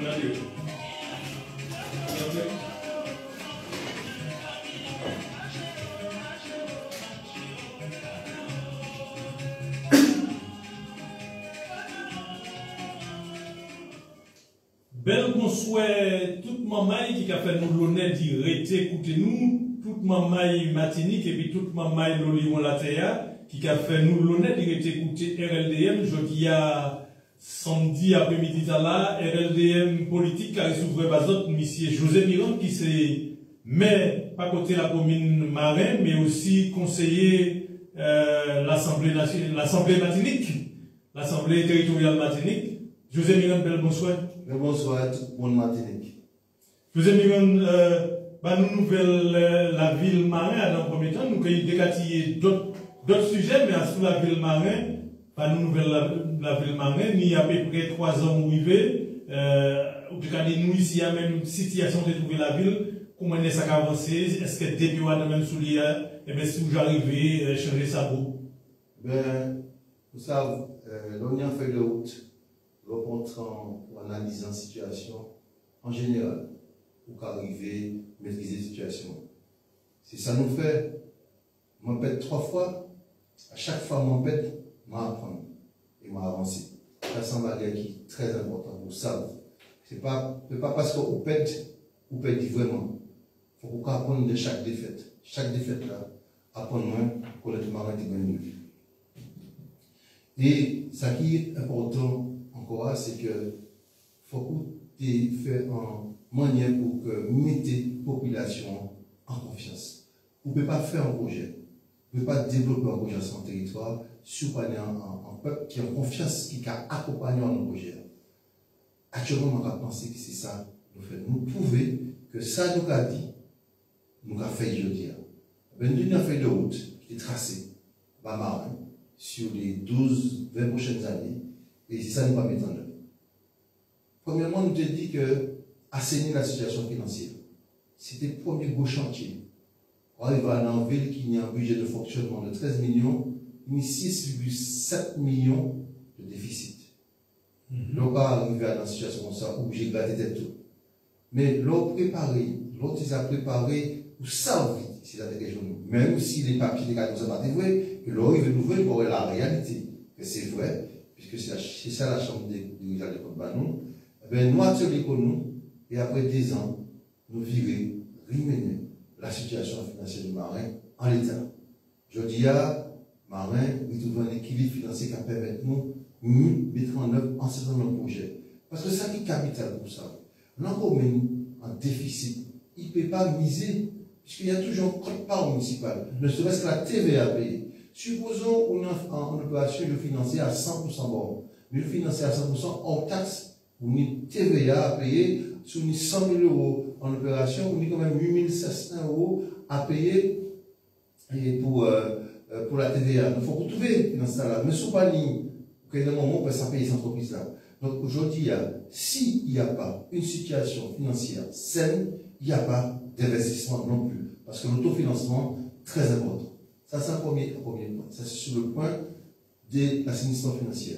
Bel bonsoir, toute maman qui a fait nous l'honneur d'y rester écouter nous, toute maman Martinique et puis toute maman Lolion Latéa qui a fait nous l'honneur d'y rester écouter RLDM, jeudi à samedi après-midi là, RLDM politique qui a s'ouvert bazot monsieur José Mirand qui c'est maire pas côté la commune Marin mais aussi conseiller l'Assemblée nationale, l'Assemblée Martinique, l'Assemblée territoriale Martinique. José Mirand, bel bonsoir. Bonsoir à tout le monde Martinique. José Mirand, nous nouvelle la ville Marin dans le premier temps, nous avons décatillé d'autres sujets, mais sur la ville Marin, nous nouvelle la ville Marin, il y a à peu près 3 ans où il est, nous ici, il y a même situation de trouver la ville, comment est-ce qu'à avancer, est-ce que depuis on a même soulié, et bien si vous arrivez à changer ça pour? Ben, vous savez, l'on a fait de route. Rencontrant ou analysant la situation en général pour arriver à maîtriser la situation. Si ça nous fait, m'empête 3 fois, à chaque fois m'empête, m'apprendre et m'avancer. Ça c'est un bagage qui est très important, vous savez. Ce n'est pas parce qu'on pète, ou pète vraiment. Il faut qu'on apprenne de chaque défaite. Chaque défaite là, apprendre moins pour être marrant et bien. Et ce qui est important, encore, c'est que faut que tu fasses en manière pour que mettre la population en confiance. Vous ne pouvez pas faire un projet, vous ne pouvez pas développer un projet sur un territoire si vous n'avez pas un peuple qui a confiance, qui a accompagné un projet. Actuellement, on va penser que c'est ça nous fait. Nous prouvons que ça nous a dit, nous avons fait aujourd'hui. Nous avons une feuille de route qui est tracée par Marin sur les 12-20 prochaines années. Et ça nous va mettre en œuvre. Premièrement, nous te dit que assainir la situation financière, c'était le premier gros chantier. On arrive à une ville qui a un budget de fonctionnement de 13 millions, il y a 6,7 millions de déficit. L'on va arriver à une situation comme ça, obligé de gratter tout. Mais l'on préparé, l'autre ils ont préparé pour ça vite, c'est la question. Même si les papiers des gars nous ont pas vrai, que l'on arrive nouvelle pour la réalité, que c'est vrai. Puisque c'est ça la chambre des dirigeants de Côte-Banou, nous atelions nous, et après 10 ans, nous vivons, rimener la situation financière du Marin en l'état. Je dis à Marin, nous trouvons un équilibre financier qui permet nous de mettre en œuvre un certain nombre de projets. Parce que ça qui est capital pour ça. L'encommune en déficit, il ne peut pas miser, puisqu'il y a toujours un code-part municipal, ne serait-ce que la TVA à payer. Supposons qu'on a en opération de financer à 100% bon. Mais le financer à 100% hors taxe, on a une TVA à payer sur 100 000 euros en opération, on a quand même 8 700 euros à payer pour la TVA. Il faut retrouver dans ça là. Mais ce n'est pas ligne. À un moment, on peut s'en payer cette entreprise-là. Donc aujourd'hui, s'il n'y a pas une situation financière saine, il n'y a pas d'investissement non plus. Parce que l'autofinancement est très important. Ça, c'est un premier point. Ça, c'est sur le point de l'assainissement financier.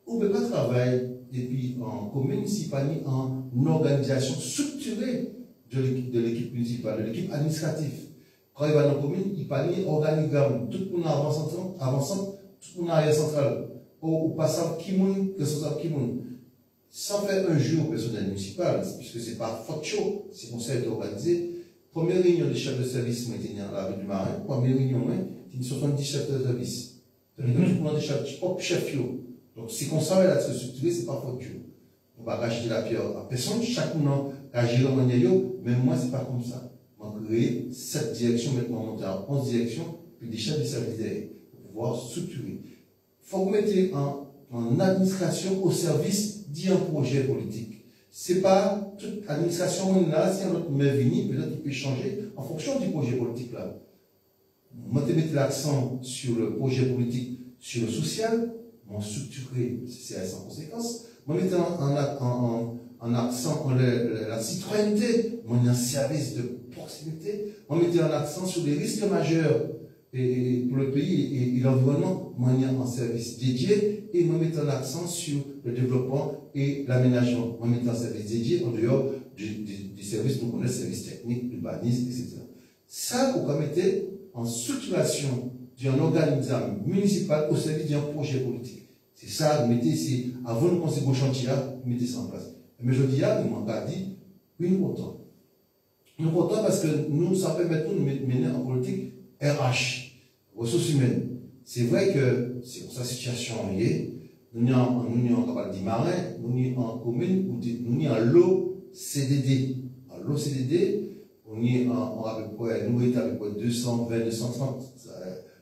On ne peut pas travailler depuis en commune si pas ni en organisation structurée de l'équipe municipale, de l'équipe administrative. Quand il va dans la commune, il pas ni organigramme. Tout le monde avançant, tout le monde arrière central. Ou passant qui monde, responsable qui monde. Sans faire un jour au personnel municipal, puisque ce n'est pas faute chaud, c'est qu'on s'est organisé. Première réunion des chefs de service, moi, j'étais dans la ville du Marin. Première réunion, il y a 70 chefs de service. Donc, tout le monde est chef. Donc, si on savait la structurée, ce n'est pas faute chaud. On va racheter la pierre à personne, chaque monde a géré en manière, mais moi, ce n'est pas comme ça. On va créer 7 directions, maintenant monter à 11 directions, puis des chefs de service derrière, pour pouvoir structurer. Il faut mettre en administration au service d'un projet politique. Ce n'est pas toute administration là, si un autre met venu, peut-être qu'il peut changer en fonction du projet politique là. Moi, je mets l'accent sur le projet politique, sur le social, mon structuré, c'est sans conséquence. Moi, je mets en accent la citoyenneté, mon service de proximité. Moi, je mets en accent sur les risques majeurs et pour le pays et l'environnement, moi en service dédié et moi mettant l'accent sur le développement et l'aménagement. Moi mettant un service dédié en dehors du service qu'on connaît, service technique, urbanisme, etc. Ça, vous mettez en structuration d'un organisme municipal au service d'un projet politique. C'est ça, vous mettez ici, avant de penser au chantier, vous mettez ça en place. Mais je dis, nous m'en dit, oui, nous comptons. Nous comptons parce que nous, ça permet de nous mener en politique RH, ressources humaines. C'est vrai que c'est pour sa situation est, nous sommes en capable de marin, nous sommes en commune, nous sommes en l'OCDD. En l'OCDD, on est en à peu près, nous sommes à peu près 220, 230.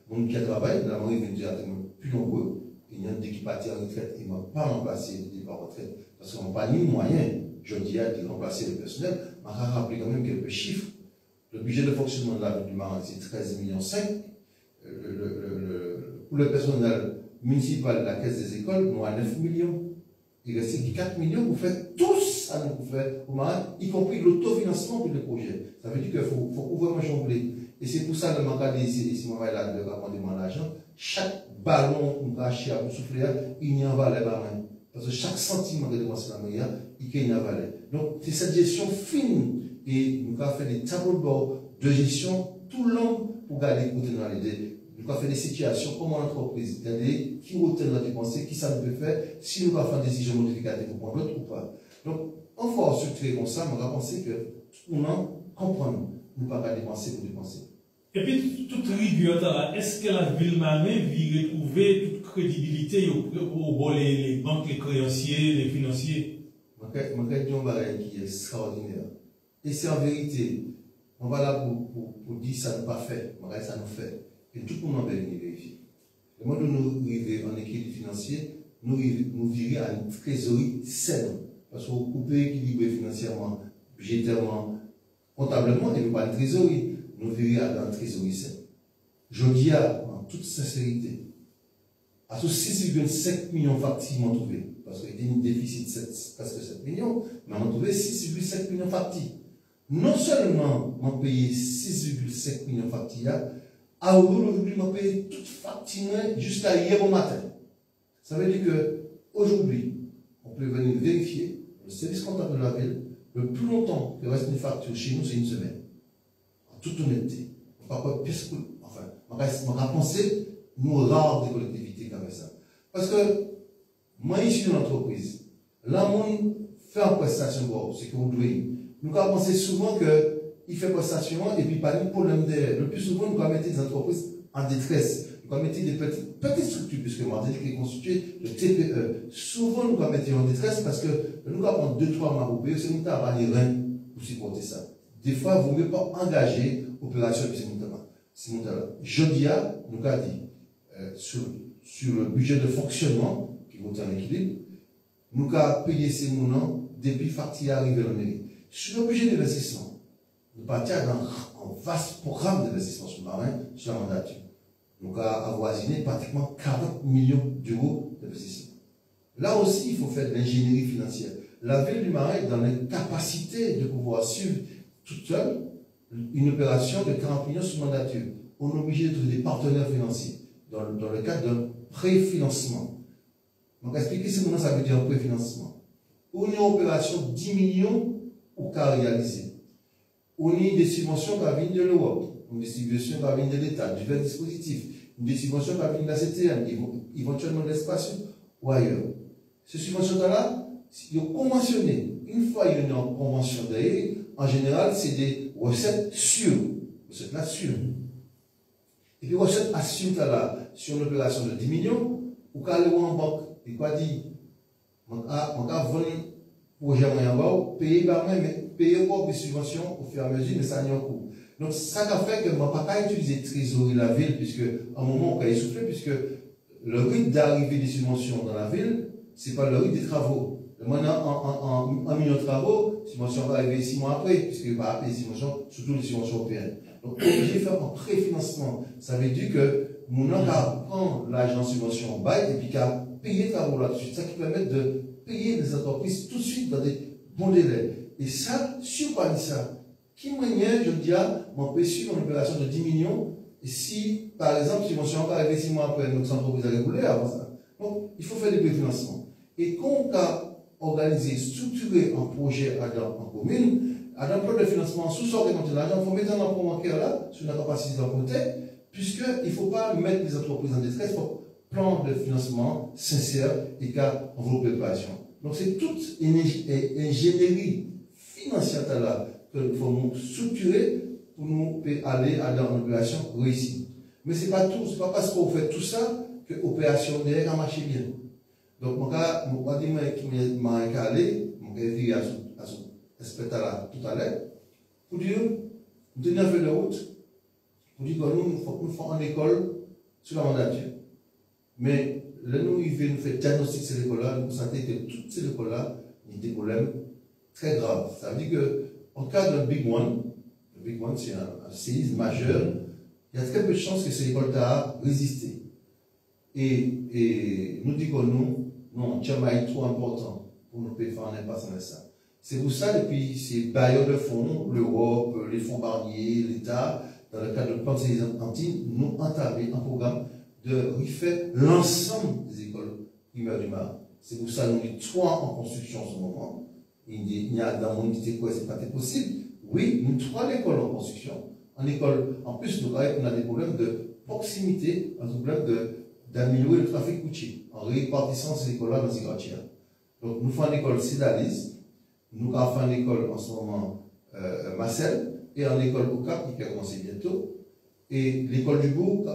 Mon qui travaille, la marine est déjà plus nombreux. Il y a des qui partent en retraite, ils ne vont pas remplacer les départs en retraite. Parce qu'on n'a pas ni moyen, je dis, de remplacer le personnel. Mais on va rappeler quand même quelques chiffres. Le budget de fonctionnement de la ville du Marin, c'est 13,5 millions. Pour le personnel municipal de la caisse des écoles, nous avons 9 millions. Il reste 4 millions, vous faites tous ça, vous faites au Marin, y compris l'autofinancement pour les projets. Ça veut dire qu'il faut vraiment jongler. Et c'est pour ça que le mandat ici, on va là, de demander l'argent. Chaque ballon, on va acheter à souffler, il n'y en va les mains. Parce que chaque centime de dépenser la meilleure, il y en va. Donc, c'est cette gestion fine. Et nous avons fait des tableaux de bord de gestion tout le long pour garder côté dans l'idée. Nous avons fait des situations comme entreprise, garder qui hôtel a dépensé, qui ça nous peut faire, si nous avons fait des décisions modificatives pour prendre l'autre ou pas. Donc, en force structurée comme ça, on va penser que tout le monde comprend, nous ne pouvons pas dépenser pour dépenser. Et puis, toute rigueur, est-ce que la ville Marais vit retrouver toute crédibilité au les banques, les créanciers, les financiers? Je vais dire un bagage qui est extraordinaire. Et c'est en vérité, on va là pour dire ça n'a pas fait, ça nous fait. Et tout le monde va venir vérifier. Le moment où nous arrivons en équilibre financier, nous virions à une trésorerie saine. Parce qu'on peut équilibrer financièrement, budgétairement, comptablement, et pas une trésorerie. Nous virions à une trésorerie saine. Je dis en toute sincérité, à tous 6,5 millions factices m'ont trouvé. Parce qu'il y a un déficit de presque 7 millions, mais on a trouvé 6,5 millions factices. Non seulement on paye 6,5 millions factices, à aujourd'hui, on paye toute facture jusqu'à hier au matin. Ça veut dire qu'aujourd'hui, on peut venir vérifier le service comptable de la ville, le plus longtemps que reste une facture chez nous, c'est une semaine. En toute honnêteté. On va penser, nous, rares des collectivités comme ça. Parce que, moi, ici, dans l'entreprise, là, on fait en prestation, c'est que vous devez. Nous avons pensé souvent qu'il fait prestation et puis pas de problème d'air. Le plus souvent, nous avons mis des entreprises en détresse. Nous avons mis des petites structures, puisque moi, qui est constitué de TPE. Souvent, nous avons mis en détresse parce que nous avons 2-3 mois pour payer, c'est nous avons les reins pour supporter ça. Des fois, il ne vaut mieux pas engager l'opération de ces montants-là. Jeudi, nous avons dit, sur le budget de fonctionnement, qui est en équilibre, nous avons payé ces montants depuis facture arrivée en mairie. Sur le budget d'investissement, nous partions dans un vaste programme d'investissement sur le marin, sur la mandature. Nous avons avoisiné pratiquement 40 millions d'euros d'investissement. Là aussi, il faut faire de l'ingénierie financière. La ville du Marais est dans les capacités de pouvoir suivre toute seule une opération de 40 millions sur mandature. On est obligé de trouver des partenaires financiers dans le cadre d'un préfinancement. Donc, expliquer ce que ça veut dire un préfinancement. On a une opération de 10 millions ou qu'à réaliser. On a des subventions qui viennent de l'Europe, des subventions qui viennent de l'État, divers dispositifs, des subventions qui viennent de la CTM, éventuellement de l'espace ou ailleurs. Ces subventions-là, ils sont conventionnées. Une fois qu'il y a une convention d'ailleurs, en général, c'est des recettes sûres. Recettes là sûres. Et puis, recettes assurées là, sur une opération de 10 millions, ou qu'à aller en banque, et quoi dit, on a vendu projet moyen bas, payer par main, mais payer pour des subventions au fur et à mesure, mais ça n'y a un coût. Donc, ça a fait que je ne vais pas utiliser trésorerie de la ville, puisque, à un moment, on va essouffler, puisque le rythme d'arrivée des subventions dans la ville, ce n'est pas le rythme des travaux. Maintenant, en million de travaux, subvention va arriver 6 mois après, puisqu'il va payer des subventions, surtout les subventions européennes. Donc, obligé de faire un préfinancement. Ça veut dire que mon nom prend l'argent subvention en bail et puis qu'à payer les travaux là-dessus. C'est ça qui permet de payer les entreprises tout de suite dans des bons délais. Et ça, sur quoi ça? Qui moyen, je dis, m'en peut suivre une opération de 10 millions Et si, par exemple, subvention encore arrivé 6 mois après, notre entreprise a réguler avant ça. Donc, il faut faire des préfinancements. Et quand on a organisé, structuré un projet en commune, à un plan de financement sous-sort de l'argent, il faut mettre un emprunt bancaire là, sur la capacité d'emprunter, puisqu'il ne faut pas mettre les entreprises en détresse, il faut plan de financement sincère et qu'à envelopper passion. Donc c'est toute une ingénierie financière là que nous faut structurer pour nous aller à une opération réussie. Mais ce n'est pas tout, ce n'est pas parce qu'on fait tout ça que l'opération derrière a marché bien. Donc, mon gars, je vais dire que je vais aller, je vais dire à ce spectacle tout à l'heure, pour dire, nous tenons fait de route, pour dire que nous faisons une école sur la mandature. Mais, là, nous faisons diagnostic sur l'école-là, nous constatons que toutes ces écoles-là ont des problèmes très graves. Ça veut dire qu'en cas d'un Big One, le Big One, c'est un séisme majeur, il y a très peu de chances que ces écoles a résisté. Et nous disons que nous, non, Tchama est trop important pour nous faire un impasse dans ça. C'est pour ça, depuis ces bailleurs de fonds, l'Europe, les fonds Barnier, l'État, dans le cadre de plan de séisme anti, nous entamé un programme de refaire l'ensemble des écoles primaires du Maroc. C'est pour ça que nous avons 3 en construction en ce moment. Il y a dans mon unité quoi, c'est pas possible. Oui, nous 3 écoles en construction. En plus, nous avons des problèmes de proximité, un problème d'améliorer le trafic routier en répartissant ces écoles-là dans ces quartiers. Donc, nous faisons une école Cédalise, nous avons fait une école en ce moment Marcel, et une école au Cap qui va commencer bientôt. Et l'école du Bourg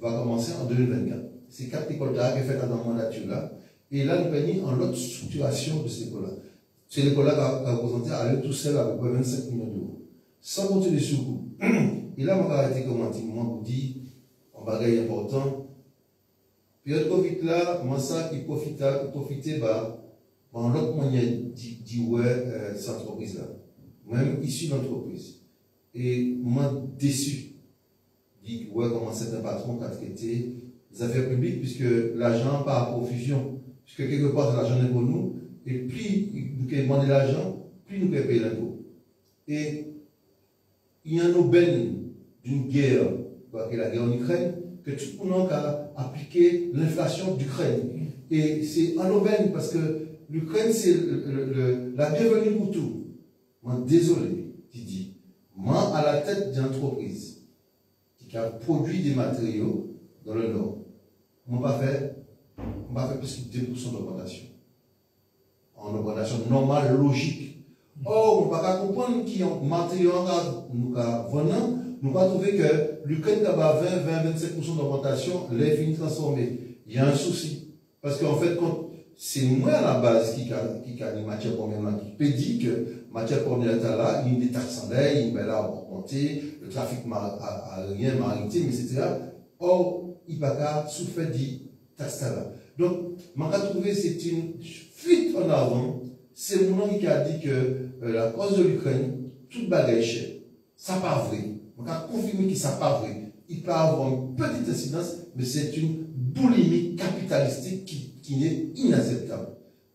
va commencer en 2024. C'est 4 écoles qui sont faites dans la mandature-là. Et là, nous avons en l'autre structuration de cette école-là. C'est l'école-là qui a représenté à lui tout seul à peu près 25 millions d'euros. Sans compter les sous-coûts. Et là, on va arrêter comme un petit moment pour dire, un bagage important. Période Covid là, moi ça, il profitait, en l'autre moyen, dit ouais, cette entreprise là. Même issu d'entreprise. Et moi, déçu. Dit ouais, comment c'est un patron qui a traité les affaires publiques, puisque l'argent part à profusion. Puisque quelque part, l'argent est pour nous. Et plus nous demandons l'argent, plus nous payons l'impôt. Et il y a une aubaine d'une guerre, qui est la guerre en Ukraine, que tout le monde a appliqué l'inflation d'Ukraine. Et c'est un aubaine parce que l'Ukraine, c'est la bienvenue pour tout. Moi, désolé, Didi. Moi, à la tête d'une entreprise qui a produit des matériaux dans le Nord, on va faire plus que 2% d'augmentation. En augmentation normale, logique. Or, on ne va pas comprendre qu'il y a un matériau nous venant. Nous va trouver que l'Ukraine qui a 20-25% d'augmentation, les fini transformés. Il y a un souci. Parce qu'en fait, c'est moi à la base qui a une matière première qui peut dire que matière première là, il y a des taxes en l'air, il y a là augmenté, le trafic aérien, maritime, etc. Or, il va pas souffrir des taxes là. Donc, je vais trouver que c'est une fuite en avant. C'est mon qui a dit que la cause de l'Ukraine, toute bagarre est chère. Ça n'est pas vrai. On a confirmé que ça n'est pas vrai. Il peut avoir une petite incidence, mais c'est une boulimie capitalistique qui est inacceptable.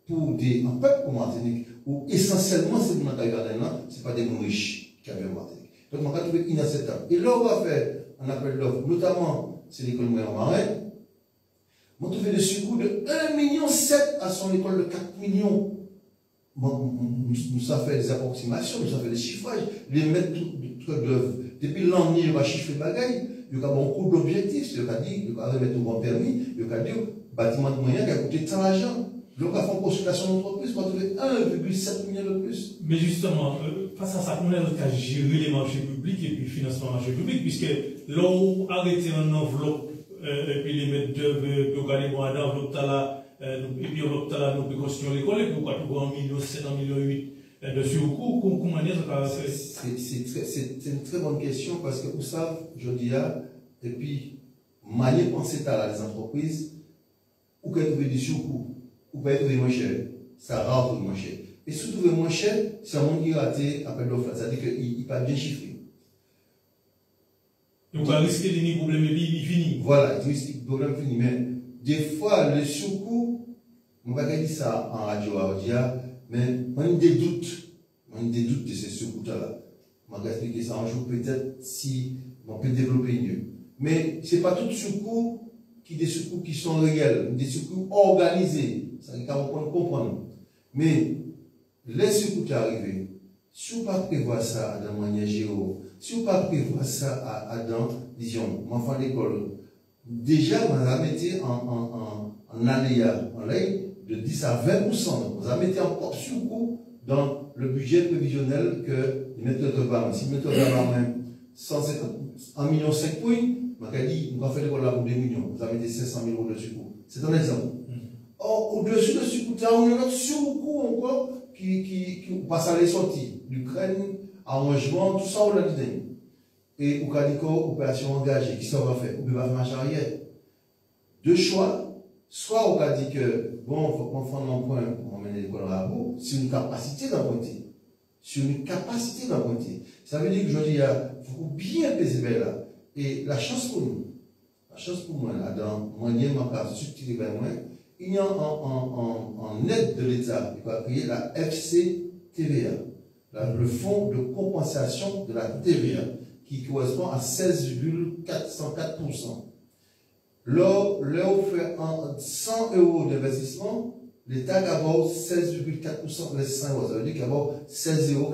Pour un peuple comme Martinique, où essentiellement, c'est mon là, ce n'est pas des gens riches qui avaient en Martinique. Donc, on a trouvé inacceptable. Et là, on va faire un appel d'offres, notamment, c'est l'école moyenne marin. On a trouvé des surcoûts de 1,7 million à son école de 4 millions. Nous avons fait des approximations, nous avons fait des chiffrages, les maîtres d'œuvre. Depuis l'an, il va chiffrer les bagailles, il y a beaucoup d'objectifs, il y a dit, il y a remettre au grand permis, il y a dit, bâtiment de moyens qui a coûté tant d'argent. Donc, à faire une consultation d'entreprise, on va trouver 1,7 million de plus. Mais justement, face à ça, on a qu'à gérer les marchés publics et puis le financement des marchés publics, puisque là où arrêter une enveloppe, et puis les maîtres d'œuvre, puis regarder moi dans l'enveloppe là, et puis l'enveloppe là, nous pouvons construire l'école, et puis on va trouver 1,7 million, 1,8 million de surcoût, comment dire ça? C'est une très bonne question parce que vous savez, je dis là, et puis, manier penser à les entreprises, où qu'elles trouvent des surcoûts, où qu'elles trouvent moins cher, ça rentre moins cher. Et si vous trouvez moins cher, c'est un monde qui rate appel d'offres, c'est-à-dire qu'il n'est pas bien chiffré. Donc, on va risquer des problèmes et puis il finit. Voilà, il risque des problèmes finis. Mais des fois, le surcoût, on va pas dire ça en radio à Odia, mais on a des doutes. On a des doutes de ces surcoûts-là. On va expliquer ça un jour peut-être si on peut développer mieux. Mais ce n'est pas tout secours des secours qui sont réels, des secours organisés. Ça veut dire qu'on comprendre. Mais les secours qui arrivent, si on ne prévoit pas ça dans manière géo, si on ne prévoit pas ça dans, disons, enfant d'école, déjà, on a mis en aléa, en l'air, de 10 à 20%. On a mis en propre secours dans le budget prévisionnel que les maîtres de barre. Si les maîtres de barre même 1,5 million, oui, on va faire l'école là pour 2 millions. Vous avez mis 500 000 euros de secours. C'est un exemple. Or, au-dessus de secours, on a un autre secours encore qui passe à les sorties. L'Ukraine, arrangement, tout ça, on l'a dit. Et au cas opération engagée, qui ça va faire? On peut pas faire marche arrière. Deux choix. Soit on a dit que, bon, il faut qu'on fasse un point pour emmener l'école à bout, c'est une capacité d'emprunter. Sur une capacité d'emprunter. Ça veut dire que je dis, il faut bien peser là. Et la chance pour nous, là, dans moyen manquable, structuré vers moi, il y a en aide de l'État, il va créer la FCTVA, le Fonds de compensation de la TVA, qui correspond à 16,404%. Là, on fait 100 euros d'investissement, l'État a d'abord 16,4% de 100 euros. Ça veut dire qu'il y a d'abord 16,40 euros.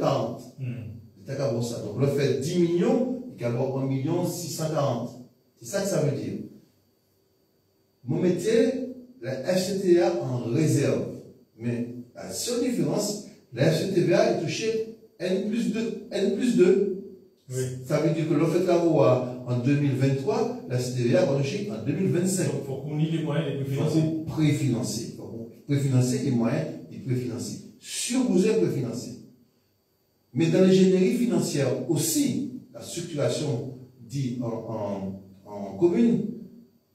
L'État a d'abord ça. Donc, là, fait 10 millions, il y a d'abord 1 640 000. C'est ça que ça veut dire. Vous mettez la FCTA en réserve. Mais la seule différence, la FCTVA est touchée N+2. Oui. Ça veut dire que l'on fait travaux en 2023, la FCTVA va toucher en 2025. Donc, il faut qu'on ait les moyens de préfinancer. Il faut préfinancer les moyens de préfinancer. Sur besoin de préfinancer. Mais dans l'ingénierie financière aussi, la structuration dit en commune,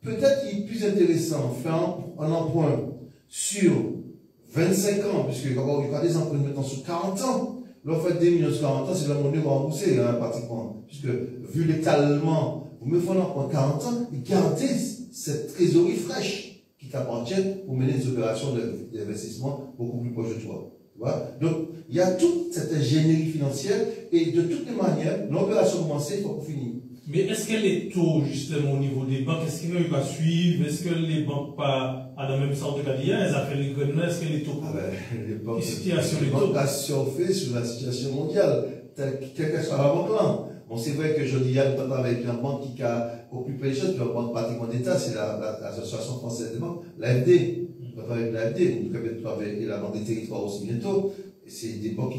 peut-être qu'il est plus intéressant de faire un emprunt sur 25 ans, puisque il y a des emprunts maintenant sur 40 ans. L'on fait 2 millions sur 40 ans, c'est la monnaie remboursée, hein, pratiquement. Puisque, vu l'étalement, vous me faites un emprunt 40 ans, et gardez cette trésorerie fraîche qui t'appartient pour mener des opérations d'investissement beaucoup plus proches de toi. Tu vois? Donc, il y a toute cette ingénierie financière, et de toutes les manières, l'opération commencée, il faut qu'on finisse. Mais est-ce que les taux, justement, au niveau des banques, est-ce qu'ils n'ont pas suivre? Est-ce que les banques pas à la même sorte de cas d'hier? Elles ont fait les grenades? Est-ce que les taux? Les banques ont surfé sur la situation mondiale, quelle que soit la banque là. Bon, c'est vrai que je dis, il y a notamment avec une banque qui a occupé les choses, puis une banque pratiquement d'État, c'est l'Association française des banques, l'AFD. On va travailler avec l'AFD, et la Banque des territoires aussi bientôt. C'est des banques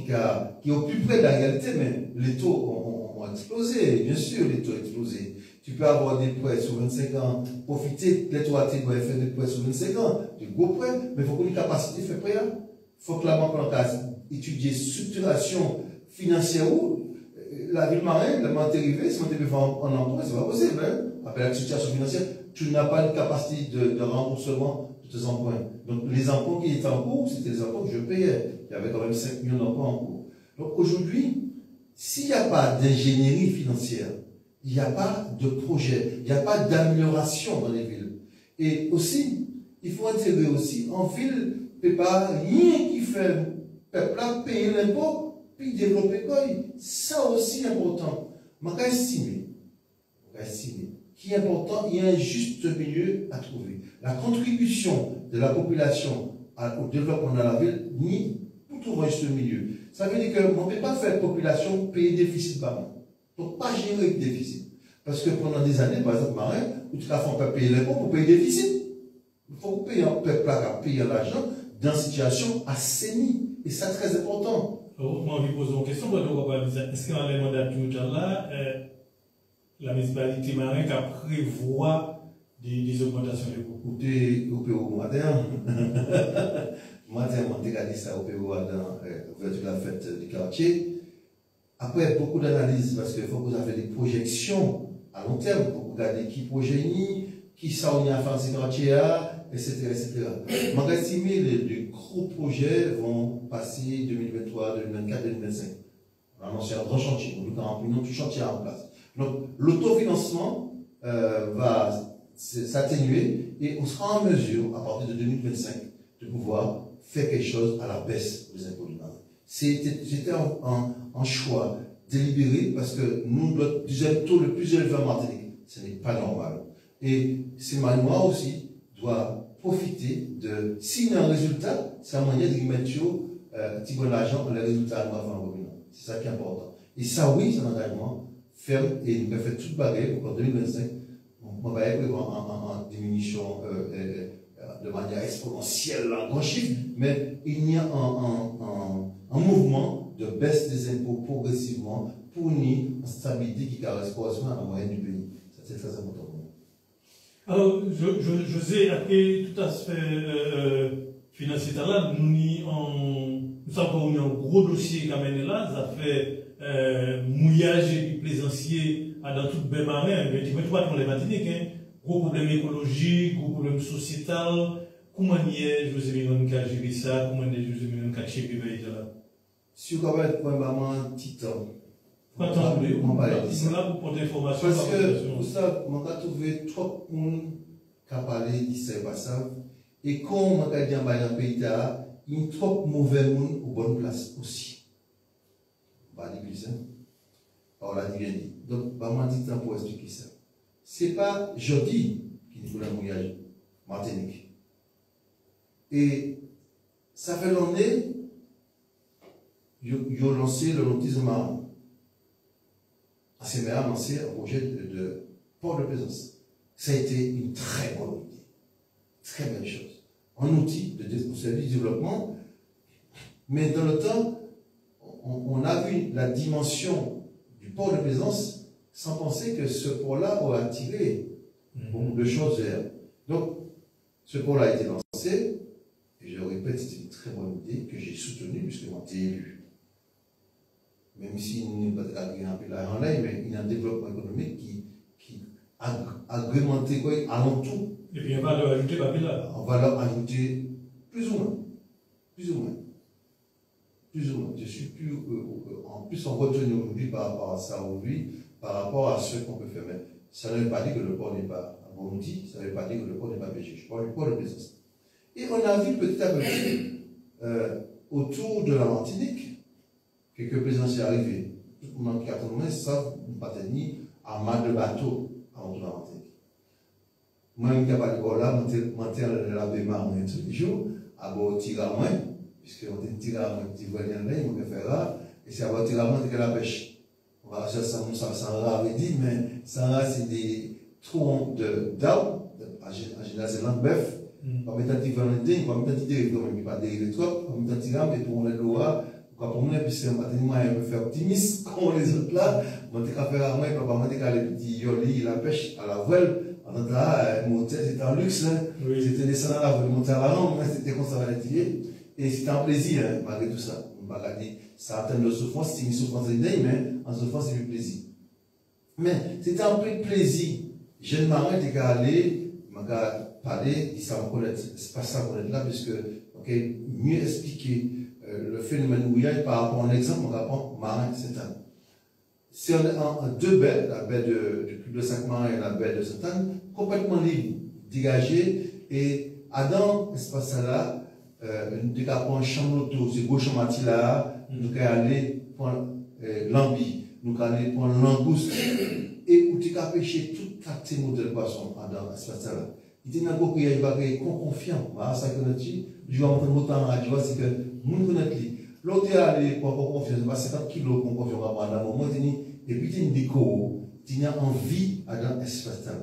qui sont plus près de la réalité, mais les taux ont explosé, bien sûr, les taux ont explosé. Tu peux avoir des prêts sur 25 ans, profiter, les taux à tes prêts, faire des prêts sur 25 ans, des gros prêts, mais il faut qu'on ait une capacité de faire prêt. Il faut que la banque en cas étudier structuration financière où la ville marine, la banque dérivée, si on peut faire un emprunt, c'est pas possible. Hein? Après la situation financière, tu n'as pas une capacité de remboursement de tes emprunts. Donc les emprunts qui étaient en cours, c'était les emprunts que je payais. Il y avait quand même 5 millions d'emprunts en cours. Donc aujourd'hui, s'il n'y a pas d'ingénierie financière, il n'y a pas de projet, il n'y a pas d'amélioration dans les villes. Et aussi, il faut intégrer aussi, en ville, il ne peut pas rien qui fait peuple là payer l'impôt, puis développer quoi. Ça aussi important. Je vais estimer qui est important, il y a un juste milieu à trouver. La contribution de la population au développement de la ville, ni pour trouver un juste milieu. Ça veut dire qu'on ne peut pas faire population payer déficit par an. Donc, pas gérer le déficit. Parce que pendant des années, par exemple, marin, où tu as fait un peuple payer l'impôt pour payer le déficit. Il faut payer un peuple à payer l'argent dans une situation assainie. Et ça, très important. Moi, je vais poser une question. Est-ce qu'en les mandats là, la municipalité marin a prévoit des augmentations de coûts? Écoutez, au Pérou matin, on regardé ça au Pérou dans l'ouverture de la fête du quartier. Après, beaucoup d'analyses, parce qu'il faut que vous avez des projections à long terme pour regarder qui projet qui ça on y a fait ces quartiers, etc. Je vais estimer les gros projets vont passer 2023, 2024, 2025. On a annoncé un grand chantier, on a un tout chantier en place. Donc, l'autofinancement va s'atténuer et on sera en mesure, à partir de 2025, de pouvoir faire quelque chose à la baisse des impôts du Marais. C'était un choix délibéré parce que nous, notre deuxième taux le plus élevé en Martinique, Ce n'est pas normal. Et ces manoirs aussi doivent profiter de, s'il y a un résultat, c'est un moyen de mettre petit bon argent pour les résultats à c'est ça qui est important. Et ça, oui, c'est un engagement ferme et nous avons fait toute barrière pour qu'en 2025, on va être en diminution de manière exponentielle, en grand chiffre, mais il y a un mouvement de baisse des impôts progressivement pour une stabilité qui correspond à la moyenne du pays. Ça, c'est très important pour nous. Alors, José, après tout aspect financier, là, nous avons un gros dossier qui amène là, ça fait mouillage et plaisancier dans toute baie marin, mais tu vois dans les Martiniques, gros problème écologique, gros problème sociétal. Comment est José Mignon qui a géré ça? Comment est José Mignon qui a géré ça? Si vous avez un point vraiment titan, on va là pour porter information. Parce que, pour ça, on a trouvé trop de monde qui a parlé d'ici pas ça. Et quand on a dit dans le pays, il y a trop de mauvais monde aux bonnes places aussi. On va dire ça. On l'a dit. Donc, on m'a dit pour expliquer ça. Ce n'est pas jeudi qui nous voulait mouillage, Martinique. Et ça fait l'année, ils ont lancé le notice marin. ACMA a lancé un projet de port de plaisance. Ça a été une très bonne idée. Très belle chose. Un outil de développement. Mais dans le temps, on a vu la dimension du port de plaisance sans penser que ce port-là aurait attiré beaucoup de choses vers. Donc, ce port-là a été lancé. Et je répète, c'était une très bonne idée que j'ai soutenue puisque moi, j'ai élu. Même s'il n'est pas un peu là en l'air, mais il y a un développement économique qui agrémenté quoi, alentour. Et puis on va leur ajouter là. On va leur ajouter plus ou moins. Plus ou moins. Plus ou moins. Je suis plus, en plus en retenu aujourd'hui par rapport à ça aujourd'hui, par rapport à ce qu'on peut faire. Mais ça ne veut pas dire que le port n'est pas un bon outil, ça ne veut pas dire que le port n'est pas péché. Je parle du port de plaisance. Et on a vu petit à petit, autour de la Martinique, quelques plaisanciers arrivés. Tout le monde qui a tourné savent nous pas tenir à mal de bateau avant de la Martinique. Moi, je n'ai pas de là, je suis la baie marine tous les jours, à bord tir à moins, puisque on est tiré à moins, petit voilier en ligne, on peut faire là, et c'est à bord tir à moins que la pêche. On va acheter ça, sans avait dit, mais sans c'est des troncs d'arbres, en général c'est l'embœuf, on met un petit voilier, on met un petit dérive, on ne peut pas dériver trop, on met un petit rame, et pour on le doigt, pour moi, puisque moi, je me fais optimiste, comme les autres là, je vais faire à moi, papa, je vais les petits yoli, la pêche à la voile. En tout cas, monter, c'était un luxe, hein. Oui. C'était descendre à la voile, monter à la langue, mais c'était comme ça à l'étier. Et c'était un plaisir, hein, malgré tout ça. On va regarder, ça atteint de souffrance, c'est une souffrance d'idée, mais en souffrance, c'est du plaisir. Mais c'était un peu de plaisir. Jeune marin, t'es qu'à aller, m'a parler, il s'en connaître. C'est pas ça qu'on est là, puisque, ok, mieux expliquer le phénomène mouillage par rapport à un exemple, on va prendre marin Sainte-Anne. C'est en deux baies, la baie du Club de Saint-Marin et la baie de Sainte-Anne, complètement libres, dégagées, et dans l'espace là, nous avons un champ d'auto, c'est beau champ là, nous allons aller prendre l'ambi, nous allons aller prendre l'angouste, et nous avons pêché tout catégorie de poissons dans l'espace là. Il y a un gros qui est confiant, ça que nous dit, je vais entendre autant en radio, c'est que nous connaissons. L'autre est allé pour confiance, c'est 50 kilos pour confiance à un moment, et puis il y a déco, il y a envie dans l'espace là.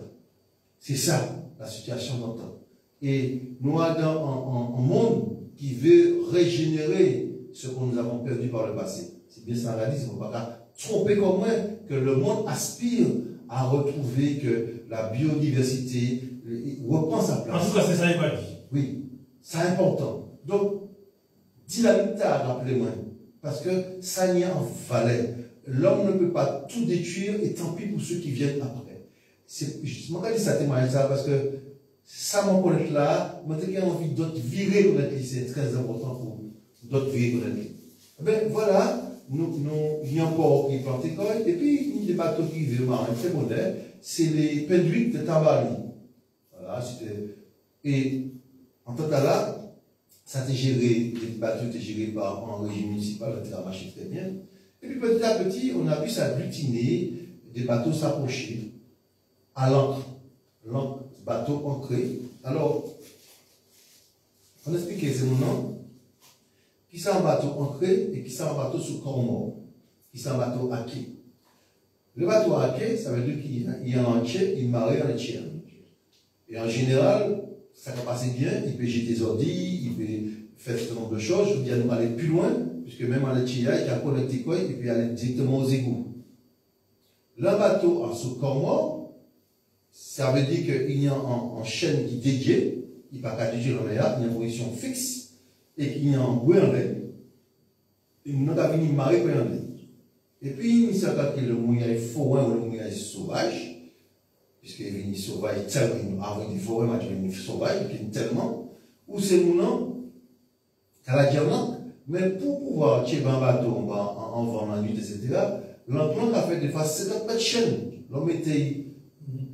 C'est ça, la situation d'antan. Et nous avons un monde qui veut régénérer ce que nous avons perdu par le passé. C'est bien ça, réalisme, on ne va pas tromper comme moi, que le monde aspire à retrouver que la biodiversité reprend sa place. En tout cas, c'est ça, il va dire. Oui, c'est important. Donc, dynamite à rappelez-moi, parce que ça n'y a en valeur. L'homme ne peut pas tout détruire, et tant pis pour ceux qui viennent après. C'est justement quand je dis ça témoigne ça, parce que ça m'en connaît là, moi j'ai envie d'autres virer connaître, c'est très important pour d'autres virer connaître. Ben voilà, il y a encore qui plantent école, et puis il y a des bateaux qui vivent marin très moderne, c'est les penduics de Tambali. Voilà, et en total là, ça a été géré, les bateaux étaient gérés par un régime municipal, le terrain marché très bien. Et puis petit à petit, on a vu s'agglutiner, des bateaux s'approcher. à l'ancre. L'ancre, bateau ancré. Alors, on explique c'est mon nom. Qui c'est un bateau ancré et qui c'est un bateau sous corps mort. Qui c'est un bateau à quai. Le bateau à quai, ça veut dire qu'il y a un entier, il marée en entier. Et en général, ça va passer bien, il peut jeter des ordis, il peut faire ce nombre de choses. Je veux dire, nous aller plus loin, puisque même en entier, il y a connecté quoi, il peut aller directement aux égouts. Le bateau en sous corps mort, ça veut dire qu'il y a en chaîne qui dédiée, il n'y a pas qu'à dédier le meilleur, il y a une position fixe, et qu'il y a un bruit en l'air. Et nous avons venu marrer pour en l'air. Et puis, il s'agit que le mouillage forain ou le mouillage sauvage, puisque les vignes sauvages, tellement, avant des forêts, mais les vignes sauvages, tellement, ou c'est moulin, à la diamante, mais pour pouvoir tirer un bateau en vent, en nuit, etc., l'enclon a fait des fois 50 mètres de chaîne. L'homme était,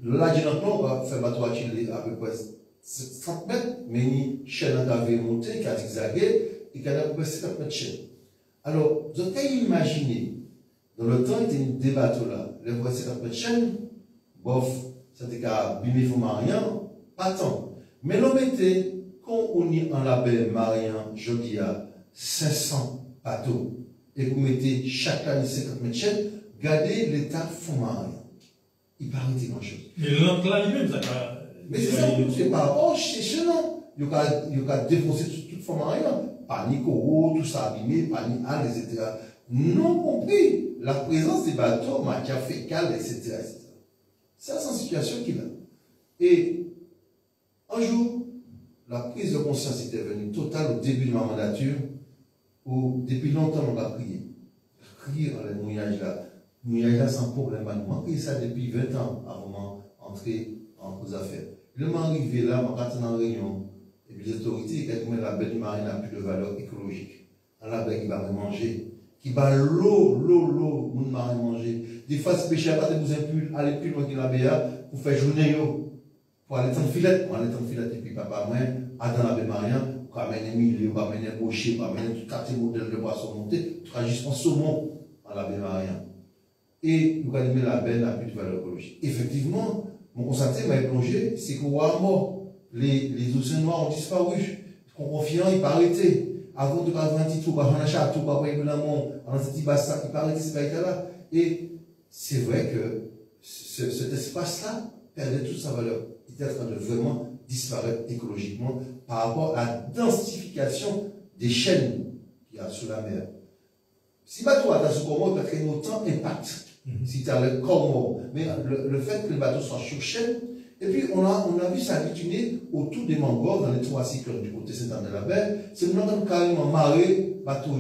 là, de l'enclon, on va faire bateau à tirer à peu près 30 mètres, mais une chaîne qui avait monté, qui a zigzagué, et qui a à peu près 50 mètres de chaîne. Alors, vous avez imaginé, dans le temps, il y a des bateaux là. Les voici la petite chaîne, bof, c'était qu'à abîmer vos mariens, pas tant. Mais l'homme était, quand on est en la baie Marian, je dis à 500 bateaux, et vous mettez chaque année 50 mètres de chaîne, gardez l'état fond Marian. Il paraît grand chose. Mais l'encre là lui-même, ça va. Mais c'est ça, c'est pas, oh, c'est gênant. Il y a défoncé toute fond Marian. Panique au tout ça abîmé, panique à, etc. Non compris la présence des bateaux, matière fécale, etc. C'est la situation qu'il a. Et un jour, la prise de conscience était venue totale au début de ma mandature, où depuis longtemps on a prié. Prier dans les mouillages là. Mouillage là sans problème. On a prié ça depuis 20 ans avant d'entrer en aux affaires. Le moment arrivé là, on a en réunion, et puis les autorités, quand la baie du Marin n'a plus de valeur écologique. On la baie qui va manger. Qui bat l'eau, moun marin manger. Des fois, ce péché à pas de vous impulser, aller plus loin que la BA, pour faire journée, pour aller en filet, et puis papa, moi, attends la baie Marian, pour amener un milieu, pour amener un boucher, pour amener tout quartier modèle de poisson monté, tu feras juste en saumon, à la baie Marian. Et nous allons la baie n'a plus de valeur écologique. Effectivement, mon constaté m'a plongé, c'est qu'au mort, les océans noirs ont disparu. Confiant, il pas arrêté. Avant de faire un petit tour, on a château, on a l'amour, on a un petit bassin, il paraît que c'est pas là. Et c'est vrai que cet espace-là perdait toute sa valeur. Il était en train de vraiment disparaître écologiquement par rapport à la densification des chaînes qu'il y a sous la mer. Si le bateau a sous Comore, il peut créer autant d'impact. Si tu as le Comore. Mais le fait que le bateau soit sur chaîne, et puis, on a vu s'habituer autour des mangroves, dans les trois cycles du côté Saint-Anne de la Baie. C'est maintenant carrément marée, bateau,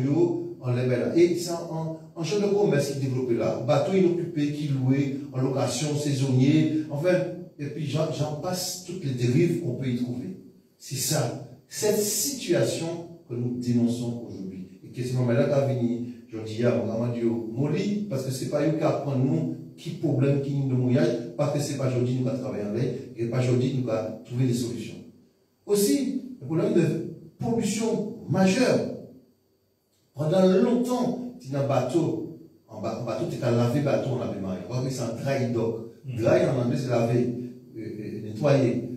en là. Et c'est un champ de commerce qui est développé là. Bateau inoccupé, qui loué, en location, saisonnier. Enfin, et puis j'en passe toutes les dérives qu'on peut y trouver. C'est ça. Cette situation que nous dénonçons aujourd'hui. Et que ce moment-là, quand venir, je dis, on a dit, molly, parce que c'est pas eux qui apprennent nous. Qui problème qui nous mouillage, parce que c'est pas aujourd'hui nous allons travailler en l'air, et pas aujourd'hui nous allons trouver des solutions. Aussi, le problème de pollution majeure. Pendant longtemps, tu as un bateau, tu as lavé bateau en lavé marin. On va c'est un dry dock. Dry en anglais, c'est laver, nettoyer.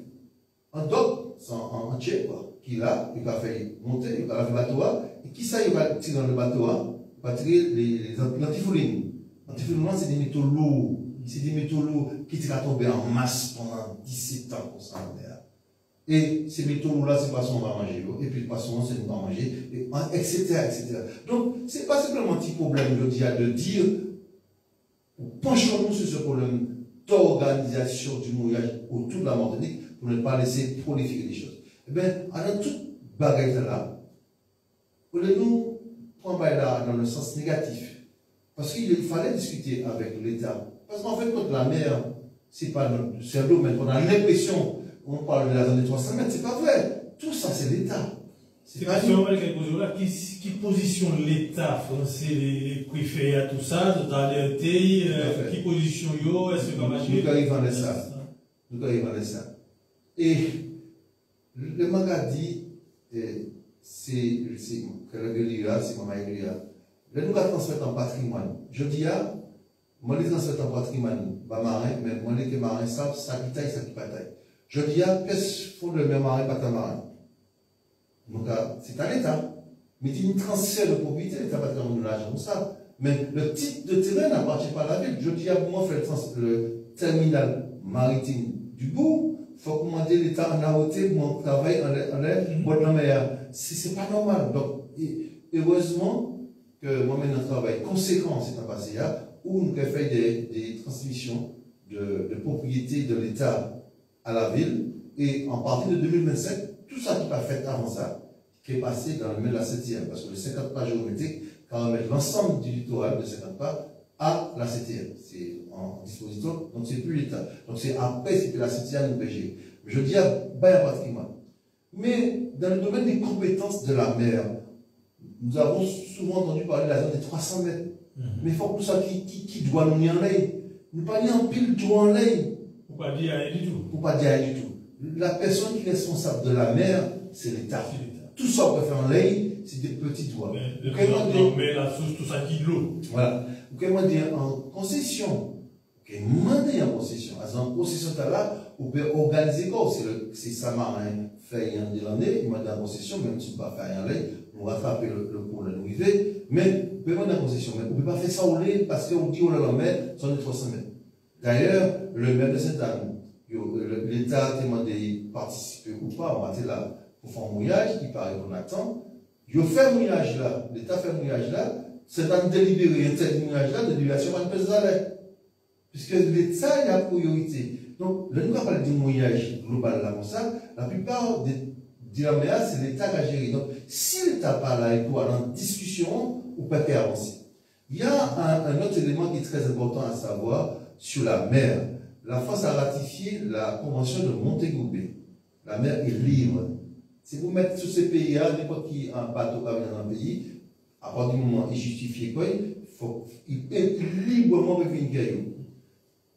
Un dock, c'est un entier, quoi, qui là, il va faire monter, il va laver bateau, et qui ça, il va tirer dans le bateau, il va tirer les antifoulines. Antifoulines, c'est des métaux lourds. C'est des métaux lourds qui sont tombés en masse pendant 17 ans pour ça. Et ces métaux lourds-là, c'est pas ce qu'on va manger. Et puis, pas ce qu'on va manger, etc., etc. Donc, c'est pas simplement un petit problème, je dis, de dire, penchons-nous sur ce problème d'organisation du mouillage autour de la Martinique pour ne pas laisser proliférer les choses. Eh bien, dans toute bagarre là, nous prendre là dans le sens négatif. Parce qu'il fallait discuter avec l'État. Parce qu'en fait, contre la mer, c'est un domaine qu'on a l'impression, on parle de la zone de 300 mètres, c'est pas vrai. Tout ça, c'est l'État. C'est pas là, qui positionne l'État français, les préfets à tout ça, qui position yo, est-ce que ça marche? Nous arrivons à ça. Nous arrivons à ça. Et le Magadi, c'est que le Guélia, c'est Maman Guélia. Là, nous allons transmettre en patrimoine. Je dis, Moi, les transmettre en patrimoine, pas marin, mais moi, les marins savent, ça qui taille, ça qui bataille. Je dis, qu'est-ce qu'il faut de le marin, pas ta marin? Donc, c'est à l'État. Mais il y a une transfert de propriété, l'État va te rendre l'argent pour ça. Mais le titre de terrain n'appartient pas à la ville. Je dis, pour moi, faire le terminal maritime du bourg, il faut commander l'État en AOT pour mon travail en l'air, c'est pas normal. Donc, heureusement que moi, maintenant, travail conséquent, c'est un passé là, où nous avons fait des transmissions de propriété de l'État à la ville. Et en partie de 2027, tout ça qui n'est pas fait avant ça, qui est passé dans le mail de la 7e, parce que le 50 pas géométrique, quand on met l'ensemble du littoral de 50 pas à la 7e. C'est en disposition, donc c'est plus l'État. Donc c'est après, c'était la 7e PG. Mais je dis à Bayer Patrimoine. Mais dans le domaine des compétences de la mer, nous avons souvent entendu parler de la zone des 300 mètres. Mais il faut que ça qui doit nous y en aller. Nous pas dire en pile doit en aller. Pour pas dire rien du tout. Pour pas dire rien du tout. La personne qui est responsable de la mer, c'est l'État. Tout ça qu'on peut faire en l'air, c'est des petits doigts. Mais la source, tout ça qui de l'eau. Voilà. Vous pouvez me dire en concession. Vous pouvez demander en concession. En concession, là, vous pouvez organiser quoi? C'est ça, marin fait un de l'année, il m'a dit en concession, même si vous ne pouvez pas faire rien, on va rattraper le cours de l'arrivée. Mais vous pouvez demander en concession. Mais vous ne pouvez pas faire ça au lait parce qu'on dit, oh là là, mais ça, on est 300 mètres. D'ailleurs, le maire de Sainte-Anne, l'État a demandé de participer ou pas, on va être là pour faire un mouillage, il paraît qu'on attend. Il fait un mouillage là, l'État fait un mouillage là, c'est un délibéré, un tel mouillage là, de délibération, on ne peut pas aller. Puisque l'État est la priorité. Donc, là, nous avons parlé du mouillage global là comme ça, la plupart des laméas, c'est l'État qui a géré. Donc, si l'État parle là et pour aller en discussion, on peut faire avancer. Il y a un autre élément qui est très important à savoir sur la mer. La France a ratifié la convention de Montego Bay. La mer est libre. Si vous mettez sur ces pays-là, n'importe qui un bateau qui vient dans un pays, à partir du moment où il justifie quoi, il peut librement revenir guerre.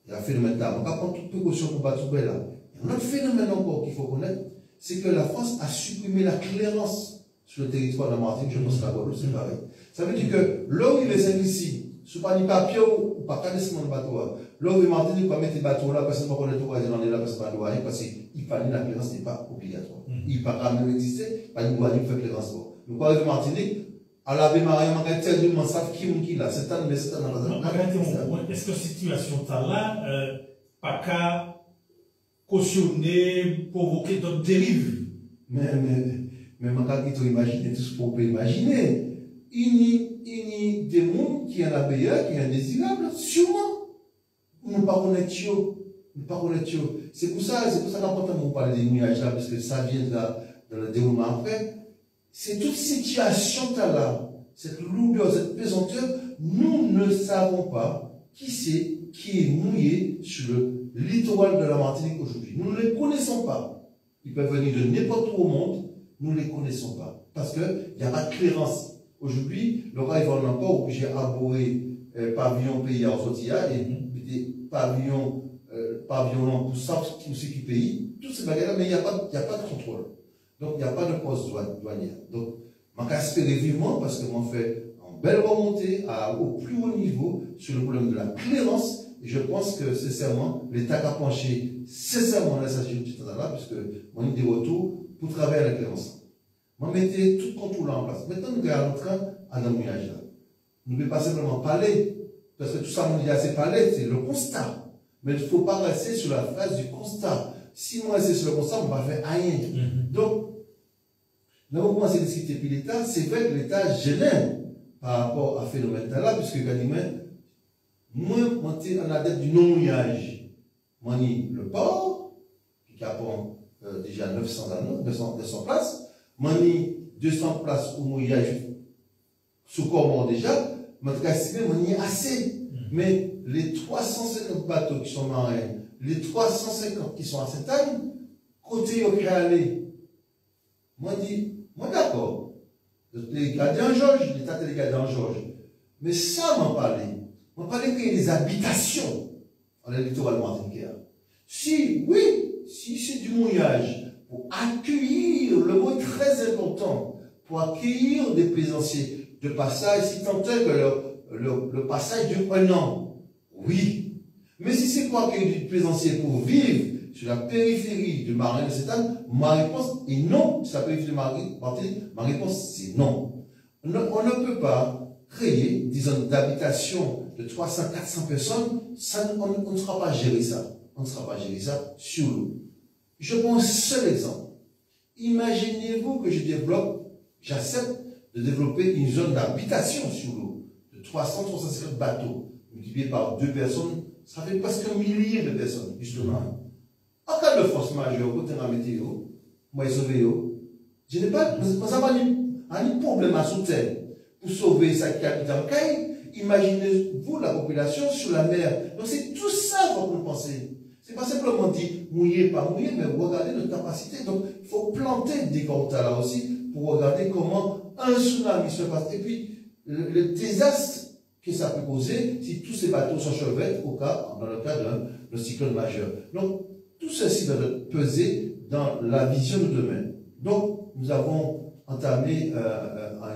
Il y a un phénomène là. On va prendre toute précaution pour battre tout là. Il y a un autre phénomène encore qu'il faut connaître, c'est que la France a supprimé la clairance sur le territoire de la Martinique. Je pense que la Guadeloupe, c'est pareil. Ça veut dire que là où il est ici, ce n'est pas ni papier ou pas connaître mon bateau. Là où il Martinique va mettre des bateaux là, parce que ne pas connaître tout, il est là, parce que pas de parce qu'il fallait la clairance n'est pas obligatoire. Il ne peut pas même exister, pas de douane, il fait clairance. Donc, quand il Martinique, à la baie Marie, on a tellement savent qui là, c'est un, mais c'est un. Est-ce que situation là, pas qu'à cautionner, provoquer d'autres dérives? Mais, quand tu imagines tout ce qu'on peut imaginer, il y a des mondes qui ont la meilleure, qui sont indésirables, sûrement. Nous ne parlons pas de C'est pour ça qu'important de parler des nuages là, parce que ça vient dans le déroulement après. C'est toute situation là, cette lourdeur, cette pesanteur, nous ne savons pas qui est mouillé sur le littoral de la Martinique aujourd'hui. Nous ne les connaissons pas. Ils peuvent venir de n'importe où au monde, nous ne les connaissons pas. Parce qu'il n'y a pas de clairance. Aujourd'hui, le rail va n'a pas obligé à abourer pavillon pays en sortia et des pavillons pour ça, pour ce qui pays, tous ces bagages-là, mais il n'y a pas de contrôle. Donc, il n'y a pas de poste douanière. Donc, je vais espérer vivement parce que on fait une belle remontée au plus haut niveau sur le problème de la clairance. Et je pense que, sincèrement, l'État a penché sincèrement la situation là, puisque on a des retours pour travailler à la clairance. On mettait tout contrôle en place. Maintenant, nous sommes en train à un mouillage là. Nous ne pouvons pas simplement parler, parce que tout ça, on dit assez parler, c'est le constat. Mais il ne faut pas rester sur la phase du constat. Si moi reste sur le constat, on ne va faire rien. Donc, là où on commence à discuter, puis l'État, c'est vrai que l'État gênait par rapport à ce phénomène-là, puisque quand moi, je en adepte du non-mouillage. Moi, le port, qui a déjà 900 places, moi, 200 places au mouillage sous corps déjà, moi, assez. Mais les 350 bateaux qui sont marins, les 350 qui sont à cette taille, côté au aller. Moi, d'accord. Les gardiens en Georges, l'État est les gardiens en Georges. Mais ça m'en parlait. On parlait qu'il y a des habitations dans le littoral martiniquais. Si c'est du mouillage, pour accueillir, le mot est très important, pour accueillir des plaisanciers de passage, si tant est que le passage dure 1 an. Oui. Mais si c'est pour accueillir du plaisancier pour vivre sur la périphérie du marin de Sainte-Anne, ma réponse est non. Sur la périphérie du marin, ma réponse c'est non. On ne peut pas créer des zones d'habitation de 300-400 personnes, on ne sera pas gérer ça. On ne sera pas gérer ça sur l'eau. Je prends un seul exemple. Imaginez-vous que j'accepte de développer une zone d'habitation sur l'eau de 350 bateaux, multiplié par 2 personnes, ça fait presque 1 millier de personnes, justement. En cas de force majeure, côté de la météo, moi, je n'ai pas, un problème à sauter pour sauver sa capitale. Imaginez-vous la population sur la mer. Donc c'est tout ça qu'on peut penser. C'est pas simplement dire mouiller, pas mouiller, mais regarder notre capacité. Donc il faut planter des quotas là aussi pour regarder comment un tsunami se passe. Et puis le désastre que ça peut causer si tous ces bateaux s'enchevêtrent dans le cas d'un cyclone majeur. Donc tout ceci doit peser dans la vision de demain. Donc nous avons entamé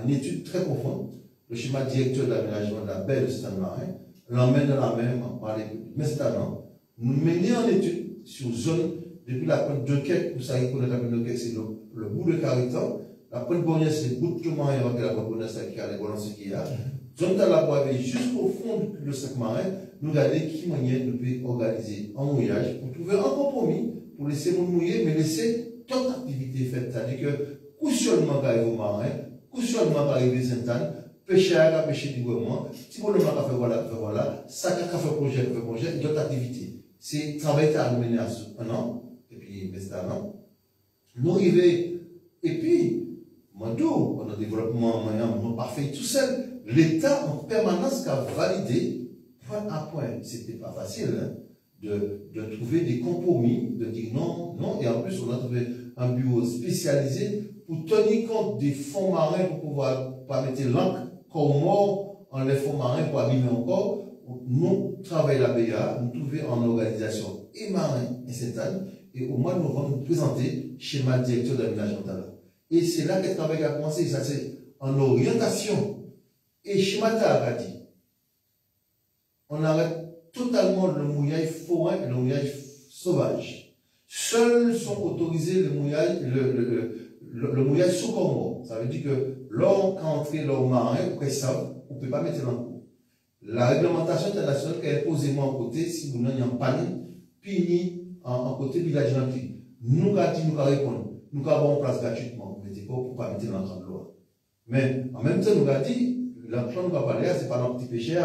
une étude très profonde. Le schéma directeur de l'aménagement de la baie de Sainte-Anne-Marin l'emmène dans la même mais c'est un an. Nous menons en étude sur zone depuis la pointe de Quai, vous savez qu'on a la pointe de Quai, c'est le bout de Caritan. La pointe Bornès, c'est le bout de Tourmarin, et la pointe Bornès, qui a les balances qu'il y a. Zone de la Boisvée, jusqu'au fond du sac marin, nous regardons qui manière nous peut organiser un mouillage pour trouver un compromis, pour laisser mon mouiller, mais laisser toute activité faite. C'est-à-dire que cautionnement qui arrive au marin, cautionnement qui arrive à Sainte-Anne, pêcher à pêcher du gouvernement, si vous ne l'avez pas fait, voilà, ça a fait projet, d'autres activités. C'est travail à nous mener à un an, et puis c'est un an. Nous arrivons, et puis, on a un développement parfait tout seul. L'État en permanence qui a validé, point à point, c'était pas facile, hein, de trouver des compromis, de dire non, et en plus on a trouvé un bureau spécialisé pour tenir compte des fonds marins pour pouvoir pas mettre l'encre comme mort en les fonds marins pour abîmer encore. Nous travaillons la BA, nous trouvons en organisation et marin et Sainte-Anne, et au mois de novembre, nous présenter schéma directeur d'aménagement. Et c'est là que le travail a commencé, ça c'est en orientation. Et schéma a dit, on arrête totalement le mouillage forain et le mouillage sauvage. Seuls sont autorisés le mouillage sous corps. Ça veut dire que lorsqu'entrer l'eau marin, on ne peut pas mettre l'encre. La réglementation internationale qui est posée moi en côté, si vous n'avez pas puni en côté village d'Antilles. Nous avons dit, nous avons répondu, nous avons en place gratuitement, mais pour ne pas mettre l'encre de loi. Mais en même temps, nous avons dit, l'encre ne va pas aller, c'est pas un petit péché.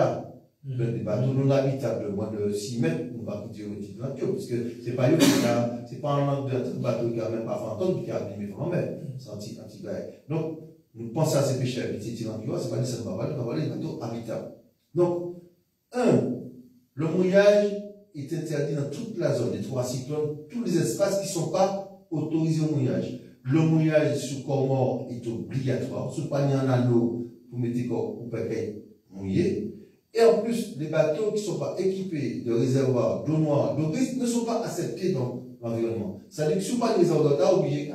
Des bateaux non habitables de moins de 6 mètres, nous va coûter au petit nature, parce que c'est pas eux c'est pas un bateau qui a même pas fantôme qui a abîmé vraiment mer. C'est anti-bail. Donc, nous pensons à ces péchés habités, c'est pas dire que ça ne va pas aller, des bateaux habitables. Donc, le mouillage est interdit dans toute la zone des 3 cyclones, tous les espaces qui ne sont pas autorisés au mouillage. Le mouillage sous corps mort est obligatoire. Sous panier en anneau, vous mettez corps ou paquet mouillé. Et en plus, les bateaux qui ne sont pas équipés de réservoirs d'eau noire, d'eau grise, ne sont pas acceptés dans l'environnement. C'est-à-dire que si vous pas de réservoir d'eau, oubliez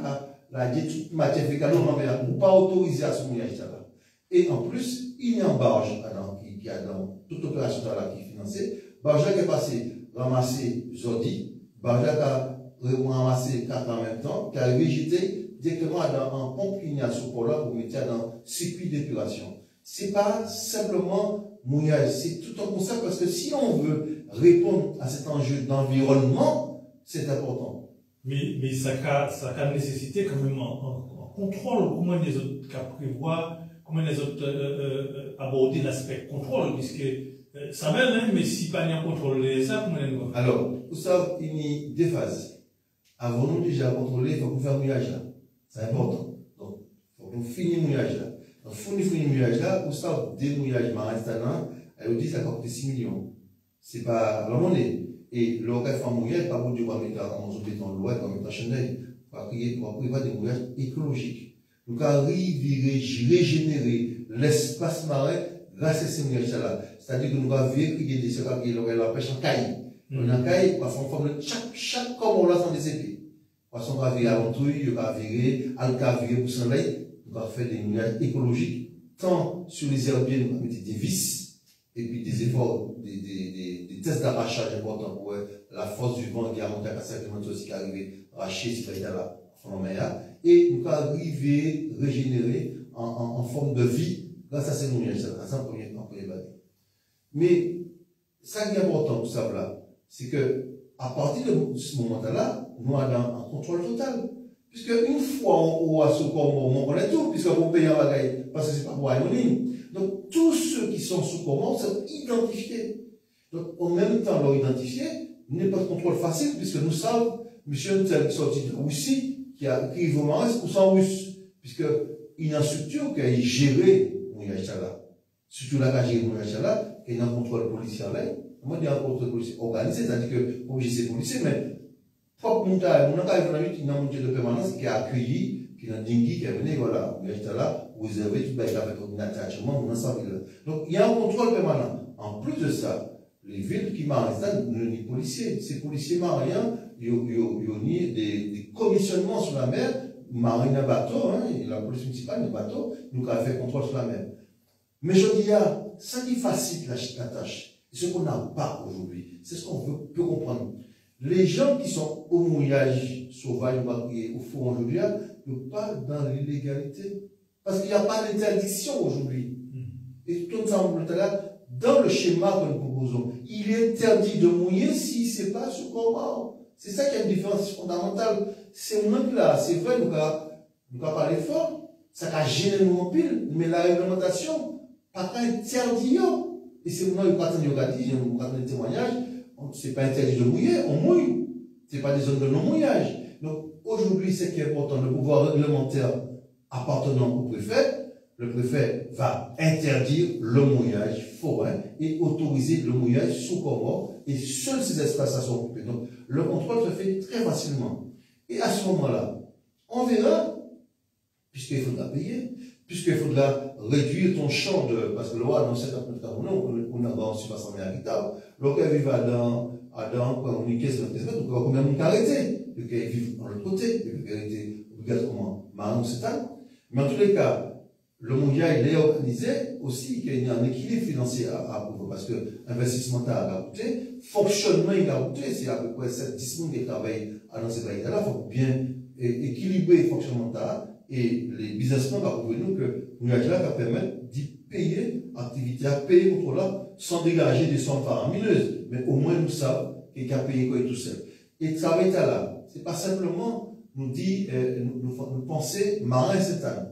la toute matière fécale, ou pas autorisé à ce mouillage-là. Et en plus, il y a un barge qui a dans toute opération qui est financée. Barge qui est passé ramasser Zodi, barge qui a ramassé 4 en même temps, qui a végété directement en pompe qui y a sur pôle pour mettre dans circuit d'épuration. C'est pas simplement mouillage, c'est tout un concept parce que si on veut répondre à cet enjeu d'environnement, c'est important. Mais ça a nécessité quand même un contrôle. Comment les autres cas prévoient, comment les autres aborder l'aspect contrôle, puisque ça va, hein, mais si pas de contrôle ça, comment les autres. Alors, vous savez, il y a 2 phases. Avant nous déjà contrôler, il faut qu'on fasse un mouillage là. C'est important. Donc, il faut qu'on finisse le mouillage là. Donc, finir le mouillage là, pour ça, des mouillages marins installants, elle dit ça coûte 6 millions. C'est pas la monnaie. Et le rêve en mouillage, pas pour dire, on va mettre en béton loin, comme un chenille. On va prévoir des mouillages écologiques. Donc, arriver à régénérer l'espace marin grâce à ces mouillages-là. C'est-à-dire que nous allons vérifier des choses qui auraient la pêche en caille. En caille, parce qu'on forme chaque comme on l'a dans des épées. Parce qu'on va virer à l'entouille, on va virer, à virer pour soleil. On va faire des mouillages écologiques. Tant sur les herbiers, nous allons mettre des vis. et puis des efforts, des tests d'arrachage importants pour la force du vent qui a monté à 4 km aussi qui est arrivé à arracher ce qui est là, et nous avons arrivé à régénérer en forme de vie grâce à ces mouillages. Ça, en premier bagage. Mais, ça qui est important pour ça, c'est que, à partir de ce moment-là, nous avons un contrôle total. Puisque une fois on a ce commandement, on connaît tout, puisque vous payez un bagage, parce que c'est pas pour anonyme. Donc, tous ceux qui sont sous commande sont identifiés. Donc, en même temps, leur identifier n'est pas de contrôle facile, puisque nous savons, monsieur tel qui sorti de Russie, qui a écrit vos marins, ou sans russe, puisque il y a une structure qui a géré Mouillage là. Surtout là, qui a géré Mouillage là, qui a un contrôle policier là. Moi, il y a un contrôle policier organisé, c'est-à-dire que, pour c'est policier, mais, propre montage, on a quand même une montagne de permanence qui a accueilli, qui a dinghi, qui a venu, voilà, Mouillage là, vous avez tout avec ordinateur, on a ça. Donc, il y a un contrôle permanent. En plus de ça, les villes qui marient, les policiers, ces policiers mariens, il y a des commissionnements sur la mer, marine un bateau, hein, et la police municipale, un bateau, nous avons fait contrôle sur la mer. Mais je dis, ça qui facilite la tâche, ce qu'on n'a pas aujourd'hui, c'est ce qu'on peut comprendre. Les gens qui sont au mouillage sauvage ou au fond aujourd'hui, ne parlent dans l'illégalité. Parce qu'il n'y a pas d'interdiction aujourd'hui. Et tout ensemble, dans le schéma que nous proposons, il est interdit de mouiller si ce n'est pas sous commande. C'est ça qui a une différence fondamentale. C'est même là, c'est vrai, nous avons parlé fort, ça a gêné nous en pile, mais la réglementation, pas interdit. Et c'est maintenant, il y a des témoignages, c'est pas interdit de mouiller, on mouille. C'est pas des zones de non-mouillage. Donc, aujourd'hui, c'est qui est important, le pouvoir réglementaire appartenant au préfet, le préfet va interdire le mouillage forain et autoriser le mouillage sous commande, et seuls ces espaces sont occupés. Donc, le contrôle se fait très facilement. Et à ce moment-là, on verra, puisqu'il faudra payer, puisqu'il faudra réduire ton champ de, parce que le roi, dans 50 mètres carrés, on a dans 300 000 hectares, l'autre vit on y caisse de mètres, donc on va même arrêter. Le cas vivent dans l'autre côté, le cas était obligatoirement marron, c'est ça. Mais en tous les cas, le mouillage est organisé aussi, qu'il y a un équilibre financier à pouvoir, parce que l'investissement a coûté, fonctionnement il a coûté, c'est à peu près 7-10 personnes qui travaillent dans ces pays-là, il faut bien équilibrer le fonctionnement et les businessmen vont revenir que le mouillage va permettre d'y payer, activité à payer contre là, sans dégager des sommes faramineuses. Mais au moins nous savons qu'il a payé quoi tout seul. Et ça va être là. C'est pas simplement nous dire, nous penser marin cette année.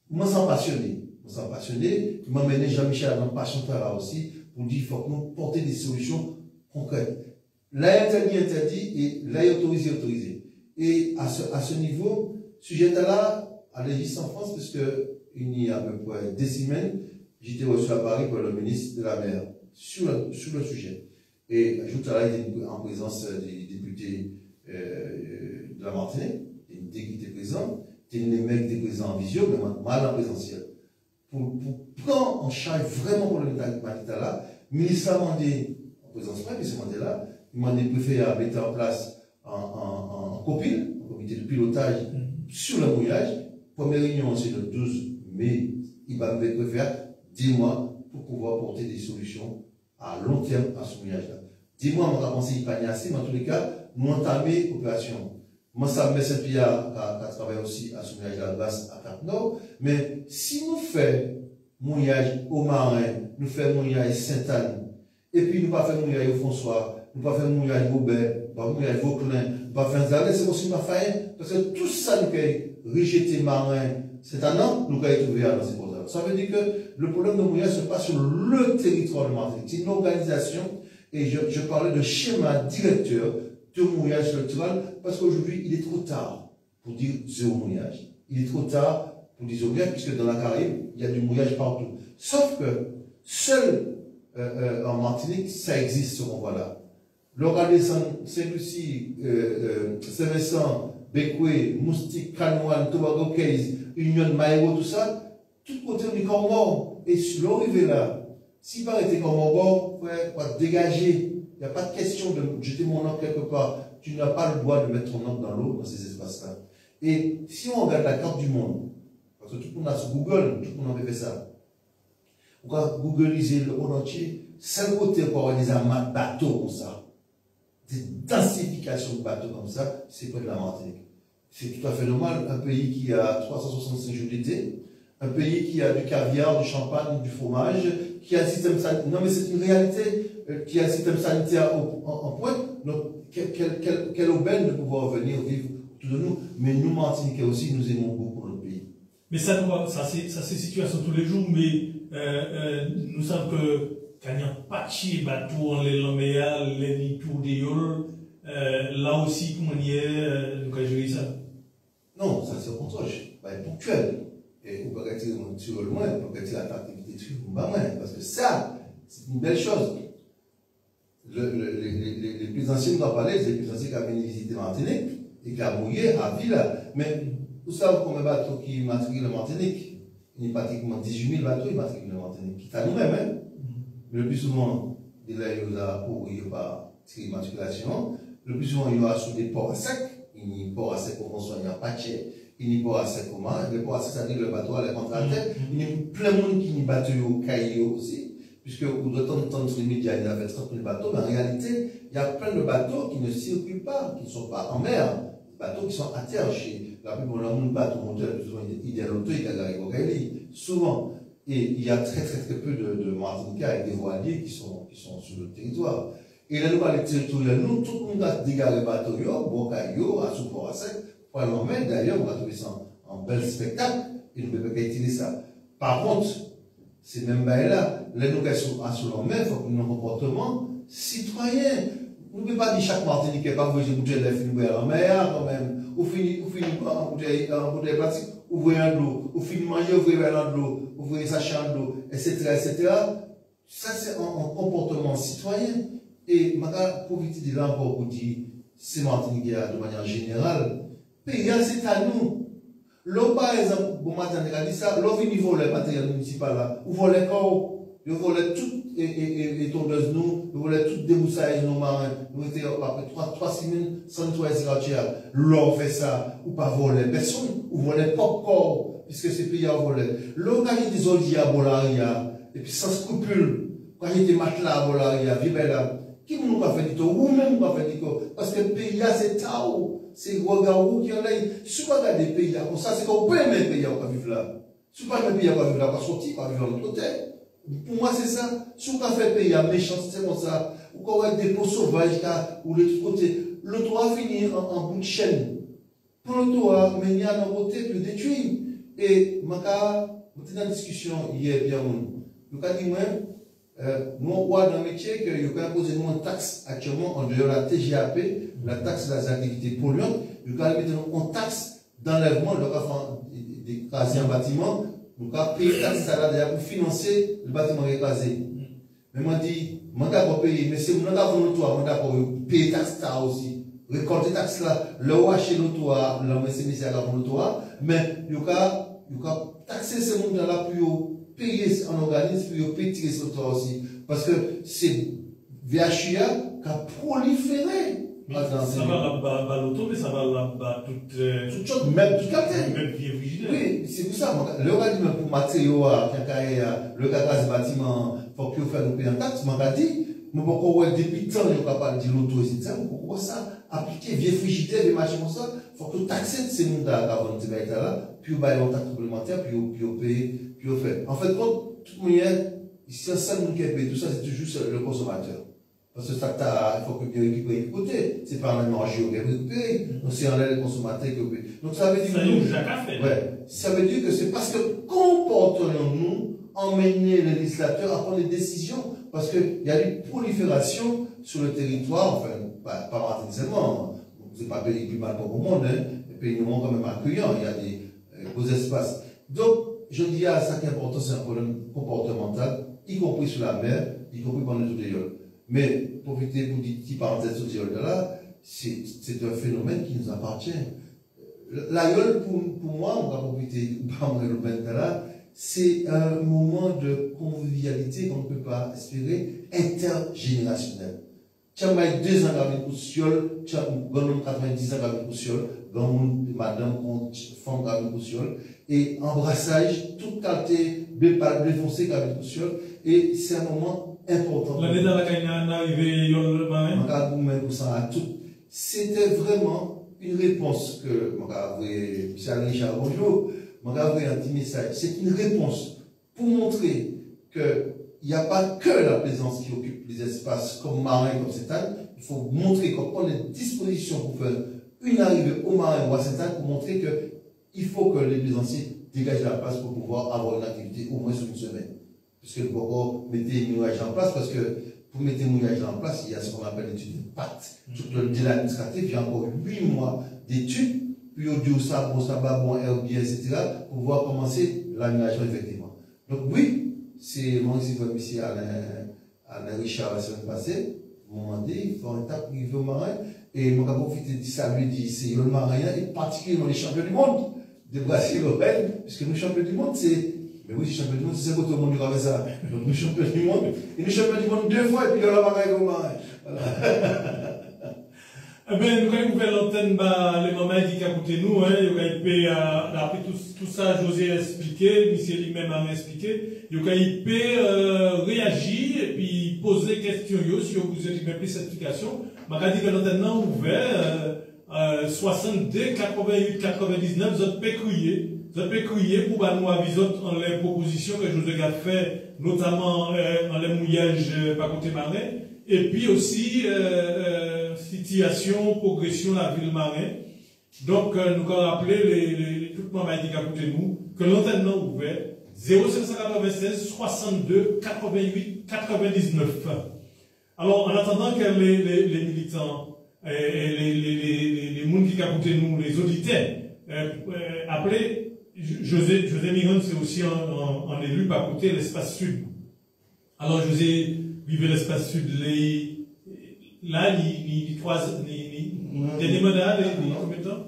Moi, ça passionné. Qui m'a mené Jean-Michel à notre passion là aussi, pour dire qu'il faut que nous porter des solutions concrètes. Là, interdit, et là, autorisé. Et à ce niveau, sujet là, à l'Église en France, parce que il y a à peu près des semaines, j'étais reçu à Paris par le ministre de la Mer sur le sujet. Et ajoute là, il était en présence des députés de la Martinique, des députés qui étaient présents, des mecs qui étaient présents en visio, mais mal en présentiel. Pour prendre en charge vraiment pour le Manita là, le ministre a demandé, en présence même, il s'est demandé là, il m'a demandé le préfet à mettre en place en copile, un comité de pilotage sur le mouillage. Première réunion, c'est le 12 mai, il va me préfère 10 mois pour pouvoir porter des solutions à long terme à ce mouillage-là. 10 mois, on va penser qu'il n'y a pas assez, mais en tous les cas, nous entamer l'opération. Moi, ça me met Saint-Pierre à travailler aussi à ce mouillage-là grâce à Cap-Nord. Mais si nous faisons mouillage au Marin, nous faisons mouillage Sainte-Anne, et puis nous ne faisons pas mouillage au François, nous ne faisons pas mouillage Robert, nous ne faisons pas mouillage Vauclin, nous ne faisons pas Zalais, c'est aussi pas fait, parce que tout ça nous a rejeté Marin cette année, nous avons été ouverts dans ces programmes. Ça veut dire que le problème de mouillage se passe sur le territoire de Martinique. C'est une organisation, et je parlais de schéma directeur de mouillage littoral, parce qu'aujourd'hui, il est trop tard pour dire zéro mouillage. Il est trop tard pour dire zéro mouillage, puisque dans la Caraïbe, il y a du mouillage partout. Sauf que, seul en Martinique, ça existe ce convoi-là. L'Oral Saint-Lucie, Saint-Vincent, Bécoué, Moustique, Canouane, Tobago Case, Union, Maïro, tout ça, tout côté du Comore. Et sur l'arrivée là, si par était Comore, il faut dégager. Il n'y a pas de question de jeter mon nom quelque part. Tu n'as pas le droit de mettre ton nom dans l'eau, dans ces espaces-là. Et si on regarde la carte du monde, parce que tout le monde a sur Google, tout le monde avait fait ça, Vous pouvez googliser le monde entier. C'est côté pour avoir des amas de bateaux comme ça. Des densifications de bateaux comme ça, c'est près de la Martinique. C'est tout à fait normal. Un pays qui a 365 jours d'été, un pays qui a du caviar, du champagne, du fromage, qui a un système sanitaire. Non, mais c'est une réalité. Qui a un système sanitaire en point. Donc, quelle aubaine de pouvoir venir vivre autour de nous. Mais nous, Martiniquais aussi, nous aimons beaucoup notre pays. Mais ça c'est situation tous les jours, mais nous savons que quand il y a un patchy bateau en l'éloméa, les nitou des yoles, là aussi, comment il y est, nous avons joué ça? Non, ça c'est au contraire, c'est ponctuel. Et on peut retirer sur le moins, on peut retirer l'attractivité sur le moins, parce que ça, c'est une belle chose. Les plus anciens nous ont parlé, c'est les plus anciens qui ont venu visiter Martinique et qui ont mouillé à Villa. Mais vous savez combien de bateaux qui matriculent en Martinique? Il y a pratiquement 18 000 bateaux qui matriculent en Martinique, qui sont nous-mêmes. Hein? Mais le plus souvent, il y a pour pas tirer matriculation. Le plus souvent, il y a sur des ports à sec. Il y a des ports à sec pour soigner un patché. Il y a des ports à sec comment? Les ports à sec, ça veut dire que le bateau a les contractés. Il y a plein de monde qui ont bateau au Caillou aussi. Puisque de temps en temps, sur les médias, il y avait 30 000 bateaux. Mais en réalité, il y a plein de bateaux qui ne circulent pas, qui ne sont pas en mer. Des bateaux qui sont à terre chez la plupart de bateaux mondiaux, plus ou moins idéal auto, et souvent. Et il y a très peu de Martiniquais avec des voiliers qui sont sur le territoire. Et là, nous parlons de territoire, nous, tout le monde a dégaré les bateaux, Bocayo, à Souport à Sec, pour aller en mer. D'ailleurs, on va trouver ça en bel spectacle, et nous ne pouvons pas utiliser ça. Par contre, ces mêmes bails-là, là, nous sommes à sous mer, il faut que nous ayons un comportement citoyen. Nous ne pouvons pas dire chaque Martiniquais, pas vous, j'ai bouteille de finir en mer, quand même. Ou finir en bouteille plastique, ouvrez un de l'eau, ou finir manger, ouvrez un de l'eau, ouvrez un sachet de l'eau, etc., etc. Ça, c'est un comportement citoyen. Et, je vais profiter de là encore pour dire, c'est Martiniquais de manière générale. Pays, c'est à nous. L'eau, par exemple, bon matin, on a dit ça, l'eau vient voler le matériel municipal là, ou voler corps, ils volaient tout et tondeuse nous, ils volaient tout débroussaillage nos marins, nous étions après 3 semaines sans nettoyer ces quartiers. L'eau fait ça, ou pas voler personne, ou voler pas corps, puisque ces pays ont volé. L'eau, quand il y a des oldiers à Bolaria, et puis sans scrupule, quand il y a des matelas à Bolaria, Vibella, qui nous a fait du tout, ou même nous a fait du tout, parce que le pays là, c'est Tao. C'est Ouagaou qui en a. Si vous regardez des pays comme ça, c'est qu'on peut aimer les pays qui vivent là. Si vous regardez les pays qui vivent là, on va sortir, on va vivre de l'autre côté. Pour moi, c'est ça. Si vous regardez les pays à méchanceté comme ça, ou qu'on a des pots sauvages, ou de l'autre côté, l'autre va finir en bout de chaîne. Pour l'autre, mais il y a un côté qui le détruit. Et, on était dans la discussion hier, bien, nous avons dit, nous, on voit dans le métier qu'il y a imposé une taxe actuellement en dehors de la TGAP, la taxe des activités polluantes, il y a une taxe d'enlèvement, d'écraser un bâtiment, nous avons payé la taxe salariale pour financer le bâtiment écrasé. Mais moi, je dis, je suis d'accord payer, mais si nous avons le toit, je suis d'accord payer taxe là aussi. Récolter taxe là, le wacher le toit, le ministère le toit, mais il y a taxer ces gens-là pour payer un organisme, pour payer tirer ce toit aussi. Parce que c'est VHUA qui a proliféré. Ça va là-bas l'auto, mais ça va là-bas toute chose, même tout capté. Même vie frigidaire. Oui, c'est pour ça. Le organisme pour matériaux, le gaz du bâtiment, il faut que vous fassiez payer en taxe. Je m'en dit, mais pourquoi depuis tant, je ne peux pas dire l'auto, etc. Pourquoi ça appliquer vieux frigidaire, des machins comme ça, il faut que vous taxez ces gens avant de ce là, puis vous payez un taxe complémentaire, puis vous payez, puis vous faites. En fait, de toute manière, si un seul monde qui paye tout ça, c'est toujours le consommateur. Parce que ça, il faut que vous récupérez du côté. C'est pas un manger au récupérer. Donc, c'est en l'air le consommateur qui paye. Donc, ça veut dire que. Ça veut dire que c'est parce que comporterions-nous emmener le législateur à prendre des décisions. Parce qu'il y a une prolifération sur le territoire, enfin, pas Martinique seulement. C'est pas un pays plus mal pour le monde, hein. Les pays nous quand même accueillants. Il y a des beaux espaces. Donc, je dis à ça qui est important, c'est un problème comportemental, y compris sur la mer, y compris pendant tout les yoles. Mais, profitez pour dire, petit parenthèse sur ce là, c'est un phénomène qui nous appartient. La yole, pour moi, on va profiter, c'est un moment de convivialité qu'on ne peut pas espérer, intergénérationnel. Tu as 2 ans avec une poussiole, tu as 90 ans avec une poussiole, madame, femme avec une poussiole, et embrassage, toute qualité défoncer Capitole Social, et c'est un moment important. L'année dans laquelle on est arrivé, c'était vraiment une réponse que, M. Alain Richard, bonjour, un petit message. C'est une réponse pour montrer qu'il n'y a pas que la plaisance qui occupe les espaces comme marin, comme Sainte-Anne. Il faut montrer qu'on prend les dispositions pour faire une arrivée au marin ou à Sainte-Anne pour montrer qu'il faut que les plaisanciers dégagent la place pour pouvoir avoir une activité au moins sur une semaine. Puisque le Boko mettait une mouillage en place, parce que pour mettre une mouillage en place, il y a ce qu'on appelle l'étude d'impact. Tout le délai administratif, il y a encore 8 mois d'études, puis au Dieu ça, bon sabbat, bon Airbnb, etc., pour pouvoir commencer l'aménagement effectivement. Donc oui, c'est mon ici Alain Richard la semaine passée, m'ont demandé, il faut un étape privé au marin, et mon capot profité de ça, lui dit, c'est le marin, et particulièrement les champions du monde, de Brésil, puisque nous champions du monde, c'est. Mais oui, champion du monde, c'est quoi tout le monde qui avait ça. Donc nous champions du monde, et nous champions du monde 2 fois, et puis il y a la bagaille au marin. Eh bien, nous avons ouvert l'antenne, les mamans qui ont écouté nous, après tout ça, José a expliqué, Michel lui-même a expliqué, il a réagir et puis poser des questions, si vous avez plus d'explications. Je dit que l'antenne est ouverte, 62, 88, 99, vous avez crier. Vous avez crier pour nous aviser en les propositions que José a fait, notamment en les mouillages par côté marin, et puis aussi, situation, progression de la ville marin. Donc, nous allons rappeler tout le monde qui a écouté nous, que l'antenne est ouverte, 0596 62 88 99. Alors, en attendant que les militants et les gens qui ont écouté nous, les auditeurs, appelez, José Miron, c'est aussi un élu par côté l'espace sud. Alors, José vivait l'espace sud, là, il croise, dernier mandat, combien de temps?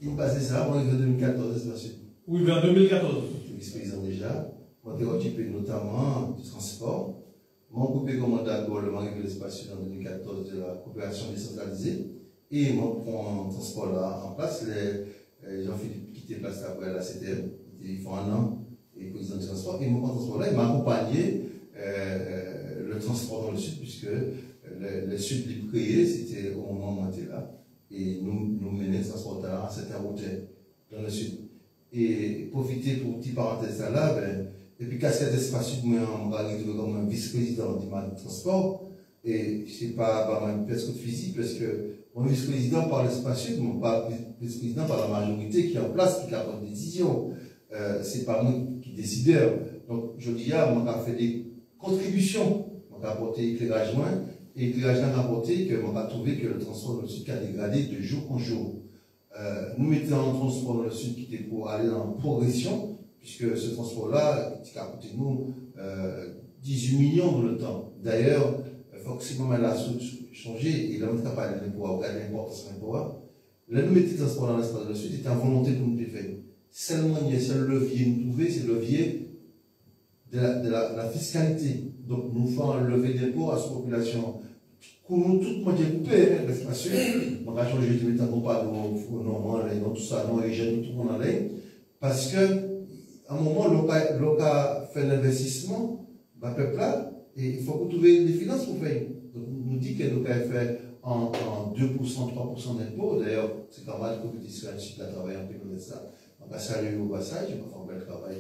Il passait ça, on est en 2014, l'espace sud. Oui, vers 2014. Vice-président déjà. Moi, j'ai occupé notamment du transport. Mon coupé commandant le gouvernement de l'espace sud en 2014 de la coopération décentralisée. Et mon transport là en place, Jean-Philippe quittait place après la CTM. Il faut 1 an, et président du transport. Et mon transport là, il m'a accompagné le transport dans le sud, puisque le sud libre créé, c'était au moment où on était là. Et nous menons le transport à certains routiers dans le sud. Et profiter pour une petite parenthèse là, et puis casquette d'espace sud, moi, on va arriver comme un vice-président du transport. Et je ne sais pas ma personne physique, parce que mon vice-président par l'espace sud, mon vice-président par la majorité qui est en place, qui a pris des décisions. Ce n'est pas moi qui décideur. Donc, je dis, on a fait des contributions, on a apporté éclairage moins, et l'éclairage a apporté qu'on a trouvé que le transport dans le sud a dégradé de jour en jour. Nous mettons un transport dans le sud qui était pour aller dans la progression, puisque ce transport-là, qui a coûté nous 18 millions dans le temps. D'ailleurs, il faut que ce moment-là changé, et là, on n'a pas regarder l'importance de l'impôt. Là, nous mettons le transport dans l'espace du sud, c'était en volonté pour nous faire. Seulement, il y a un seul levier nous trouver, c'est le levier de la fiscalité. Donc, nous faisons un levier d'impôt à cette population. Pour nous, tout le monde est coupé, l'espace sud. On va changer de méthode, pas de tout ça, non, et jeunes, tout le monde en ligne. Parce que, à un moment, l'OCA fait l'investissement, le peuple là, et il faut trouver les finances pour faire. Donc, nous dit que l'OCA fait en 2%, 3% d'impôts. D'ailleurs, c'est quand même que le disque sud a travaillé un peu comme ça. On va saluer au passage, on va faire un bel travail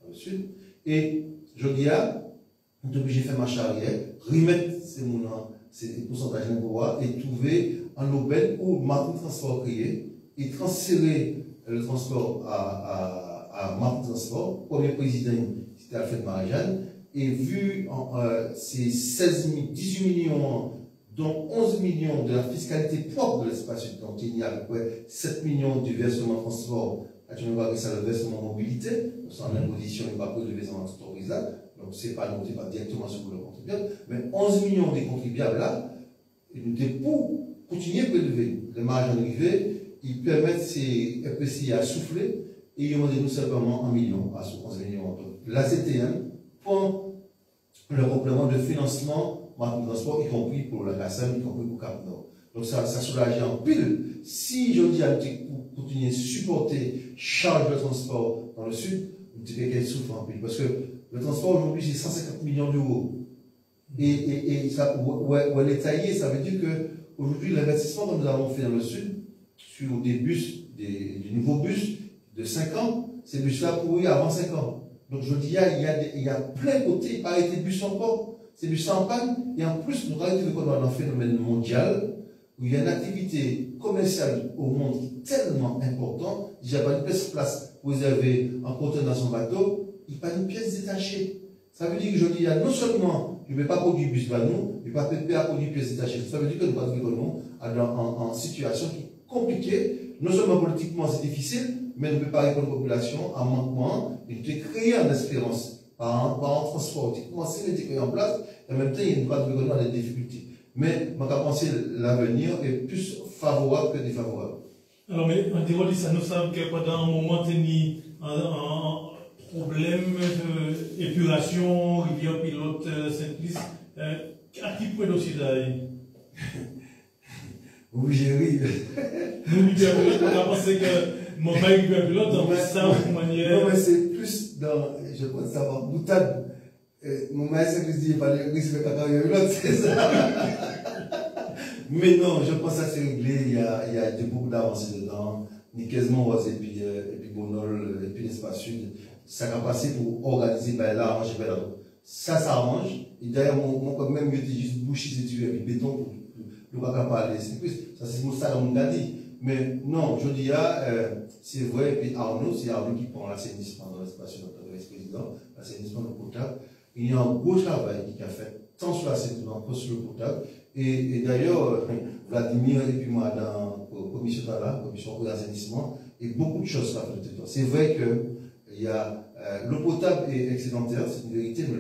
dans le sud. Et je dis, on est obligé de faire marche arrière, remettre ces pourcentages d'impôts et trouver un aubaine où Martin Transport créé et transférer le transport à Martin Transport. Premier président, c'était Alfred Marie-Jeanne. Et vu ces 18 millions, dont 11 millions de la fiscalité propre de l'espace sud, donc il y a à peu près 7 millions du versement transport. Actuellement, on va ça le versement mobilité, sans imposition, il ne va pas de versement entreprise là, donc ce n'est pas noté pas directement sur le contribuable, mais 11 millions de contribuables là, pour continuer à prélever les marges arrivées, ils permettent ces EPCI à souffler et ils ont demandé nous simplement 1 million à 11 millions. Donc, la CTM prend le complément de financement de transport, y compris pour la CASM, y compris pour Cap Nord. Donc ça soulage en pile. Si je dis à pour continuer à supporter charge de transport dans le sud, on dit qu'elle souffre en pile. Parce que Le transport aujourd'hui, c'est 150 millions d'euros. Et ça, où elle est taillée, ça veut dire qu'aujourd'hui, l'investissement que nous avons fait dans le sud, sur des bus, des nouveaux bus de 5 ans, ces bus-là pourraient avant 5 ans. Donc je dis, il y a plein de côtés, il paraît des bus encore, ces bus en panne, et en plus, nous avons qu'on a un phénomène mondial, où il y a une activité commerciale au monde tellement importante, il n'y a pas une place pour réserver un conteneur dans son bateau, il n'y a pas une pièce détachée. Ça veut dire que je dis, non seulement je ne vais pas produire bus par nous, je ne vais pas produire pièces détachées. Ça veut dire que nous ne pouvons pas en situation qui est compliquée. Non seulement politiquement c'est difficile, mais nous ne pouvons pas répondre à la population en manquement, et nous devons créer une espérance par un transport. Comment c'est mettre en place, et en même temps, il y a une part de des difficultés. Mais je pense que l'avenir est plus favorable que défavorable. Alors, mais en dehors de ça, nous savons que pendant un moment, il y a un problème d'épuration, rivière pilote, Saint-Lys. À qui point aussi d'ailleurs? Oui, j'ai ri. Nous, rivière pilote, on a pensé que mon mari rivière pilote, dans ça, de manière. Non, mais c'est plus dans, je pense, savoir, boutade. Mon mari Saint-Lys dit, il va aller risquer caca rivière pilote, c'est ça. Mais non, je pense que ça c'est réglé, il y a beaucoup d'avancées dedans. Ni quasiment et puis Bonol, et puis l'espace sud. Ça va passer pour organiser, ben là, arranger, ben là. Ça arrange. Et d'ailleurs, quand même, je dis juste boucher ces tuyaux et puis béton pour le pas parler. C'est plus, ça c'est pour ça qu'on a dit. Mais non, je dis, c'est vrai, et puis Arnaud, c'est Arnaud qui prend l'assainissement dans l'espace sud, notre vice-président, l'assainissement de potable. Il y a un gros travail qui a fait, tant sur l'assainissement que sur le potable. Et d'ailleurs, Vladimir et puis moi, dans la commission pour l'assainissement, et beaucoup de choses à faire. C'est vrai que l'eau potable est excédentaire, c'est une vérité, mais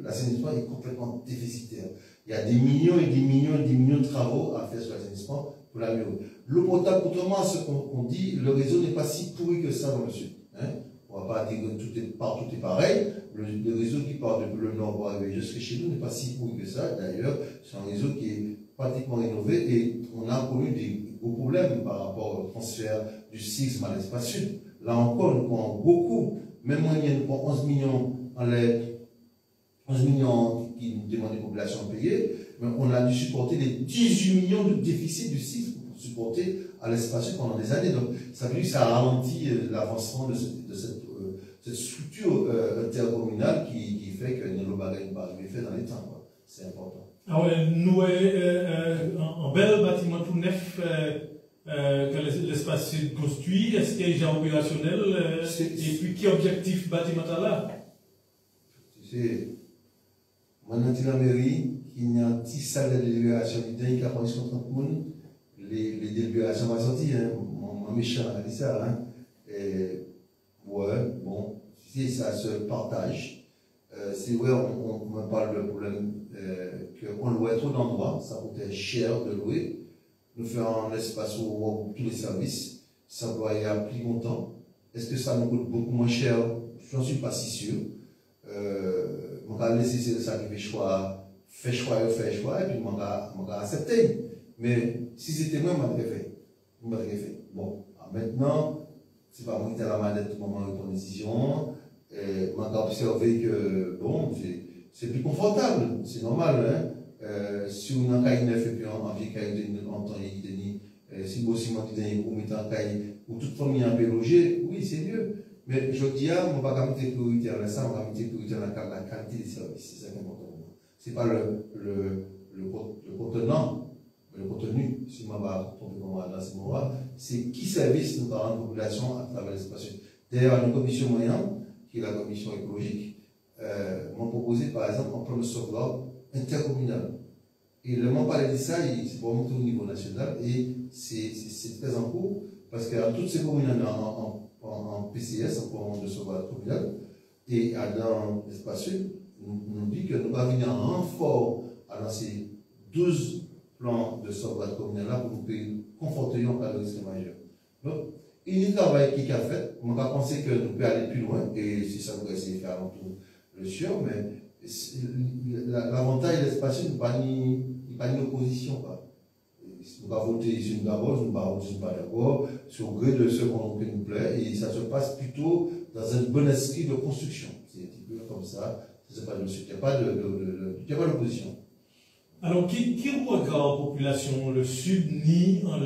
l'assainissement est complètement déficitaire. Il y a des millions et des millions et des millions de travaux à faire sur l'assainissement pour l'améliorer. L'eau potable, contrairement à ce qu'on dit, le réseau n'est pas si pourri que ça dans le sud. Hein. On ne va pas dire que partout est pareil. Le réseau qui part depuis le nord pour arriver jusqu'à chez nous n'est pas si pourri que ça. D'ailleurs, c'est un réseau qui est pratiquement rénové et on a connu des gros problèmes par rapport au transfert du SIXM à l'espace sud. Là encore, nous prenons beaucoup. Même moyenne, nous prenons 11 millions en l'air, 11 millions qui nous demandent des populations à payer, mais on a dû supporter les 18 millions de déficit du SIXM pour supporter à l'espace sud pendant des années. Donc, ça veut dire que ça ralentit l'avancement de cette structure intercommunale qui fait que nos bagages ne vont pas arriver fait dans les temps. C'est important. Ah ouais, nous, un bel bâtiment tout neuf que l'espace sud construit, est-ce qu'il est déjà opérationnel et puis quel objectif bâtimentaire là? Tu sais, maintenant, dans la mairie, il y a un petit salle de délibération, il y a 30 personnes, les délibérations vont sortir, hein. Mon méchant a dit ça, hein. Ouais, bon, si ça se partage, c'est vrai, on me parle de problème qu'on louait trop d'endroits, ça coûtait cher de louer. Nous faisons un espace où on voit tous les services, ça doit y aller plus longtemps. Est-ce que ça nous coûte beaucoup moins cher? Je n'en suis pas si sûr. On va laisser ça qui fait choix, et puis on va accepter. Mais si c'était moi, je m'aurais fait. Bon, maintenant, c'est pas moi qui ai la manette au moment de ton décision. On a observé que, bon, c'est plus confortable, c'est normal. Hein? Si on a un cahier neuf et puis un vieux cahier en temps, si vous aussi m'avez dit qu'on met un cahier où toute famille est un peu logée, oui, c'est mieux. Mais je dis, on ne va pas mettre prioritaire là, ça, on va mettre prioritaire la qualité des services. C'est ça qui est important pour moi. Ce n'est pas le contenant, mais le contenu, si on va tomber comme dans ce moment-là, c'est qui service nous par la population à travers l'espace. D'ailleurs, une commission moyenne, qui est la commission écologique, m'a proposé par exemple un plan de sauvegarde intercommunal. Et le moment parler de ça, c'est pour monter au niveau national et c'est très en cours parce que toutes ces communes en PCS, en plan de sauvegarde communal, et dans l'espace sud, nous dit que nous allons venir en renfort à lancer 12 plans de sauvegarde communal pour nous conforter en cas de risque majeur. Donc, il y a un travail qui a fait. On va penser que nous pouvons aller plus loin, et c'est ça qu'on va essayer de faire avant tout le sûr, mais l'avantage de l'espace n'est pas ni opposition. Nous va voter sur une d'abord, nous va voter sur une pas d'accord, sur le gré de ce qui nous plaît, et ça se passe plutôt dans un bon esprit de construction. C'est petit peu comme ça. C'est pas il n'y a pas d'opposition. Alors, qui regarde la population, le Sud, ni en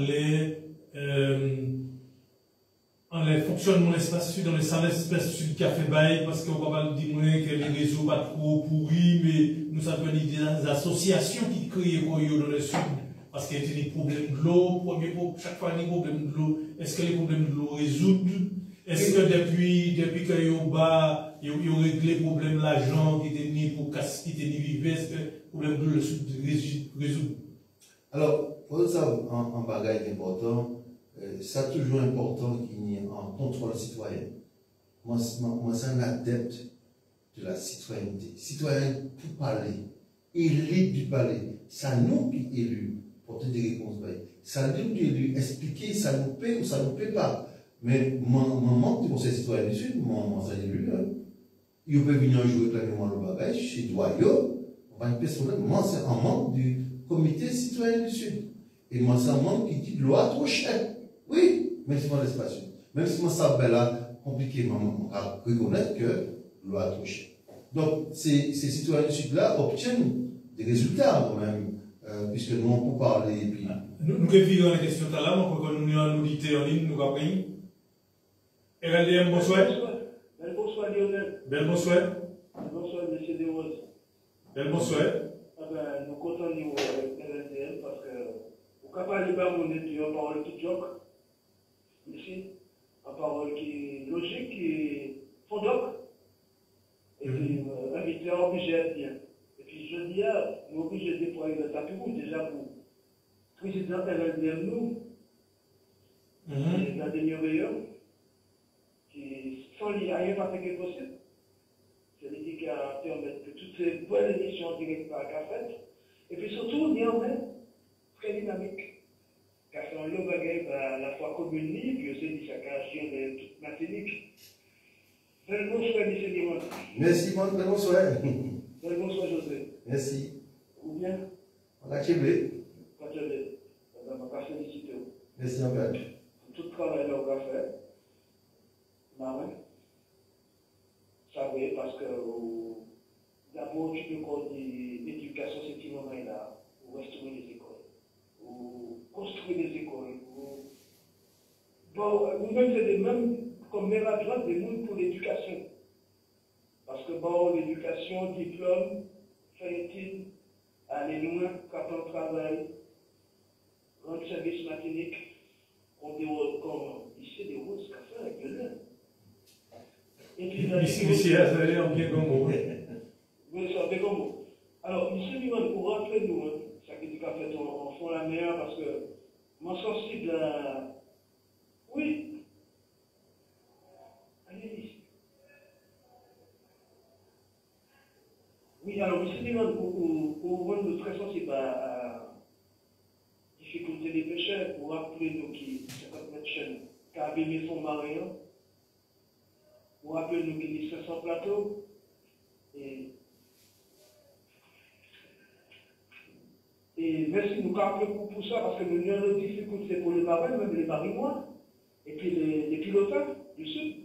les fonctionnements de l'espace Sud, dans l'espace Sud qui a fait bail, parce qu'on va pas dire que les réseaux pas trop pourris, mais nous avons des associations qui créent dans le Sud, parce qu'il y a des problèmes de l'eau, chaque fois il y a des problèmes de l'eau. Est-ce que les problèmes de l'eau résoudent? Est-ce que depuis que ils ont réglé le problème de l'argent qui était ni pour casser, qui était ni vivre, est-ce que le problème de l'eau le Sud résout? Alors, pour ça, un bagage important, c'est toujours important qu'il y ait un contrôle citoyen. Moi, c'est un adepte de la citoyenneté. Citoyen pour parler, élite du palais. Ça nous qui élus pour des réponses. Ça nous qui élus expliquer, ça nous paie ou ça ne nous paie pas. Mais mon manque de conseil citoyen du Sud, mon élu, il peut venir un jour réclamer moi le bagage, chez Doyo, on va une personne, moi c'est un membre du comité citoyen du Sud. Et moi c'est un membre qui dit de loi trop chère. Oui, même si moi l'espace. Même si moi ça là, compliqué, on va reconnaître que loi trop chère. Donc ces citoyens du Sud là obtiennent des résultats quand même, puisque nous on peut parler et puis. Nous vivons la question tout à l'heure, on peut nous un auditeur en ligne, nous avons pris. RLDM, bonsoir. Bonsoir Lionel. Bel bonsoir. Bonsoir M. Desroses. Bel bonsoir. Nous comptons au RLDM parce que vous ne pouvez pas mon étudiant en parole qui joke. Ici, en parole qui est logique, qui est fondante. Et puis, invité à obligé à être bien. Et puis, je dis, nous obligés de déployer le tapis rouge déjà pour président RLDM nous. C'est la dernière meilleure. Qui, sans lui, rien pas fait que possible. C'est lui qui a permis que toutes ces bonnes émissions directes par la fête. Et puis surtout, néanmoins, très dynamique. Car c'est un long bagage à la fois commune libre, puis aussi de chaque action de toute matinique. Bel bonsoir, M. Limon. Merci, bel bonsoir. Bel bonsoir, José. Merci. Ou bien? On a chéblé. Pas de lait. On va féliciter. Merci, en fait. Tout le travail qu'on va faire. Non, ça va parce que d'abord, tu peux qu'on dit l'éducation, c'est un moment là, ou restaurer les écoles, ou construire des écoles, ou. Bon, nous-mêmes, c'est des mêmes comme maire adjoint des mondes pour l'éducation. Parce que bon, l'éducation, diplôme, fait-il, aller loin, quand on travaille, rendre service matinique, on déroule comme ici des roses, café avec le lait. Et puis, ici, ça veut dire bien comme mot. Oui, ça fait comme mot. Alors, M. Limon, pour rappeler nous, ça veut dire qu'en fait, on fait la meilleure parce que moi, sensible à. Oui. Allez-y. Oui, alors, M. Limon, pour rendre très sensible à difficulté des pêcheurs, pour rappeler nous qui, c'est pas notre chaîne, qui a abîmé son marin. Pour rappeler nous qu'il y a 500 plateaux. Et merci nous rappeler pour ça, parce que nous avons des difficultés pour les marins, même les marinois, et puis les pilotages du Sud.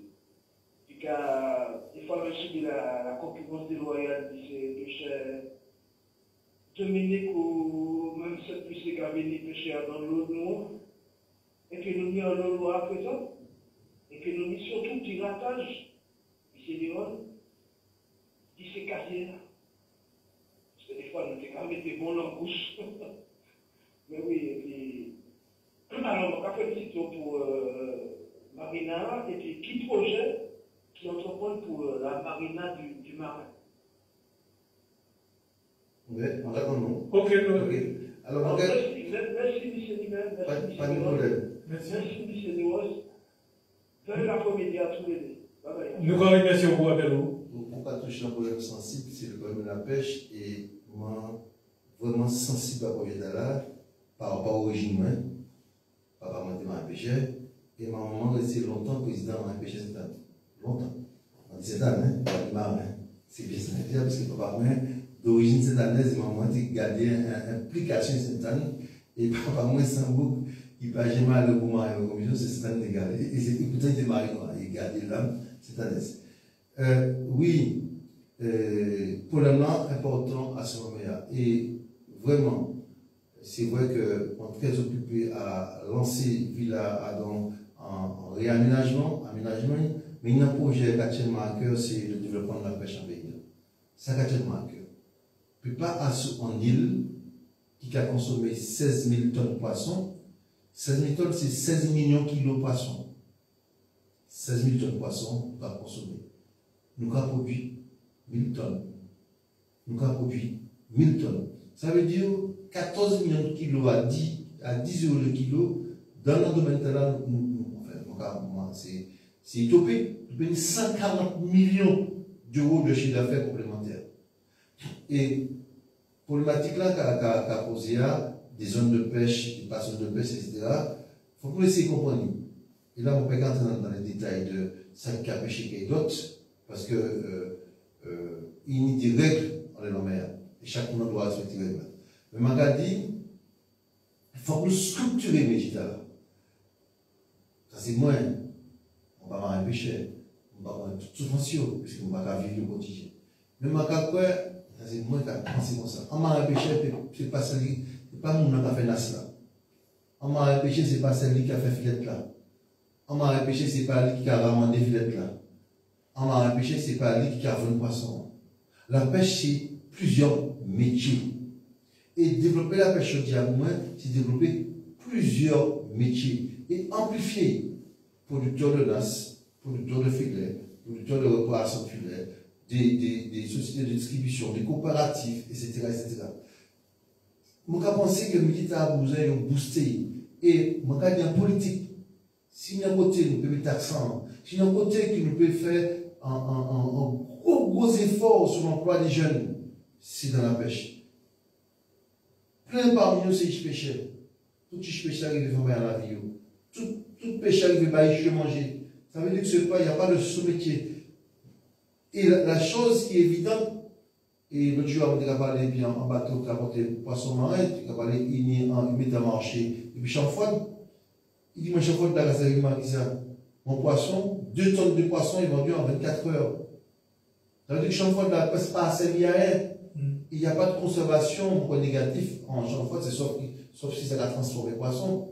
Puis des fois, le Sud, la concurrence déloyale de ces pêcheurs Dominique ou même cette puissance qui a venu pêcher dans l'eau noire, et puis nous avons l'eau noire à présent. Et que nous avons surtout piratage, M. Léon, de ces casiers-là. Parce que des fois, nous avons quand même des bons en bouche. Mais oui, et puis. Alors, on a félicité pour Marina, et puis qui projet qui entreprend pour la Marina du marin. Oui, on a comme nous. Ok. Alors, merci, M. Léon. Pas de problème. Merci, M. Léon. Donnez l'après-midi à tous les deux. Nous remercions beaucoup, Abelou. Pourquoi toucher un problème sensible, c'est le problème de la pêche et moi, vraiment sensible à projet d'Allah par rapport au régime. Papa m'a dit un pêcheur et ma maman restait longtemps président d'un pêcheur cette année. Longtemps. On dit cette année, c'est bien ça, parce que papa m'a d'origine sédanaise, maman a gardé une implication cette année et papa m'a sans boucle. Il va jamais aller au mariage en commission, c'est cette année de garder. Et c'est pourtant il est marié, il garde l'âme, c'est année. Oui, problème important à ce moment-là. Et vraiment, c'est vrai qu'on est très occupé à lancer Villa Adam en réaménagement, mais il y a un projet actuellement à cœur, c'est le développement de la pêche en baignoire. Ça actuellement à cœur. Puis pas en île, qui a consommé 16 000 tonnes de poissons. 16 000 tonnes, c'est 16 millions de kilos de poissons. 16 000 tonnes de poissons, on va consommer. Nous avons produit 1000 tonnes. Nous avons produit 1000 tonnes. Ça veut dire 14 millions de kilos à 10 euros le kilo. Dans le domaine de là, c'est utopique. Nous avons 140 millions d'euros de chiffre d'affaires complémentaire. Et problématique là qu'a posé des zones de pêche, des zones de pêche, etc. Il faut que nous essayions de comprendre. Et là, on peut pas entrer dans les détails de ça qui a pêché et d'autres, parce que il y a des règles dans la mer, et chaque monde doit respecter les règles. Mais Magadi, il faut que nous structurions les métiers là. Ça c'est moins, on va avoir un pêcheur, on va avoir une subvention, puisqu'on va vivre le quotidien. Mais Magadi, ça c'est moins qu'à penser comme ça. On va un pêcheur, c'est pas celui, c'est pas mon qui a fait nas là. On va un pêcheur, c'est pas celui qui a fait filet là. On m'a repêché, c'est pas lui qui a ramené des filets là. On m'a repêché, c'est pas lui qui a vendu poisson. La pêche, c'est plusieurs métiers. Et développer la pêche au diamant, c'est développer plusieurs métiers. Et amplifier producteurs de nas, producteurs de filets, producteurs de repas sans filet, des sociétés de distribution, des coopératives, etc. etc. Je pense que le militaire a besoin de booster. Et je pense qu'il politique. Si nous avons un côté, nous pouvons mettre l'accent. Si nous avons un côté qui nous peut faire un gros effort sur l'emploi des jeunes, c'est dans la pêche. Plein parmi nous, c'est les pêcheurs. Tout les pêcheurs arrivent à faire la vie. Tout pêcheur arrive à manger. Ça veut dire que il n'y a pas de sous-métier. Et la chose qui est évidente, et l'autre jour, on a parlé bien en bateau, on a porté poisson marin, on a parlé il met à marché, et puis chaque fois, il dit, moi, chaque fois, mon poisson, 2 tonnes de poisson est vendu en 24 heures. Ça veut dire que chaque fois, la pêche pas assez bien. Il n'y a pas de conservation, point négatif, en chaque fois, c'est sauf si ça a transformé le poisson.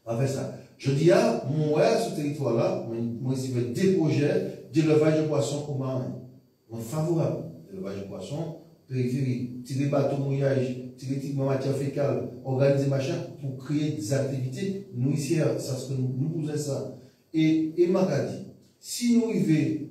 On va faire ça. Je dis, moi, ce territoire-là, moi, ici, je veux des projets d'élevage de poissons au marin. Moi, favorable, l'élevage de poissons, périphérie, tirer bateau mouillage, tirer matière fécale, organiser machin pour créer des activités. Nous ici, ça ce que nous posons ça. Et Magadi, si nous arrivons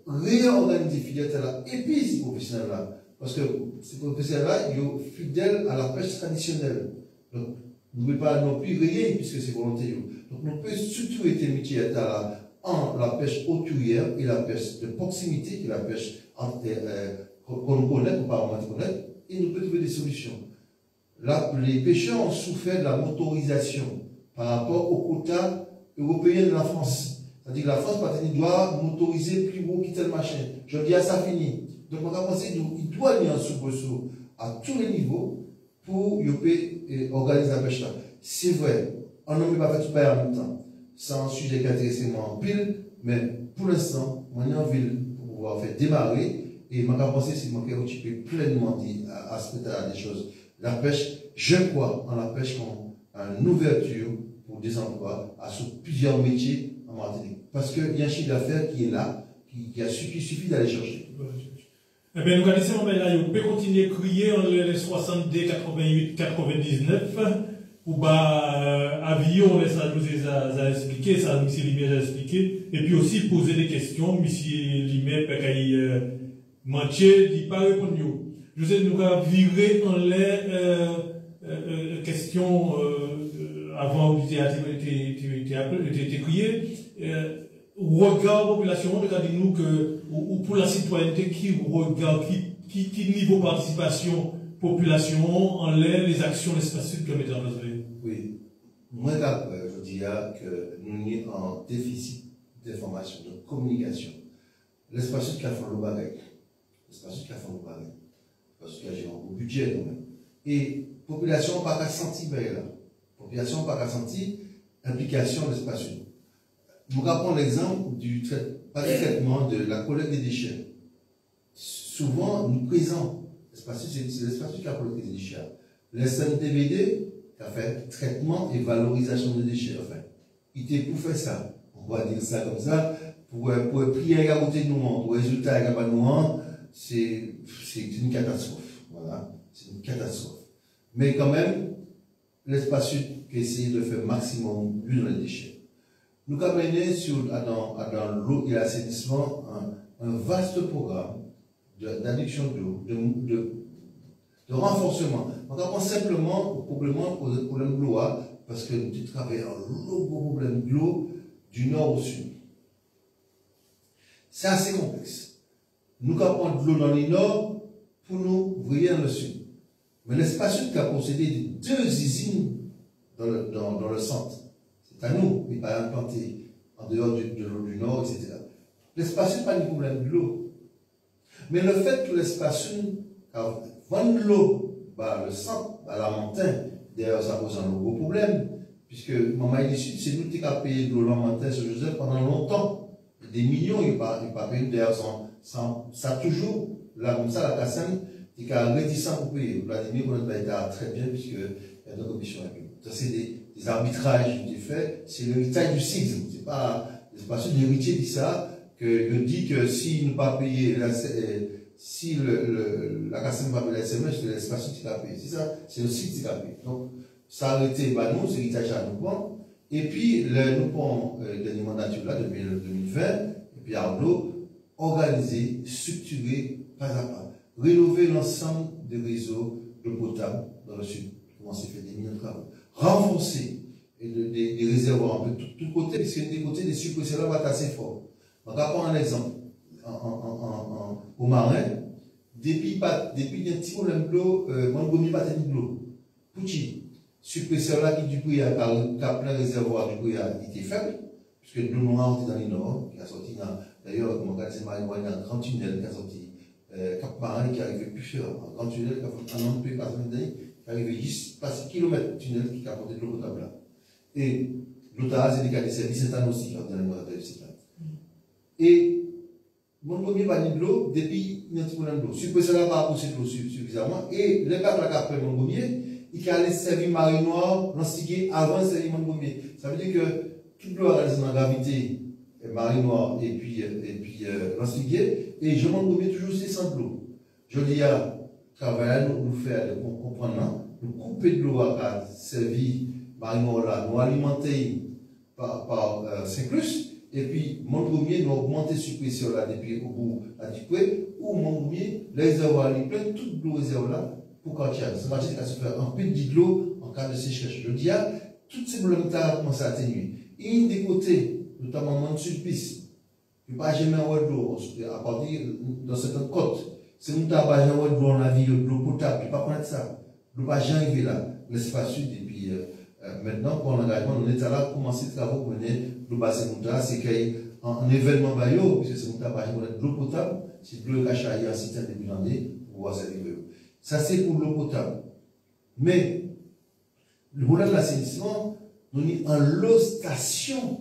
réorganiser filière là, et puis ces professionnels là, parce que ces professionnels là, ils sont fidèles à la pêche traditionnelle. Donc, nous ne pouvons pas non plus rien puisque c'est volontaire. Donc, nous pouvons structurer tes métiers là en la pêche hauturière et la pêche de proximité, qui est la pêche qu'on connaît, qu'on pas vraiment connaître, et nous pouvons trouver des solutions. Là, les pêcheurs ont souffert de la motorisation par rapport au quota européen de la France. C'est-à-dire que la France, doit motoriser plus haut que tel machin. Je dis à ça fini. Donc, on a pensé qu'il doit y avoir un soubresaut à tous les niveaux pour organiser la pêche là. C'est vrai, on ne peut pas faire tout en même temps. C'est un sujet qui intéresse moi en pile, mais pour l'instant, on est en ville pour pouvoir faire démarrer. Et ma pensée, c'est que je peux pleinement dire à ce des choses. La pêche, je crois en la pêche comme une ouverture pour des emplois à plusieurs métiers en Martinique. Parce qu'il y a un chiffre d'affaires qui est là, qui suffit d'aller chercher. Eh bien, nous connaissons, mais là, on peut continuer à crier en les 70, 88, 99. Pour avion, ça nous a expliqué, ça M. Limet a expliqué. Et puis aussi poser des questions, M. Limet, Mantier dit pas répondre. Je sais, nous avons viré en les questions avant que été crié. Regard population, regardez-nous que, ou pour la citoyenneté, qui regarde, qui niveau participation population en les actions, l'espace sud que mettre en œuvre. Oui. Moi, je dirais que nous sommes en déficit d'information, de communication. L'espace sud qui a fait le bagage. L'espace sud qui a fait le bagage. Parce qu'il y a un budget quand même. Et population n'a pas senti là. Population n'a pas senti implication de l'espace sud. Nous rappelons l'exemple du traitement de la collecte des déchets. souvent, nous présentons. L'espace sud, c'est l'espace sud qui a produit des déchets. Le SNTVD, qui a fait traitement et valorisation des déchets. Enfin, il était pour faire ça. On va dire ça comme ça. Pour prier à côté de nous, pour résultat à nous, c'est une catastrophe. Voilà. C'est une catastrophe. Mais quand même, l'espace sud qui essaie de faire maximum vu dans les déchets. Nous avons mené dans l'eau et l'assainissement un vaste programme d'adduction d'eau, de renforcement. On pense simplement au problème de l'eau, parce que nous travaillons un gros problème de l'eau du nord au sud. C'est assez complexe. Nous avons prendre de l'eau dans le nord pour nous vriller dans le sud. Mais l'espace sud a possédé 2 usines dans le centre. C'est à nous, mais pas implanté en dehors de l'eau du nord, etc. L'espace sud n'a pas de problème de l'eau. Mais le fait que l'espace sud a vendu l'eau, le centre, la montagne, d'ailleurs ça pose un gros problème, puisque Maman du Sud, c'est nous qui avons payé de l'eau la montagne sur Joseph pendant longtemps. Des millions, il n'a pas payé, d'ailleurs ça toujours, là comme ça, la Kassem, il a réticent pour payer. Vladimir Kononbaïta très bien, puisqu'il y a deux commissions avec lui. Ça, c'est des arbitrages qui sont faits, c'est l'héritage du CID. C'est pas l'héritier dit ça, que dit que s'il ne pas payer, si la Kassem va payer la SMS, c'est l'espace qui va payer. C'est ça, c'est le CID qui va payer. Donc, ça a arrêté, nous, c'est l'héritage à nous prendre. Et puis, nous prenons le mandature là, depuis 2020, et puis Arnaud, organiser, structurer, pas à pas, rénover l'ensemble des réseaux d'eau potable dans le sud. Comment c'est fait des millions de travaux. Renforcer des réservoirs un peu de tous côtés, parce que des côtés, des suppressions vont être assez forts. On va prendre un exemple. Au marin, depuis un petit problème de l'eau, Montgomery pas de l'eau. Pouchi. Suppresseur là qui du coup il y a plein réservoir du coup il était faible puisque l'eau noire était dans les nord qui a sorti d'ailleurs mon gars c'est Marie il y a un grand tunnel qui a sorti Cap Marin qui arrivait plus cher un grand tunnel qui a fait un an de plus par semaine qui arrivait juste pas 6 km de tunnel qui a apporté de l'eau potable là et l'OTA c'est des cas de service c'est un aussi dans les mois de c'est et mon premier panier de l'eau depuis il y a un petit problème d'eau suppresseur là pas approché de l'eau suffisamment et le cap là après mon premier il allait servir Marie Noire, l'enstiguer avant de servir Montgomery. Ça veut dire que toute l'eau a dans la gravité, Marie Noire et puis l'enstiguer, et je Montgomery toujours c'est sans l'eau. Je dis à travailler nous faire comprendre, nous couper de l'eau à servir Marie Noire là, nous alimenter par Saint-Clus, et puis Montgomery nous augmenter suppression là depuis au bout à Dipoué, ou Montgomery, les réservoirs, plein toute l'eau réserve là. Pour quartier, c'est quartier qui a se faire un peu de l'eau en cas de sécheresse. Je dis, toutes ces problèmes-là commencent à atténuer. Et des côtés, notamment dans le sud-piste, il n'y a pas jamais un de l'eau, à partir dans certaines côtes. C'est nous qui n'avons pas jamais de l'eau dans la ville, de l'eau potable, il ne faut pas connaître ça. L'eau va jamais arriver là, l'espace sud, et puis maintenant, pour l'engagement, on est là, commencer les travaux pour mener l'eau bassin Mouta, c'est qu'il y ait un événement baillot, puisque c'est Mouta, par exemple, de l'eau potable, c'est de l'eau cachée ailleurs, c'est un début d'année, pour voir ça arriver. Ça, c'est pour l'eau potable. Mais, le problème de l'assainissement, nous avons l'eau station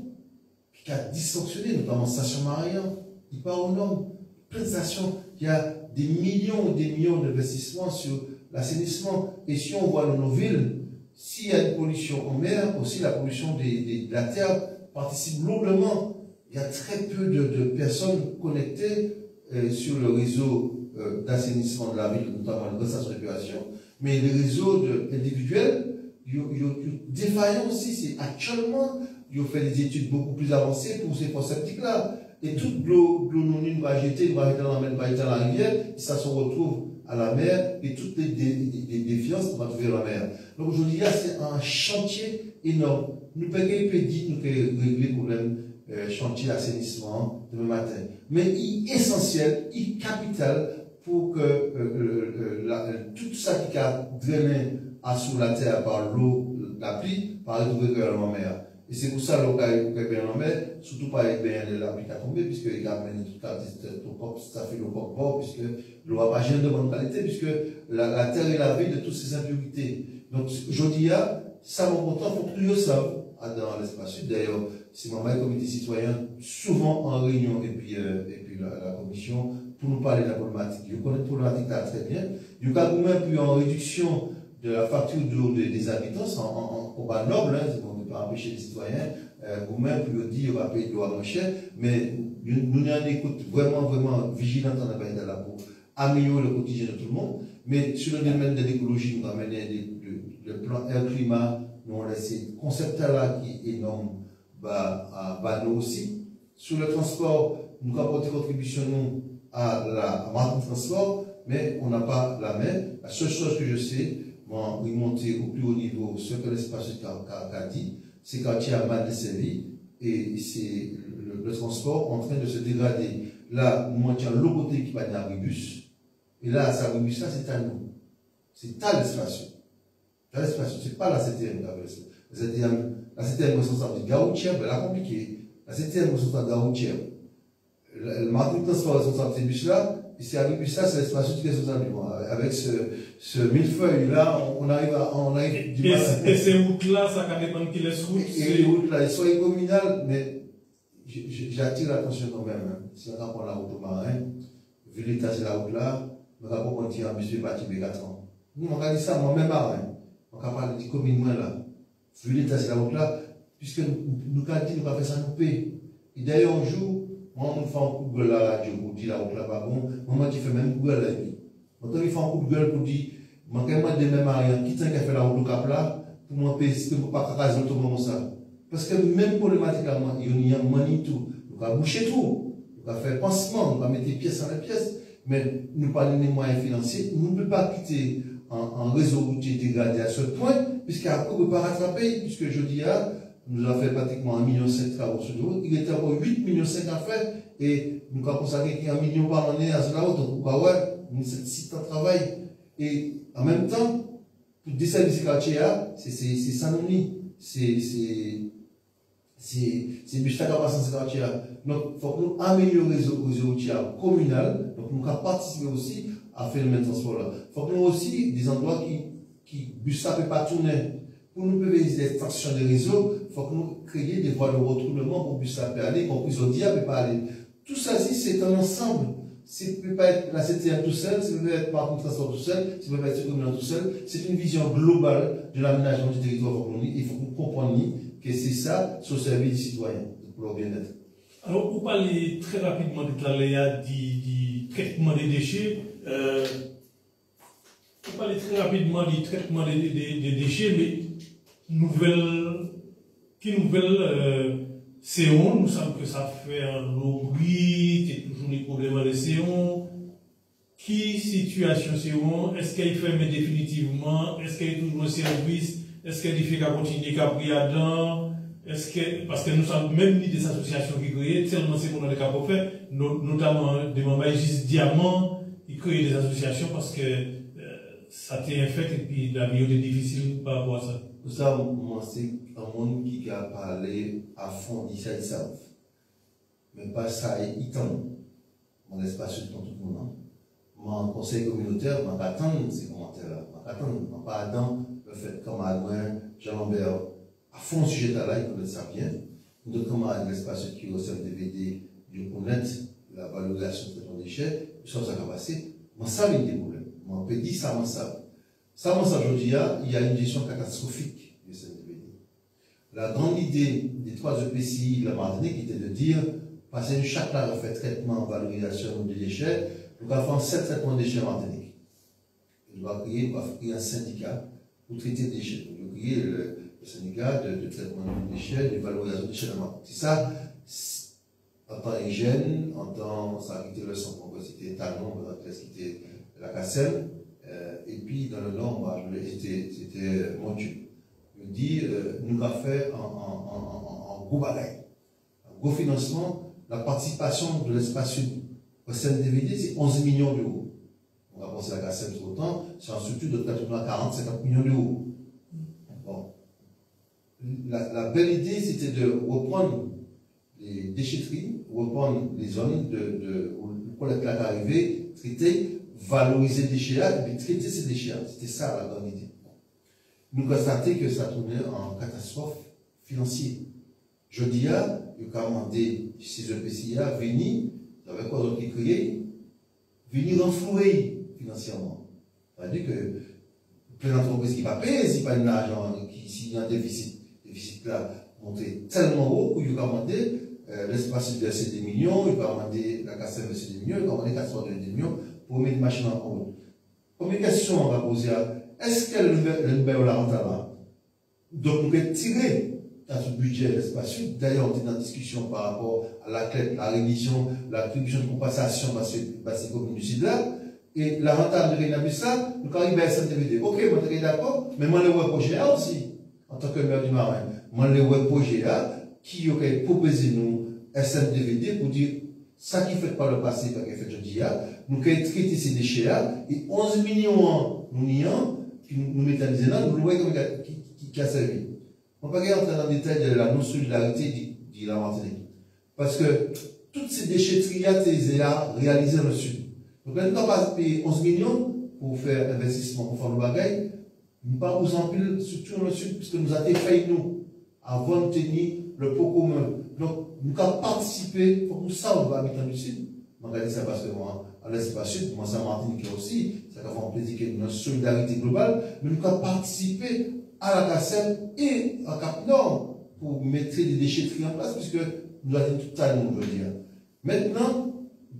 qui a dysfonctionné, notamment station Marianne, il part aux normes. Plein de stations, il y a des millions et des millions d'investissements sur l'assainissement. Et si on voit dans nos villes, s'il y a une pollution en mer, aussi la pollution de la terre participe lourdement. Il y a très peu de personnes connectées sur le réseau d'assainissement de la ville, notamment les stations d'épuration, mais les réseaux individuels, ils sont défaillants aussi. C'est actuellement, ils ont fait des études beaucoup plus avancées pour ces fossés septiques-là. Et toute l'eau non une va jeter dans la mer, va jeter dans la rivière, et ça se retrouve à la mer, et toutes les défiances vont trouver la mer. Donc aujourd'hui, c'est un chantier énorme. Nous pouvons dire, nous pouvons régler le problème chantier d'assainissement demain matin. Mais il est essentiel, il est capital pour que tout ça qui a drainé sous la terre par l'eau, la pluie, par retrouver dans la mer. Et c'est pour ça que l'eau est bien en mer, surtout pas bien la pluie qui a tombé, puisqu'il a amené tout ça fait le corps, puisque l'eau n'a pas gêné de bonne qualité, puisque la terre est lavée de toutes ces impuretés. Donc, je dis, ça mon content, il faut que tout le savent dans l'espace sud. D'ailleurs, c'est mon comité citoyen, souvent en réunion, et puis la commission, pour nous parler de la problématique. Vous connaissez la problématique là très bien. Du cas où même, puis en réduction de la facture d'eau des habitants, en combat noble, hein, on ne peut pas empêcher les citoyens, ou même, puis on dit, on va payer de l'eau moins cher, mais nous avons une écoute vraiment vigilante en appel là pour améliorer le quotidien de tout le monde. Mais sur le domaine de l'écologie, nous avons mené le plan air-climat, nous avons laissé ce concept-là qui est énorme, à nous aussi. Sur le transport, nous avons apporté contribution nous, à la marque de transport, mais on n'a pas la main. La seule chose que je sais, moi, remonter au plus haut niveau, ce que l'espace qu'a dit, c'est quand il y a mal desservi et c'est le transport en train de se dégrader. Là, nous avons l'autre côté qui va à Ribus, et là, ça Ribus, là, c'est à nous. C'est à l'espace. À l'espace, c'est pas la CTM qui a fait ça. La CTM responsable de Gaoutière, ben, là, compliqué. La CTM responsable de Gaoutière. Le marque de transport responsable de ces bus-là, et c'est avec bus-là, c'est l'espace qui est responsable. Avec ce millefeuille-là, on arrive du mal. Et ces routes-là, ça can dépendre qui les routes. Et les routes-là, elles sont communales, mais j'attire l'attention quand même. Hein. Si on prend la route au marin, vu l'état de la route-là, on va pas continuer à bus de partir de 4 ans. Nous, on va dire ça, moi-même marin. On va parler de commune là. Vu l'état de la route-là, puisque nous, quand on va faire ça, nous paye. Et d'ailleurs, un jour, moi, on fait un coup de gueule à la radio pour dire la route là pas bon. Moi, je fais même coup de gueule à lui. Quand on fait un coup de gueule pour dire, moi, quand moi, demain, Marianne, qui tient qu'à faire la route au cap là, pour moi, payer, c'est pour pas caser tout le monde ça. Parce que même problématiquement, il y a un tout. On va boucher tout. On va faire pansement, on va mettre des pièces dans les pièces. Mais nous pas donner les moyens financiers. Nous ne pouvons pas quitter un réseau routier dégradé à ce point, puisqu'après, on ne peut pas rattraper, puisque je dis, nous avons fait pratiquement 1,5 million de travaux sur le route. Il était encore 8,5 millions à faire, et nous avons consacré qu'il y a 1 million par année à la route. Donc, nous avons 6 ans de travail. Et en même temps, pour desservir ces quartiers, c'est sans nous. C'est bus qui passe dans ces quartiers. Donc, il faut que nous améliorions le réseau routier communal. Donc, nous avons participé aussi à faire le même transport-là. Il faut que nous aussi des endroits qui bus ça ne peut pas tourner. Pour nous payer des extensions de réseau, il faut que nous créions des voies de retournement pour que ça peut aller, pour que Zodia ne peut pas aller. Tout ça, c'est un ensemble. Ça ne peut pas être la CTM tout seul, ça ne peut pas être par contre transport tout seul, ça ne peut pas être communal tout seul. C'est une vision globale de l'aménagement du territoire. Il faut que nous comprenions que c'est ça, sur le service du citoyen, pour leur bien-être. Alors, vous parlez très rapidement de la du traitement des déchets. Vous parlez très rapidement du traitement des déchets, mais Séon, nous savons que ça fait un lobby, il y a toujours des problèmes de Séon. Qui situation Séon? Est-ce qu'il ferme définitivement? Est-ce qu'il y a toujours un service? Est-ce qu'il fait qu'à continuer qu'à prier à dedans? Est-ce que, parce que nous sommes même des associations qui créent, tellement c'est qu'on a des cas pour faire, notamment des membres juste Diamant, ils créent des associations parce que ça t'est infect et puis la vie est difficile par rapport à ça. Tout ça, moi, c'est un monde qui a parlé à fond d'ici ils savent. Mais pas ça, ils t'entendent. On laisse pas sur tout le monde. Mon conseil communautaire, je attends ces commentaires-là. Je pas attendre le fait comme Adrien, Jean-Lambert, à fond sujet là, ils connaissent ça bien. Nous, comme à l'espace qui reçoit des DVD, ils connaissent la valorisation de ton déchet, ils sont à passer. Moi, ça, il y a des problèmes. Moi, on peut dire ça, moi, ça. Ça, moi, ça, aujourd'hui, il y a une gestion catastrophique de cette DVD. La grande idée des 3 EPCI, la Martinique, était de dire, passer une chaque là, on fait traitement, valorisation des déchets, nous allons faire 7 traitements de déchets en Martinique. On va créer un syndicat pour traiter des déchets. On va créer le syndicat de traitement des déchets, de valorisation des déchets en Martinique. C'est ça, en tant hygiène, en tant, ça a quitté le centre, c'était Talon, c'était la Cassel. Et puis dans le Nord, c'était Montu. Je dis, nous avons fait en gros bagaille, un gros financement, la participation de l'espace sud au CNDVD, c'est 11 millions d'euros. On va penser à la Cassel tout autant, c'est en structure de 40-50 millions d'euros. Bon. La belle idée, c'était de reprendre les déchetteries, reprendre les zones où le collecte est arrivé, traiter, valoriser les déchets et puis traiter ces déchets. C'était ça la grande idée. Nous constatons que ça tournait en catastrophe financière. Je dis, il a commandé ces EPCI à venir, avec quoi d'autres qui créaient, venir renflouer financièrement. C'est-à-dire que plein d'entreprises qui ne pas payer, si pas un argent, s'il y a un déficit là, monter tellement haut, où il va demander l'espace de verser des millions, il va demander la casse de verser des millions, il va demander 420 millions pour mettre une machine en route. Première question, on va poser, est-ce que le numéro la rente là? Donc, nous pouvons tirer dans ce budget l'espace sud. D'ailleurs, on est en discussion par rapport à la révision, l'attribution de compensation dans ces communes du sud là. Et la rentable de Rénabus là, nous arrivons à SMDVD. Ok, moi je suis d'accord, mais moi le projet A aussi, en tant que maire du Marin. Moi le projet A qui aurait proposé nous SMDVD pour dire ça qui fait par le passé, par qui fait aujourd'hui, nous avons traité ces déchets là, et 11 millions nous nions, qui nous métallisons là, nous le voyons qui a servi. On ne va pas entrer dans le détail de la non-solidarité de la Martinique. Parce que toutes ces déchetteries à réalisées dans le sud. Donc, là, nous n'avons pas payé 11 millions pour faire investissement, pour faire le bagage. Nous ne pas vous en pile, surtout dans le sud, puisque nous avons fait, nous, avant de tenir le pot commun. Donc, nous avons participé, pour nous, ça, on va habiter dans le sud. Je regarde ça parce que moi, à l'espace sud, moi, c'est en Martinique aussi, ça va faire plaisir qu'il y ait une solidarité globale, mais nous avons participé à la CACEM et à Cap Nord pour mettre des déchetteries en place, puisque nous avons tout à nous, je veux dire. Maintenant,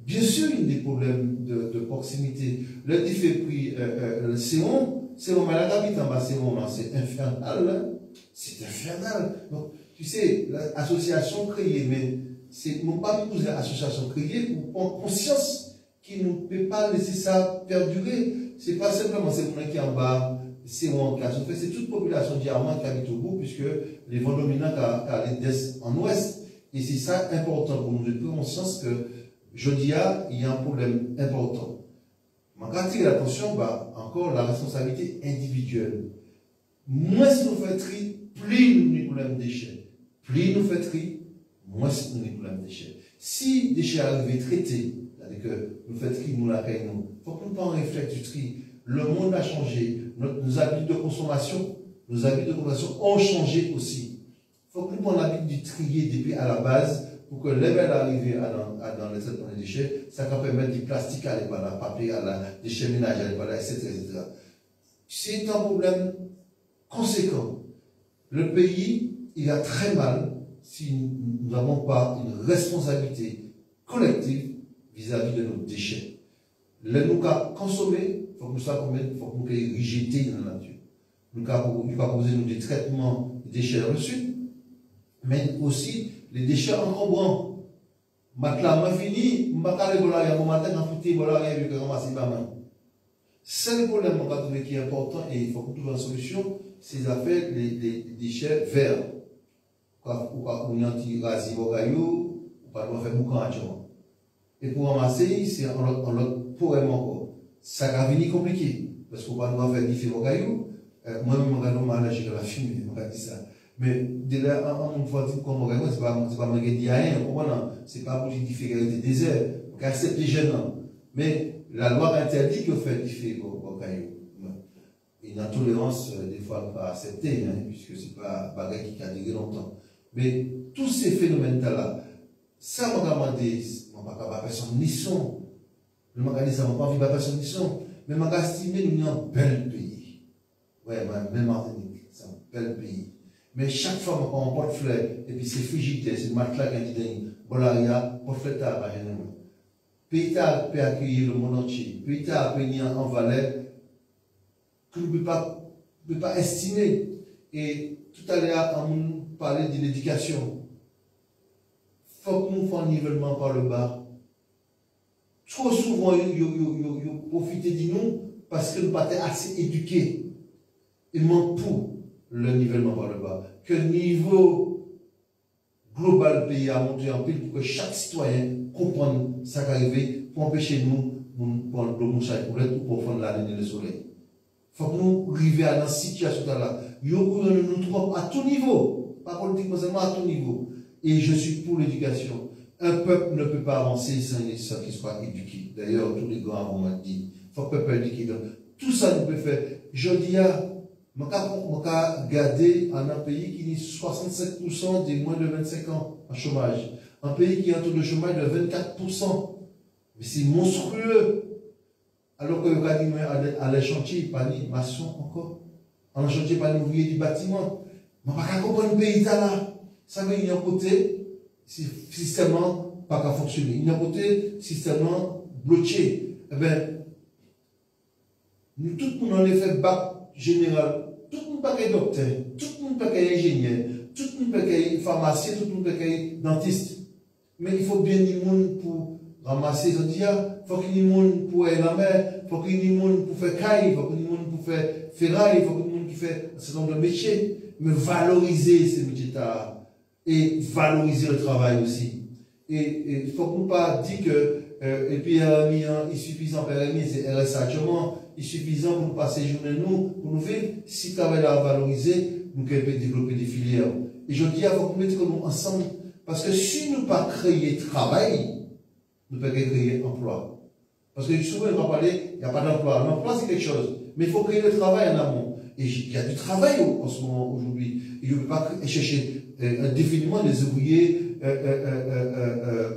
bien sûr, il y a des problèmes de proximité. Le défi pris le Céron, mais la capitale en bas, Céron, c'est infernal. Hein? C'est infernal. Donc, tu sais, l'association créée, mais c'est non pas pour l'association créée pour prendre conscience qu'il ne peut pas laisser ça perdurer. C'est pas simplement ces gens qui sont en bas. C'est toute population diamant qui habite au bout, puisque les vents dominants qui l'est en ouest. Et c'est ça important pour nous de prendre conscience que, je dis, il y a un problème important. Mais quand il y a l'attention, encore la responsabilité individuelle. Moins si nous faisons tri, plus nous avons des problèmes de déchets. Plus nous faisons tri, moins nous avons des problèmes de déchets. Si les déchets arrivent traités, c'est-à-dire que nous faisons tri, nous l'accueillons, il faut que nous prenions un réflexe du tri. Le monde a changé. Nos habitudes de consommation ont changé aussi. Il faut que nous prenions l'habitude du trier depuis à la base pour que l'ével arrivé dans les traitements des déchets, ça peut permettre du plastique à l'époque, du papier à la déchets ménagers à l'époque, etc., etc. C'est un problème conséquent. Le pays, il a très mal si nous n'avons pas une responsabilité collective vis-à-vis de nos déchets. Les nous avons consommé, il faut que nous sachions il faut que nous ayons rejeté dans la nature. Nous avons posé des traitements des déchets dans le sud, mais aussi les déchets encombrants. Matelas, m'a fini, je ne vais pas aller au matin, en foutu, je vais ramasser ma main. C'est le problème qui est important et il faut que nous trouvions une solution, c'est affaires les déchets verts. Ou pas on anti-rasi au caillou, ou pas on faire boucan à jour. Et pour ramasser, c'est en l'autre problème encore. Ça va venir compliqué, parce qu'on va faire différents cailloux. Moi-même, je vais m'engager dans la fumée, je vais dire ça. Mais dès là, on va dire qu'on va c'est pas me dire rien, c'est pas pour dire différents déserts, on accepte les jeunes. Mais la loi interdit qu'on fait différents cailloux. Et l'intolérance, des fois, pas acceptée, puisque c'est pas un bagage qui a duré longtemps. Mais tous ces phénomènes-là, ça m'a demandé, je ne vais pas personne ni son. Je ne vais pas vivre personne ni son. Mais je vais estimer que nous sommes un bel pays. Oui, même Martinique, c'est un bel pays. Mais chaque fois qu'on porte fleurs, et puis c'est frigide, c'est le matelas qui dit, Bolaria, porte fleurs, ça va gêner. Pays peut accueillir le monde entier. Pays peut venir en valeur que nous ne pouvons pas estimer. Et tout à l'heure, on parlait de l'éducation. Il faut que nous fassions un nivellement par le bas. Trop souvent, ils profitent de nous parce que nous ne sommes pas assez éduqués. Il manque pour le nivellement par le bas. Que le niveau global du pays a monté en pile pour que chaque citoyen comprenne ce qui arrive pour empêcher nous de prendre le mouchage pour l'être ou pour prendre la lumière du soleil. Il faut que nous arrivions à cette situation-là. Nous trouvons à tout niveau, pas politiquement seulement à tout niveau. Et je suis pour l'éducation. Un peuple ne peut pas avancer sans qu'il soit éduqué. D'ailleurs, tous les grands m'ont dit, il faut que le peuple soit éduqué. Tout ça, nous pouvons faire. Je dis, je vais garder un pays qui est 67% des moins de 25 ans en chômage. Un pays qui a un taux de chômage de 24%. Mais c'est monstrueux. Alors que le cas dit, à les chantiers, pas ni maçon encore. En chantier, pas ni ouvrier du bâtiment. Mais pas comprendre le pays là. Ça veut dire, côté, systémement, pas qu'à fonctionner. Il y a un côté, systémement, bloqué. Eh bien, nous, tout le monde, en effet, bac général, tout le monde pas qu'un docteur, tout le monde pas qu'un ingénieur, tout le monde pas qu'un pharmacien, tout le monde pas qu'un dentiste. Mais il faut bien du monde pour ramasser les dia, il faut qu'il y ait du monde pour aller la mer, il faut qu'il y ait du monde pour faire caille, il faut qu'il y ait du monde pour faire ferraille, il faut qu'il y ait du monde qui fait un certain nombre de métiers. Mais valoriser ces métiers-là et valoriser le travail aussi. Et il faut qu'on ne pas dire que et puis RMI est suffisant, RMI c'est RSA, il est suffisant pour nous passer journée nous, pour nous vivre. Si le travail à valoriser, nous pouvons développer des filières. Et je dis, il faut qu'on mette nous ensemble, parce que si nous ne pas créer travail, nous ne pouvons pas créer emploi. Parce que souvent, on va parler, il n'y a pas d'emploi. L'emploi, c'est quelque chose. Mais il faut créer le travail en amont. Et il y a du travail en ce moment, aujourd'hui. Il ne peut pas chercher indéfiniment des ouvriers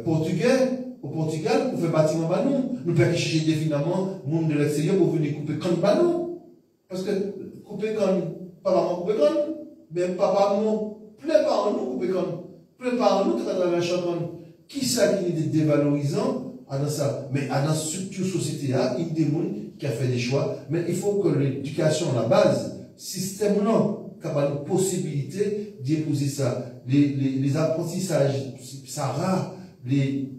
portugais au Portugal pour faire bâtiment ballon. Nous ne pouvons pas chercher indéfiniment le monde de l'extérieur pour venir couper quand ballon. Parce que couper quand, pas vraiment couper quand, mais papa, non, plein par en nous couper quand. Plein par en nous, quand on a un chanton. Qui ça qui est dévalorisant dans ça? Mais dans la structure société, il y a des gens qui a fait des choix. Mais il faut que l'éducation, la base, système-là, qui a une possibilité d'épouser ça. Les apprentissages, ça rare, les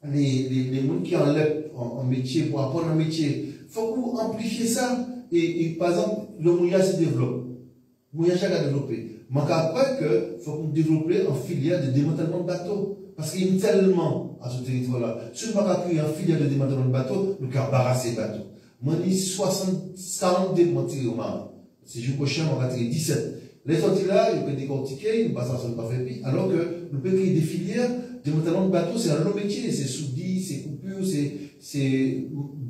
gens qui enlèvent en métier pour apprendre un métier. Il faut qu'on amplifie ça. Et par exemple, le mouillage se développe. Le mouillage a développé. Mais après, il faut qu'on développe en filière de démantèlement de bateaux. Parce qu'il y a tellement à ce territoire-là. Si on ne va pas créer en filière de démantèlement de bateaux, nous avons barrassé les bateaux. Moi, je dis 40 démontés au marin. C'est jour prochain, on va tirer 17. Les sorties là, ils peuvent décortiquer, ils passent à son pas fait. Alors que nous pouvons créer des filières, démantèlement de bateaux, c'est un long métier. C'est soudis, c'est coupures, c'est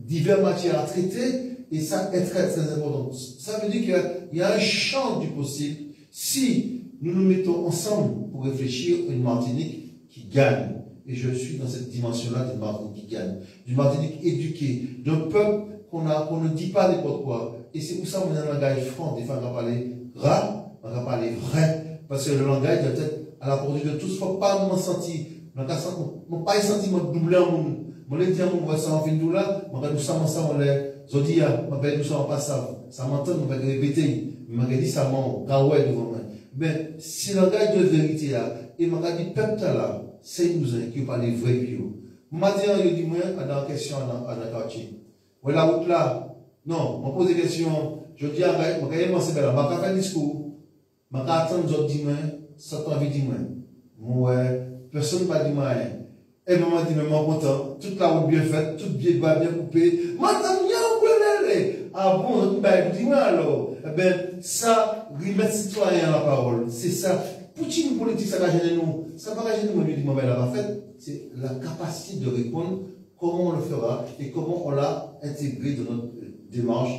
diverses matières à traiter. Et ça est très, très important. Ça veut dire qu'il y a un champ du possible si nous nous mettons ensemble pour réfléchir à une Martinique qui gagne. Et je suis dans cette dimension-là d'une Martinique qui gagne. D'une Martinique éduquée, d'un peuple qu'on ne dit pas n'importe quoi. Et c'est pour ça qu'on a un langage franc. Des fois, on va parler gras, on va parler vrai. Parce que le langage doit être à la portée de tous. Il ne faut pas me sentir. Je n'ai pas un sentiment de doubler en monde. Je vais dire, on va s'en faire tout là. Je vais dire, on les Zodia, je vais dire, on passe ça m'entend, on va répéter. Je vais dire, ça m'en gaoué devant moi. Mais si le langage de vérité là, et je vais dire, peuple là, c'est nous qui parlent les vrais bio. Je vais dire, je dis, moi, dans la question à la quartier. Ouais, la route là, non, je pose des questions, je dis, arrête, je vais commencer par là, je vais faire un discours, je vais attendre les autres dimanche, ça t'en envie de dire, moi, personne ne va dire, et je me dis, mais moi, content, toute la route bien faite, toute bien coupée, maintenant, il y a un problème, ah bon, ben, dis-moi alors, eh bien, ça, remettre citoyen à la parole, c'est ça. Poutine politique, ça va gêner nous. Ça va gêner nous, lui dit, mais en fait, c'est la capacité de répondre, comment on le fera et comment on l'a intégré dans notre démarche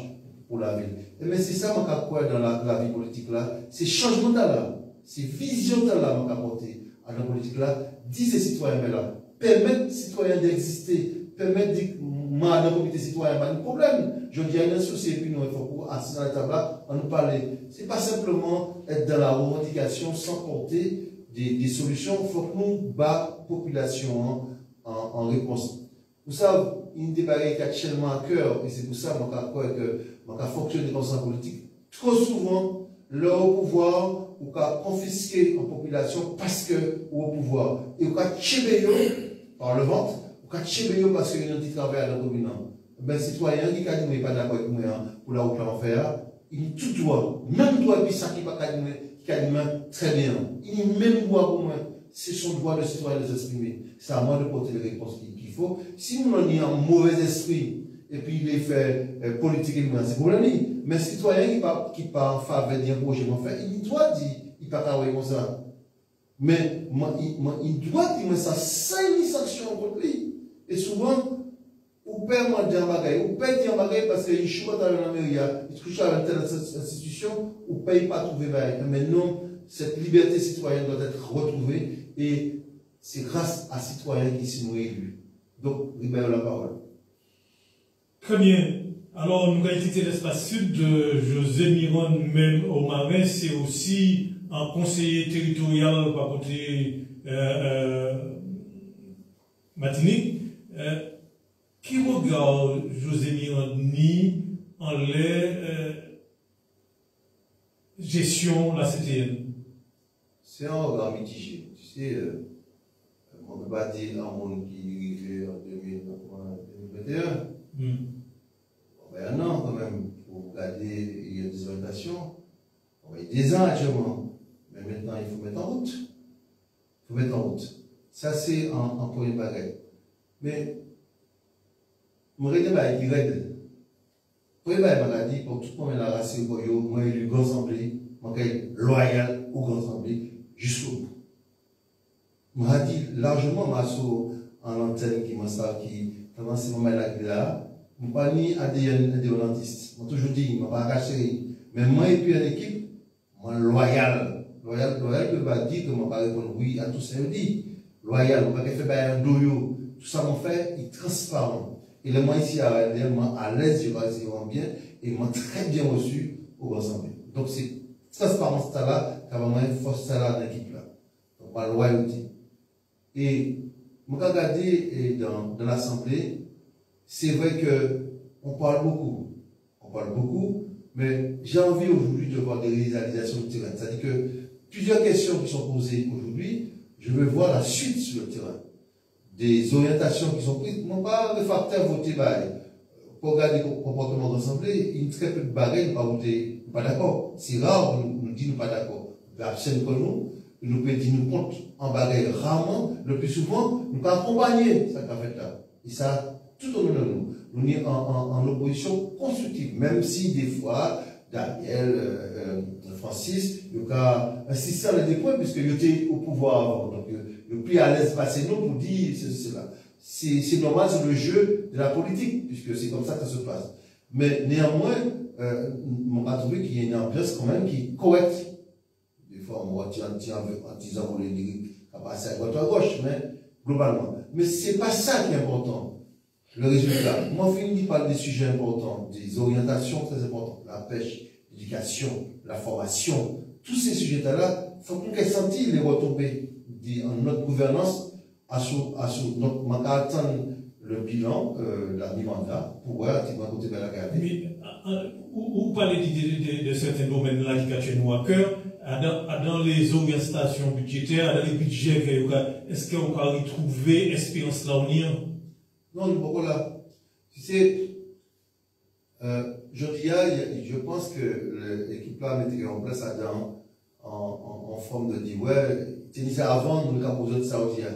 pour la ville. Et bien, c'est ça, mon quoi dans la vie politique là. C'est changement là, c'est vision là, mon apporter à la politique là. Dis ces citoyens là, permettre aux citoyens d'exister, permettre de moi, dans le comité citoyen, pas de problème. Je dis à une souci, et puis nous, il faut pour assister à la table là, on nous parler. C'est pas simplement être dans la revendication sans porter des solutions. Il faut que nous bat population en réponse. Pour ça, il y a des barrières qui actuellement à cœur, et c'est pour ça que je fonctionne comme ça en politique. Trop souvent, leur pouvoir, ou qu'à confisquer en population parce que au pouvoir. Et ou qu'à tchébeyo par le ventre, ou qu'à tchébeyo parce qu'il y a un petit travail à la commune. Ben, citoyen qui a dit, pas d'accord avec moi, pour la route en faire, il tout droit, même droit, puis ça qui pas très bien. Il est même droit pour moi. C'est son droit de citoyen de s'exprimer. C'est à moi de porter les réponses qu'il faut. Si nous en avons un mauvais esprit, et puis il est fait politique, c'est pour lui. Mais citoyen qui part en faveur d'un projet, il doit dire, il ne peut pas travailler comme ça. Mais il doit dire ça sans une sanction contre lui. Et souvent, ou perd moi dire un bagage, ou paye dire un bagage parce qu'il choisit dans la mairie, il touche à telle institution, ou paye pas trouver bagage. Mais non, cette liberté citoyenne doit être retrouvée et c'est grâce à citoyens qui sont élus. Donc, libère la parole. Très bien. Alors, nous avons quitté l'espace sud de José Miron, même au Marin, c'est aussi un conseiller territorial par côté Martinique. Qui regarde José Miron ni en la gestion de la CTN? C'est un regard mitigé. Tu sais, on ne peut pas dire un monde qui arrivait en 2021. Un an quand même, pour regarder, il y a des orientations. Il y a des ans actuellement. Mais maintenant, il faut mettre en route. Il faut mettre en route. Ça, c'est un premier bagage. Mais, mon débat qui raide. Premier bagage, m'a dit, pour tout le monde, la race, moi, il y a eu grand assemblée, moi, loyal au grand assemblée, jusqu'au bout. M'a dit largement, en antenne qui m'a ça, qui, pendant ces moments-là, là, je ne suis pas ni indépendantiste. Je toujours dit, je ne suis pas caché. Mais moi, et puis en équipe, moi, loyal. Loyal peut pas dire que je ne vais pas répondre oui à tout ça. Je dis, loyal, je ne vais pas faire un doyo. Tout ça, mon fait, il est transparent. Et le moi ici, à l'aise, je vais dire bien, et moi, très bien reçu au Assemblée. Donc, c'est transparence là, qui a vraiment une force là dans l'équipe là. Donc, ma loyauté. Et, je regarder dans l'Assemblée, c'est vrai qu'on parle beaucoup, mais j'ai envie aujourd'hui de voir des réalisations de terrain. C'est-à-dire que plusieurs questions qui sont posées aujourd'hui, je veux voir la suite sur le terrain. Des orientations qui sont prises, non pas réfractaire voter pour regarder le comportement de l'Assemblée, il y a très peu de barrières, pas voter, pas d'accord. C'est rare, nous dit nous pas d'accord. Mais absent que nous pouvons dire nous compte en barrière rarement, le plus souvent, nous pouvons accompagner cette affaire-là. Et ça, tout au long de nous. Nous sommes en opposition constructive, même si des fois, Daniel, Francis, il y a insisté sur les points, puisque il était au pouvoir avant. Donc, il plus à l'aise passer nous pour dire cela. C'est normal, c'est le jeu de la politique, puisque c'est comme ça que ça se passe. Mais néanmoins, on va trouver qu'il y a une ambiance quand même qui est correcte. Des fois, on va en disant, on les dit, à passer à droite ou à gauche, mais globalement. Mais c'est pas ça qui est important. Le résultat. Moi, je finis par des sujets importants, des orientations très importantes. La pêche, l'éducation, la formation. Tous ces sujets-là, il faut qu'on ait senti les retombées en notre gouvernance donc, on va attendre le bilan, la mi-mandat, pour voir si on va côté de la garde. Mais, vous parlez de certains domaines-là qui cachent nous à cœur, dans les orientations budgétaires, dans les budgets, est-ce qu'on va retrouver espérance là au Nien? Non, le pourquoi là. Tu sais, je pense que l'équipe là mettait en place en forme de dire, ouais, c'est ça avant, nous avons besoin de Saoudia.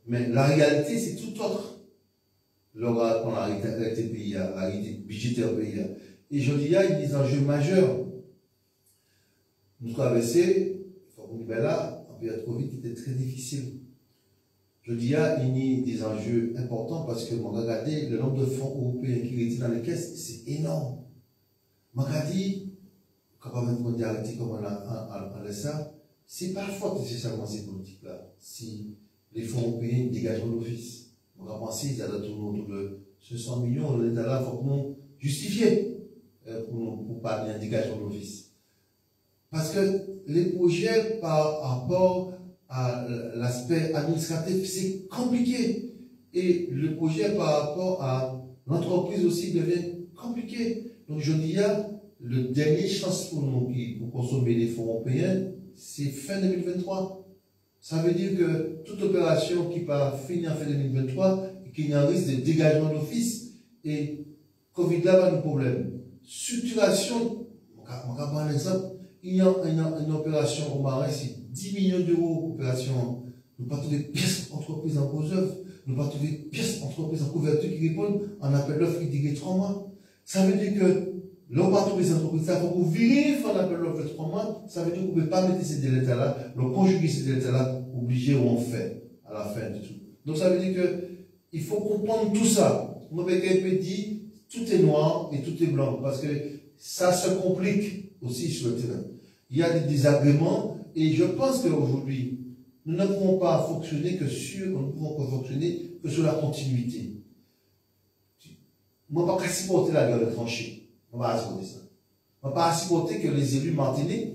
Mais la réalité, c'est tout autre. On a réalité pays, la réalité budgétaire pays. Et je dis, il y a des enjeux majeurs. Nous traverser, il faut qu'on dise, là, en période Covid, c'était très difficile. Je dis, il y a des enjeux importants parce que, regardez, le nombre de fonds européens qui étaient dans les caisses, c'est énorme. Regardez, quand on va arrêter comme on a ça, c'est pas faute nécessairement ces politiques-là. Si les fonds européens dégagent l'office, on va penser qu'il y a autour de 500 millions, l'État là, il faut que nous justifier pour pas bien dégager l'office. Parce que les projets par rapport à l'aspect administratif, c'est compliqué. Et le projet par rapport à l'entreprise aussi devient compliqué. Donc je dis, le dernier chance pour nous pour consommer les fonds européens, c'est fin 2023. Ça veut dire que toute opération qui va finir en fin 2023, qu'il y a un risque de dégagement d'office, et Covid là va nous problème. Structuration, on va prendre un exemple, il y a une opération au Marin, c'est 10 millions d'euros d'opération. Nous pas trouver pièces entreprises en gros œuvre, nous pas trouver pièces entreprises en couverture qui répondent en appel d'offres qui dirait 3 mois. Ça veut dire que l'on va trouver ces entreprises, ça faut virer en appel d'offres de 3 mois, ça veut dire qu'on ne peut pas mettre ces délais-là, le conjuguer ces délais-là, obligé ou on fait à la fin de tout. Donc ça veut dire que il faut comprendre tout ça. On peut dire tout est noir et tout est blanc parce que ça se complique aussi sur le terrain. Il y a des désagréments et je pense qu'aujourd'hui, nous ne pouvons pas fonctionner que sur la continuité. je ne peux pas supporter la guerre de tranchées. Je ne peux pas supporter ça. Je ne peux pas supporter que les élus martiniques,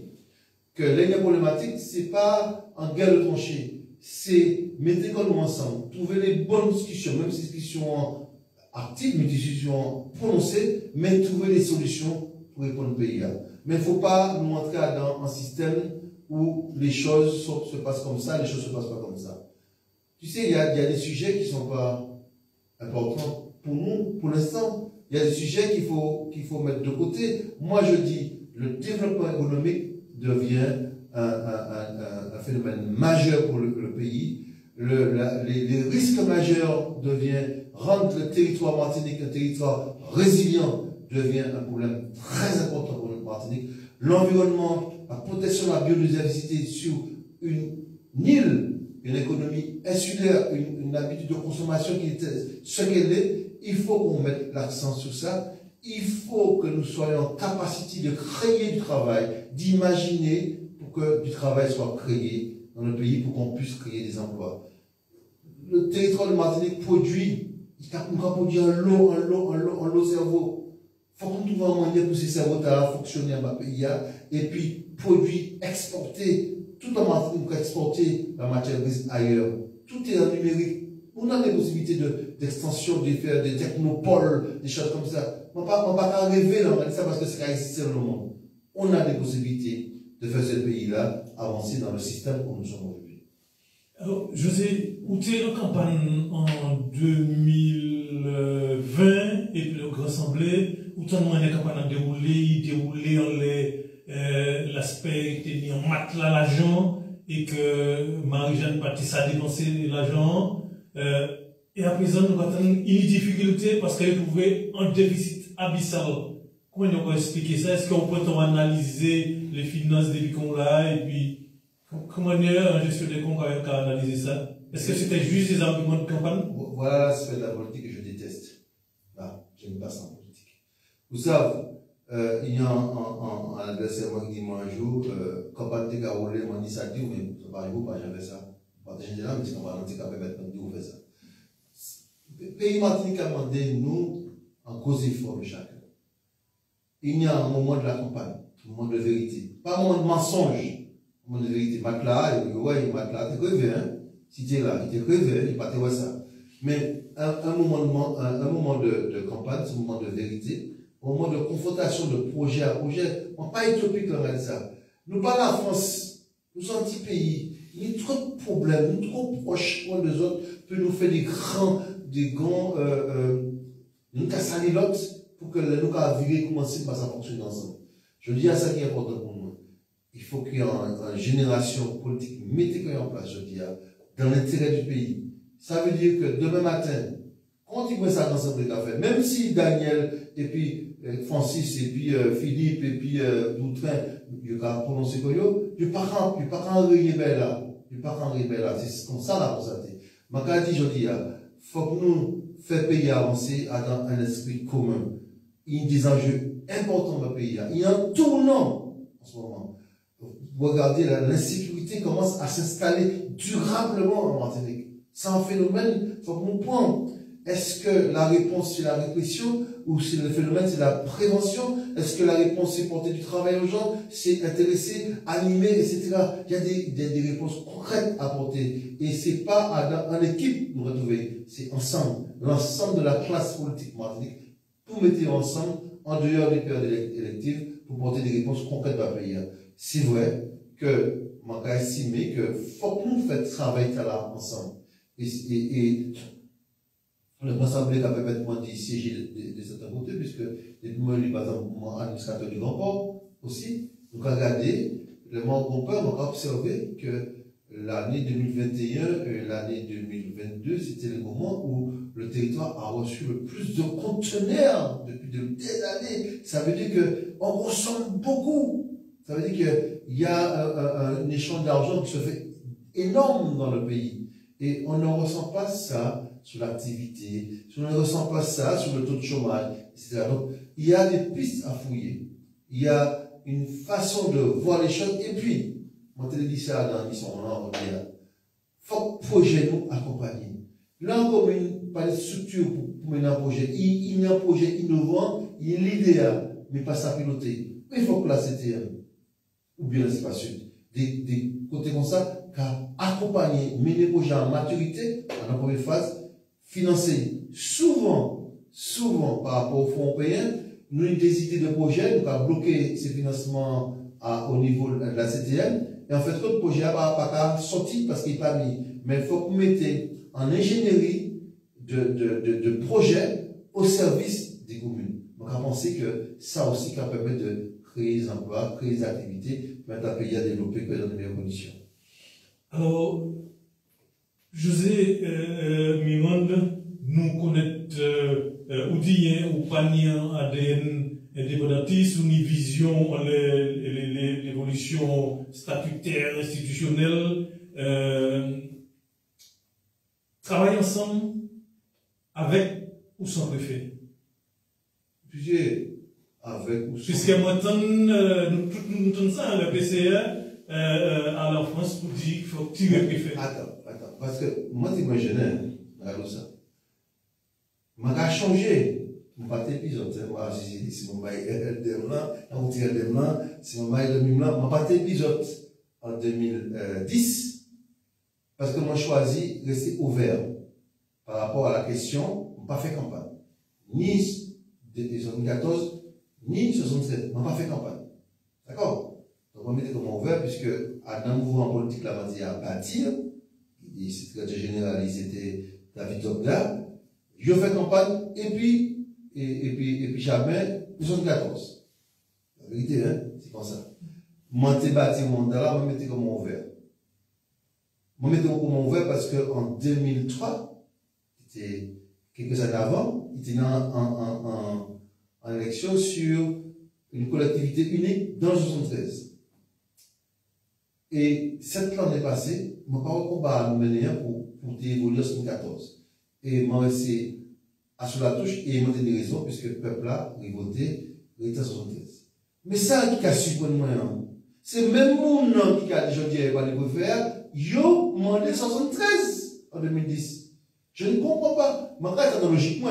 que les problématiques, ce n'est pas en guerre de tranchées. C'est mettre nous ensemble, trouver les bonnes discussions, même si discussions actives, mais discussions prononcées, mais trouver des solutions pour répondre au pays. Mais il ne faut pas nous entrer dans un système où les choses se passent comme ça, les choses ne se passent pas comme ça. Tu sais, il y a des sujets qui ne sont pas importants pour nous, pour l'instant. Il y a des sujets qu'il faut mettre de côté. Moi, je dis, le développement économique devient un phénomène majeur pour le pays. Les risques majeurs rendent le territoire martinique un territoire résilient, devient un problème très important pour le Martinique. L'environnement, la protection de la biodiversité sur une île, une économie insulaire, une habitude de consommation qui est ce qu'elle est, il faut qu'on mette l'accent sur ça. Il faut que nous soyons en capacité de créer du travail, d'imaginer pour que du travail soit créé dans le pays, pour qu'on puisse créer des emplois. Le territoire de Martinique produit, il produit un lot cerveau. Il faut qu'on trouve un moyen pour ces cerveaux à fonctionner dans le pays, et puis produit, exporter, tout en Martinique pour exporter la matière grise ailleurs. Tout est en numérique. On a des possibilités d'extension, de faire des technopoles, des choses comme ça. On ne peut pas rêver dans ça parce que c'est existé dans le monde. On a des possibilités de faire ce pays-là avancer dans le système où nous sommes aujourd'hui. Alors, José, où tu es en campagne en 2020 et puis le Grand Assemblée, où tu as demandé la campagne déroulée en l'aspect qui en matelas l'argent et que Marie-Jeanne Baptiste a dépensé l'argent. Et à présent, nous avons une difficulté parce qu'elle est trouvée un déficit abyssal. Comment on peut expliquer ça? Est-ce qu'on peut analyser les finances depuis qu'on l'a et puis comment on est un gestionnaire qu'on a analysé ça? Est-ce que c'était juste des arguments de campagne? Voilà l'aspect de la politique que je déteste. Là, j'aime pas ça en politique. Vous savez, il y a un adversaire qui dit moi un jour, campagne de Garoulé, moi dit ça dit, mais ça va arriver, pas jamais ça. Pas de général, mais c'est campagne de Garoulé, maintenant, vous faites ça. Le pays Martinique a demandé, nous, en cause fort de chacun. Il y a un moment de la campagne, un moment de vérité. Pas un moment de mensonge, un moment de vérité. Matelas, ouais, matelas, t'es crevé, hein. Si t'es là, il t'est crevé, il pas te ça. Mais un moment de campagne, c'est un moment de vérité, un moment de confrontation de projet à projet. On n'est pas utopique quand on dit ça. Nous, pas la France, nous sommes un petit pays. Il y a trop de problèmes, nous trop proches l'un des autres, peut nous faire des grands, nous casser les lots pour que nous virer commencer par ça fonctionner ensemble. Je dis à ça qui est important pour nous. Il faut qu'il y ait une génération politique mettez en place, je dis, dans l'intérêt du pays. Ça veut dire que demain matin, quand il voit ça dans l'Assemblée d'affaires, même si Daniel, et puis Francis, et puis Philippe, et puis Doutrin, il va prononcer quoi, il n'y a pas qu'un rebelle là. Il n'y a pas qu'un rebelle là. C'est comme ça la constaté. Ma dit, je dis, il faut que nous fassions pays avancer dans un esprit commun. Il y a des enjeux importants dans le pays. Il y a un tournant en ce moment. Vous regardez, l'insécurité commence à s'installer durablement en Martinique. C'est un phénomène, il faut qu'on prenne. Est-ce que la réponse c'est la répression ou c'est le phénomène c'est la prévention? Est-ce que la réponse c'est porter du travail aux gens, c'est intéresser, animer, etc. Il y a des réponses concrètes à porter. Et c'est pas en équipe nous retrouver, c'est ensemble. L'ensemble de la classe politique martinique, tout mettez ensemble, en dehors des périodes électives, pour porter des réponses concrètes dans le pays. C'est vrai que, on a estimé que faut que nous fassions travailler là ensemble. Et le Assemblée a permis de siéger de certains côtés, puisque depuis moi, par exemple, moi, administrateur du Grand Port aussi, nous avons regardé, le Grand Port, on a observé que l'année 2021 et l'année 2022, c'était le moment où le territoire a reçu le plus de conteneurs depuis des années. Ça veut dire qu'on ressemble beaucoup. Ça veut dire qu'il y a un échange d'argent qui se fait énorme dans le pays. Et on ne ressent pas ça sur l'activité, on ne ressent pas ça sur le taux de chômage, etc. Donc, il y a des pistes à fouiller. Il y a une façon de voir les choses. Et puis, moi, je te dis ça dans l'émission, on il faut que projet nous accompagner. Là, comme pas de structure pour pour mener un projet. Il y a un projet innovant, il est l'idéal, mais pas sa piloter. Il faut que la CTM, ou bien c'est pas sûr, des côtés comme ça, qu'à accompagner, mener le projet en maturité, dans la première phase, financer. Souvent, par rapport aux fonds européens, nous avons des idées de projet, nous avons bloqué ces financements au niveau de la CTM, et en fait, le projet n'a pas sorti parce qu'il n'est pas mis. Mais il faut que vous mettez en ingénierie de projets au service des communes. Donc, on pense que ça aussi, ça permet de créer des emplois, créer des activités, mettre un pays à développer dans de meilleures conditions. Alors, José Mirande, nous connaissons Oudien ou Panien ADN indépendantiste ou une vision l'évolution statutaire, institutionnelle, travailler ensemble avec ou sans préfet. Avec ou sans. Puisque maintenant, nous tenons ça, le PCA, à la France pour dire qu'il faut tirer préfet. Attends. Parce que moi, je m'imagine, regarde ça. Je vais changer. Je ne vais pas épisode. Si je vais si je vais épisode en 2010. Parce que moi, je choisis de rester ouvert par rapport à la question. Je n'ai pas fait campagne. Ni 2014, ni 73. Je n'ai pas fait campagne. D'accord? Donc, on mettait comme ouvert, puisque à un mouvement politique, la matière à bâtir. Le secrétaire général, c'était David Dobda. Je fais campagne, et puis jamais, 74. La vérité, hein, c'est comme ça. Moi, j'ai bâti mon mandat là, je me mettais comme ouvert. Je me mettais comme ouvert parce qu'en 2003, c'était quelques années avant, il était en élection sur une collectivité unique dans le 73. Et cette année passée, je n'ai pas eu combat à nous mener pour évoluer en 2014. Et moi, c'est à sur la touche, et il m'a des raisons, puisque le peuple là, il votait, il était en 73. Mais ça, qui a supprimé moi, c'est même mon nom qui a déjà dit, il va le faire, yo, demandé 73 en 2010. Je ne comprends pas. Ma carte analogique,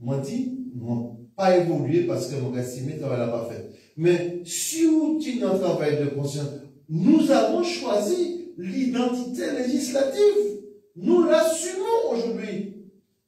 moi, dit, moi, pas évolué parce que mon estimé, le travail n'a pas fait. Mais si vous tenez un travail de conscience, nous avons choisi l'identité législative. Nous l'assumons aujourd'hui.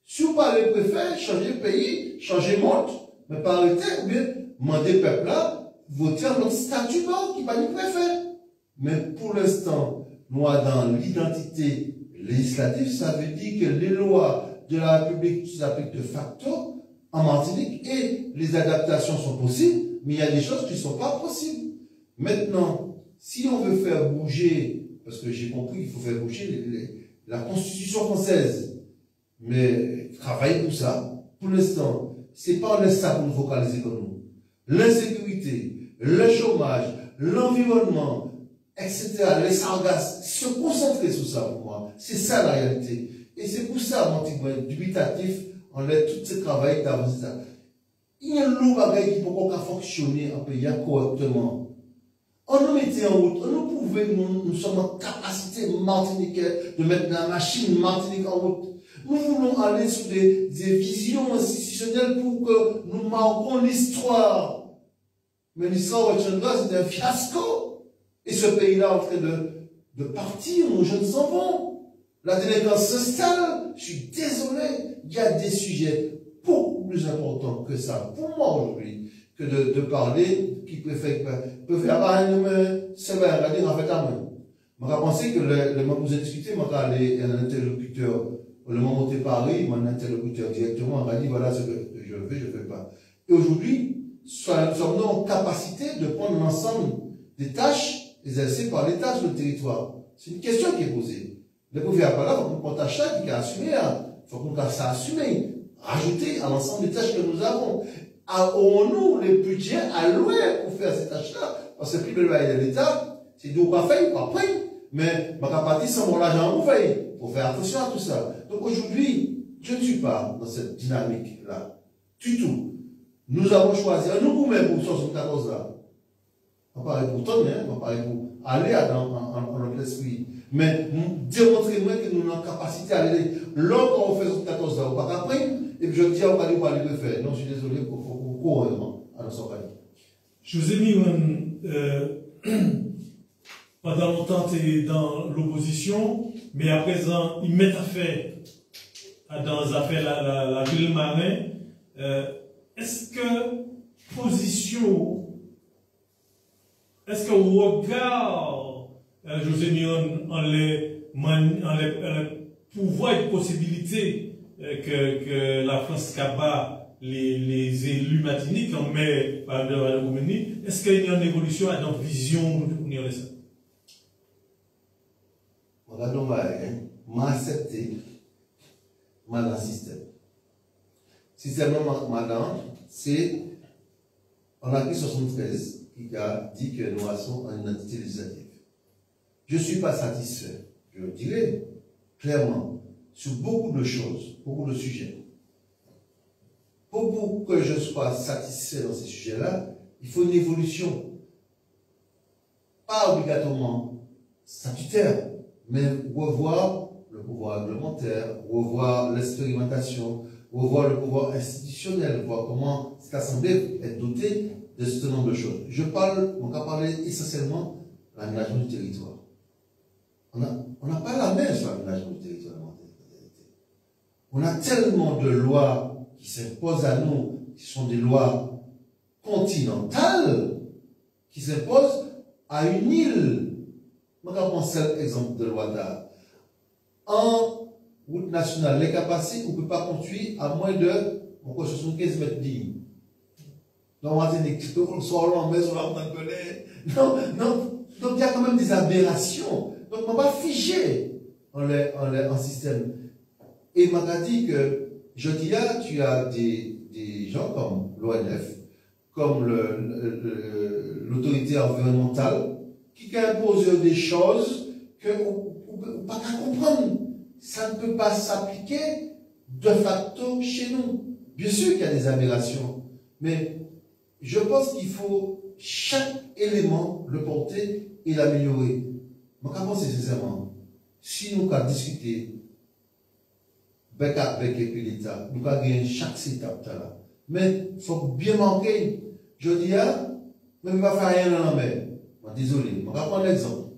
Si vous parlez préfet, changez pays, changez monde, mais pas arrêter, ou bien demander peuple là, voter notre statut qui va nous préfet. Mais pour l'instant, nous, dans l'identité législative, ça veut dire que les lois de la République s'appliquent de facto en Martinique et les adaptations sont possibles, mais il y a des choses qui ne sont pas possibles. Maintenant, si on veut faire bouger, parce que j'ai compris qu'il faut faire bouger la Constitution française, mais travailler pour ça, pour l'instant, c'est pas en ça pour nous focaliser comme nous. L'insécurité, le chômage, l'environnement, etc., les sargasses, se concentrer sur ça pour moi. C'est ça la réalité. Et c'est pour ça, mon petit point dubitatif, on a tout ce travail d'avancer ça. Il y a un lot de bagages qui ne peut pas fonctionner en pays correctement. On nous mettait en route, on nous pouvait, nous sommes en capacité martiniquaise de mettre la machine martinique en route. Nous voulons aller sur des visions institutionnelles pour que nous marquons l'histoire. Mais l'histoire de Chandra, c'était un fiasco. Et ce pays-là est en train de partir, nos jeunes s'en vont. La délinquance s'installe. Je suis désolé, il y a des sujets beaucoup plus importants que ça, pour moi aujourd'hui, que de parler qui préfère c'est vrai, regardez, en fait, je pensé que le moment où vous avez discuté, je aller un interlocuteur, le moment où tu es Paris, mon interlocuteur directement, on m'a dit voilà ce que je fais pas. Et aujourd'hui, sommes-nous en capacité de prendre l'ensemble des tâches exercées par l'État sur le territoire? C'est une question qui est posée. Le gouvernement là, il faut qu'on prenne tâche qui a assumé, il faut qu'on ça assumer, rajouter à l'ensemble des tâches que nous avons. Aurons-nous les budgets alloués pour faire ces tâches-là? Parce que plus le bail de l'État, c'est d'où pas faire, pas prendre. Mais, ma capacité, sans mon argent, on fait. Il faut faire attention à tout ça. Donc aujourd'hui, je ne suis pas dans cette dynamique-là. Du tout. Nous avons choisi, nous combien pour 74 là? On parle pour tonner, on parle pour aller dans notre esprit. Mais démontrez-moi que nous avons la capacité à aller. Lorsqu'on fait 14 ans, on va pas après, et puis je dis, on va aller le faire. Non, je suis désolé, il faut courir à notre sortie. José Miron, pendant longtemps, tu es dans l'opposition, mais à présent, il met affaire dans les affaires la ville marin. Est-ce que regard José Miron en les pouvoirs et possibilités que la France capable les élus matiniques en met par la commune, est-ce qu'il y a une évolution à notre vision pour nous ça? Regardons, m'a accepté, m'a dans le système. Système, madame, c'est en article 73 qui a dit que nous sommes une entité législative. Je ne suis pas satisfait, je le dirais clairement, sur beaucoup de choses, beaucoup de sujets. Pour que je sois satisfait dans ces sujets-là, il faut une évolution. Pas obligatoirement statutaire, mais revoir le pouvoir réglementaire, revoir l'expérimentation, revoir le pouvoir institutionnel, voir comment cette assemblée est dotée de ce nombre de choses. On va parler essentiellement de l'aménagement du territoire. On n'a pas la main sur l'aménagement du territoire. On a tellement de lois qui s'imposent à nous, qui sont des lois continentales, qui s'imposent à une île. Je vais penser à l'exemple de loi d'art. En route nationale, les capacités, on ne peut pas conduire à moins de 75 mètres lignes. Donc, Martinique, on soit en mais on va non. Donc, il y a quand même des aberrations. Donc, on ne va pas figer en système. Et il m'a dit que, je dis là, tu as des gens comme l'ONF, comme l'autorité environnementale, qui imposent des choses que on ne peut pas comprendre. Ça ne peut pas s'appliquer de facto chez nous. Bien sûr qu'il y a des aberrations, mais je pense qu'il faut chaque élément le porter et l'améliorer. Je pense sincèrement, si nous avons discuté avec l'État, nous avons gagné chaque étape là. Mais il faut bien manquer. Je dis, même pas faire rien dans la mer. Désolé, je vais prendre l'exemple.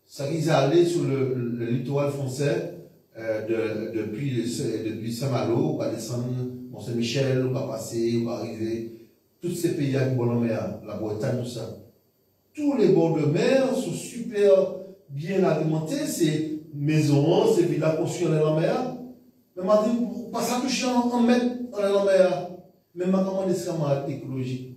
Ça qui est allé sur le littoral français depuis Saint-Malo, on va descendre Mont-Saint-Michel, on va passer, on va arriver. Tous ces pays qui sont en mer, la Bretagne, tout ça. Tous les bords de mer sont super bien alimentés, c'est maisons, c'est villas construites dans la mer. Mais maintenant, pas ça toucher en mètre dans la mer. Mais maintenant, on est extrêmement écologique.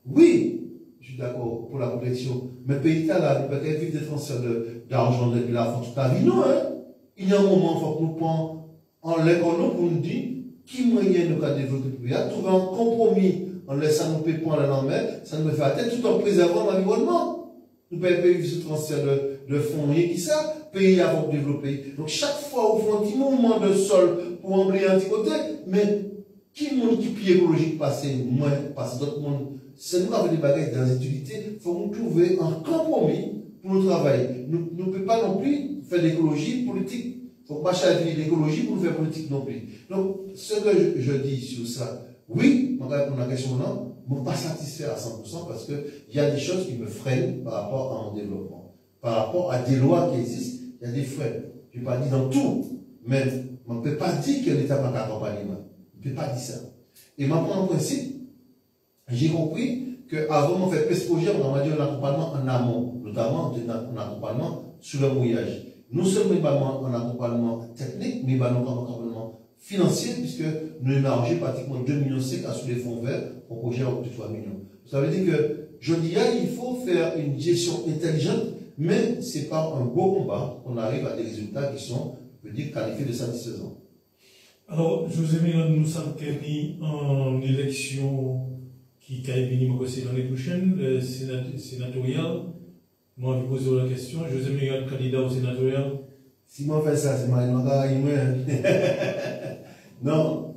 Oui, je suis d'accord pour la protection. Mais le pays là, nous ne pouvons pas vivre des transferts d'argent de la France toute la vie. Non, hein? Il y a un moment, il faut que nous prenions en l'école pour nous dire qui moyen nous avons développé le pays. Trouver un compromis en laissant nos pépins dans la mer, ça nous fait atteindre tout en préservant l'environnement. Nous ne pouvons pas vivre ce transfert de fonds et qui ça, pays avant de développer. Donc chaque fois, on fait un petit mouvement de sol pour emblayer un petit côté, mais qui monde qui pied écologique passer moins, parce d'autres monde. C'est nous qui avons des bagages dans les utilités, il faut nous trouver un compromis pour nous travailler. Nous ne pouvons pas non plus faire l'écologie politique. Il ne faut pas changer l'écologie pour nous faire politique non plus. Donc, ce que je dis sur ça, oui, on va répondre à la question non, je ne suis pas satisfait à 100% parce qu'il y a des choses qui me freinent par rapport à mon développement. Par rapport à des lois qui existent, il y a des freins. Je ne vais pas dire dans tout, mais on ne peut pas dire que l'État n'a pas accompagné. On ne peut pas dire ça. Et maintenant, en principe, j'ai compris qu'avant de faire ce projet, on a dit un accompagnement en amont, notamment un accompagnement sur le mouillage. Non seulement un accompagnement technique, mais un accompagnement financier, puisque nous avons émargé pratiquement 2,5 millions sur les fonds verts pour un projet à plus de 3 millions. Ça veut dire que, je dis, il faut faire une gestion intelligente, mais ce n'est pas un beau combat qu'on arrive à des résultats qui sont, je veux dire, qualifiés de satisfaisants. Alors, José Miron, nous sommes en élection qui va venir l'année prochaine, sénatoriale. Moi, je pose la question, José Miron, candidat au sénatorial. Si moi fais ça, c'est ma non,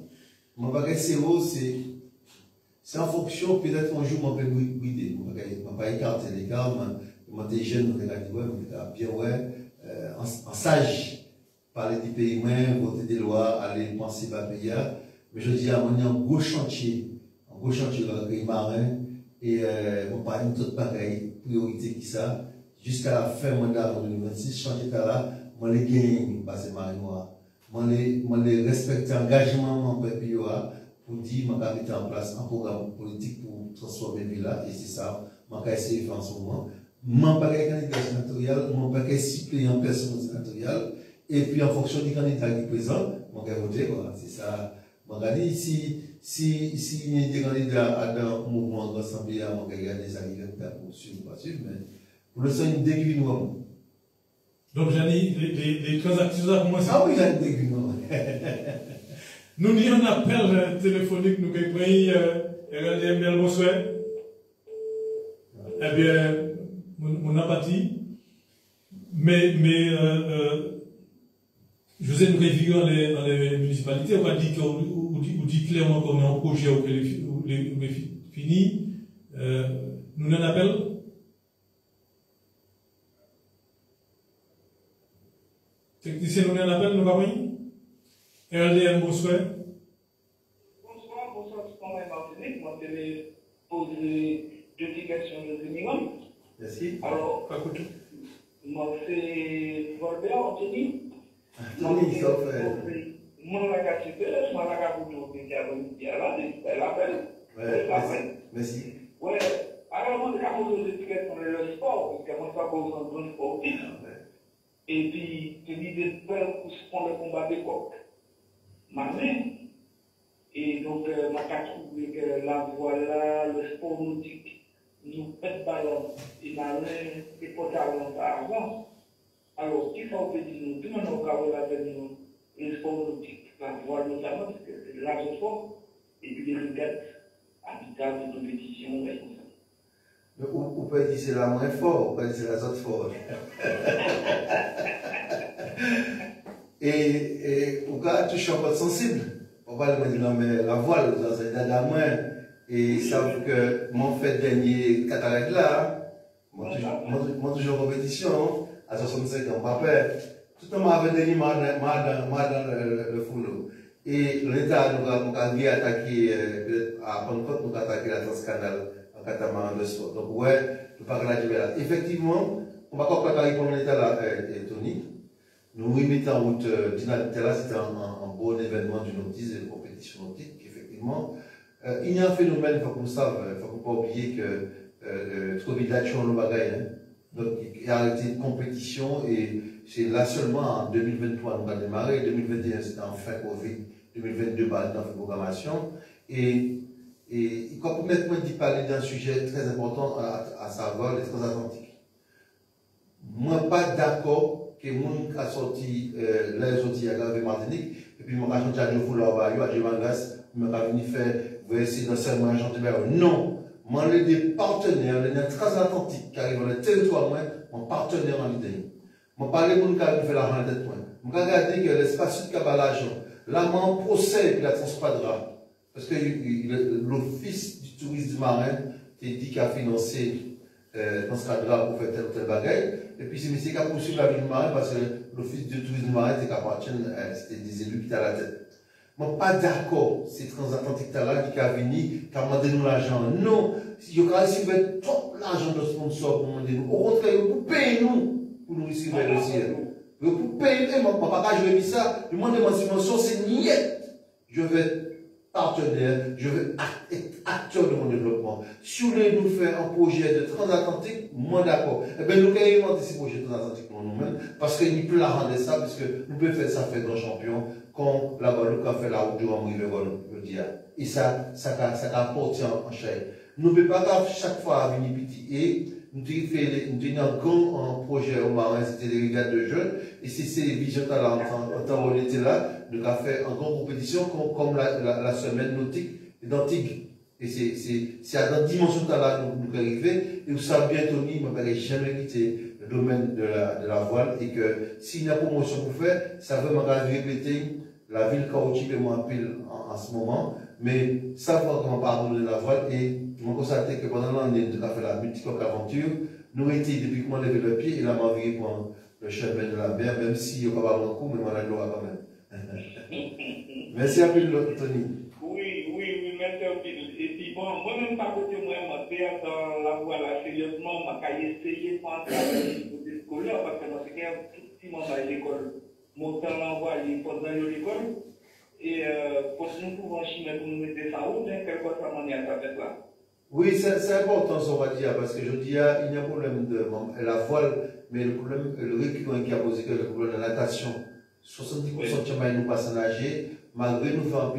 mon bagage c'est en fonction, peut-être un jour, je peux brider. Je ne vais pas écarter l'écart, je suis jeune, je vais dire, ouais, bien, ouais. en sage, parler du pays moins, voter des lois, aller penser à pays. Mais je dis à mon un gros chantier dans le pays marin, et on parle une toute pareille, priorité qui ça, jusqu'à la fin mandat en 2026, chantier là, moi les gagne, passer marinois, moi les respecter engagement mon pays pour dire, moi mettre en place un programme politique pour transformer le village, et c'est ça, moi j'ai essayé de faire en ce moment. Mon paquet candidat sénatorial, mon paquet suppléant personne sénatoriale, et puis en fonction du candidat qui est présent, mon gars voter, c'est ça. Mon gars dit, si il y a des candidats dans le mouvement d'assemblée, mon gars regarder ça, il va pour suivre, pas suivre, mais pour le sein, il déguise nous. Donc, j'ai dit, les transactions à commencer. Ah oui, j'ai une déguise nous. Nous avons un appel téléphonique, nous avons pris, RLDM bien le souhait. Eh bien, on a parti. Mais je sais, nous vivons dans les municipalités, on va dire qu'on dit clairement qu'on est en projet ou que fini. Nous avons un appel. Technicien, nous avons un appel, nous avons pris. RLDM, bonsoir. Bonsoir, c'est quand même Martinique. Moi, je vais poser 2 questions de minimum. Merci. Alors, moi, c'est Voltaire, Anthony. Anthony, sauf. Moi, la cassette, moi, la capote, qui a là, elle appelle. Merci. Ouais. Alors, moi, je vais poser des questions sur le sport, parce que moi, ça pose un bon sportif. Et puis, tu dis de faire pour le combat des coqs. Ma main. Et donc, ma trouvé que la voile, le sport nautique, nous pète ballon, et ma main, et pour talent avant. Alors, qui faut dire nous, tout le monde a le sport nautique, la voile notamment, parce que c'est de l'argent sport, et puis les regattes, habitables, de compétition, et comme ça. On peut dire que c'est la moins fort, on peut dire que c'est la autre forte. Et au cas où tu es un peu sensible, on va le dire, mais la voile, c'est la main, et savent que mon fait dernier cataracte là, moi toujours en compétition, à 65 ans, papa, tout le monde avait dernier mal dans le foulot. Et l'État nous a attaqué, à Pentecôte, nous a attaqué la Transcanal en catamaran de sport. Donc, ouais, nous parlons là. Effectivement, on va pas préparer pour l'État là, Tony. Nous remettons en route Dinatella, c'était un bon événement du nautisme, de compétition nautique, effectivement. Il y a un phénomène, il faut qu'on sache, il ne faut pas oublier que trop vite là, le bagaille. Donc, il y a arrêté de compétition et c'est là seulement en 2023 nous avons démarré. 2021 c'était en fin Covid, 2022 dans la programmation. Et quand vous mettez dit parler d'un sujet très important, à savoir les transatlantiques. Moi, pas d'accord que les gens qui ont sorti les outils à la Martinique, et puis mon agent de vouloir avoir à Jemangas, je vais venir faire, vous essayer dans seulement agent de non. Moi, les partenaires, les transatlantiques qui arrivent dans le territoire, mon partenaire en idée. Moi, parler de mon cas, je fais l'argent de moi. Je regarde que l'espace de l'argent, là, mon procès, il a transpadra. Parce que l'Office du tourisme marin, qui dit qu'il a financé dans ce cadre-là pour faire tel ou tel bagage. Et puis, c'est monsieur qui a poursuivi la ville marin parce que l'Office du tourisme marin, c'était des élus qui étaient à la tête. Moi, pas d'accord, c'est transatlantique là qui a venu, qui a demandé nous l'argent. Non, si vous avez reçu tout l'argent de sponsor pour demander nous, au contraire, vous payez nous pour nous recevoir le ciel. Vous payez, moi, papa, je vais dire ça, le monde de ma subvention, c'est niet. Je vais être partenaire, je vais être acteur de mon développement. Si vous voulez nous faire un projet de transatlantique, moi d'accord. Eh bien, nous allons inventer ce projet transatlantique pour nous-mêmes, parce qu'il n'y a plus la rendre ça, parce que nous pouvons faire ça, faire grand champion, quand la Guadeloupe a fait la route du Rhum, je dis. Et ça apporte en chair. Nous ne pouvons pas chaque fois venir petit. Et nous avons un grand projet au marin, c'était des regattes de jeunes, et c'est ces visions là, en temps où on était là, nous avons fait une grande compétition comme la semaine nautique d'Antigua. Et c'est à la dimension de là nous arriver, et vous savez bien, Tony, je n'ai jamais quitté le domaine de la voile, et que s'il y a une promotion pour faire, ça veut répéter la ville chaotique et moins pile en ce moment, mais savoir comment pardonner la voile, et on constaté que pendant l'année, nous avons fait la multiple aventure, nous étions depuis qu'on a levé le pied, et là, on a le chemin de la mer, même si on va pas beaucoup, mais on a le droit quand même. Merci à vous, Tony. Oui, merci à vous. Et puis bon, moi-même, par côté, moi, dans la voie là, sérieusement, je vais essayer de faire un travail scolaire, parce que moi, c'est un tout petit moment à l'école. Mon temps l'envoie, il faut dans l'école. Et pour nous pouvoir chiner pour nous mettre ça où, quelle soit sa manière de faire ça. Oui, c'est important, ça, on va dire, parce que je dis, il y a un problème de la voile, mais le problème, le recul qui a posé, le problème de la natation. 70% de Chamaï nous passent à nager, malgré nous faire en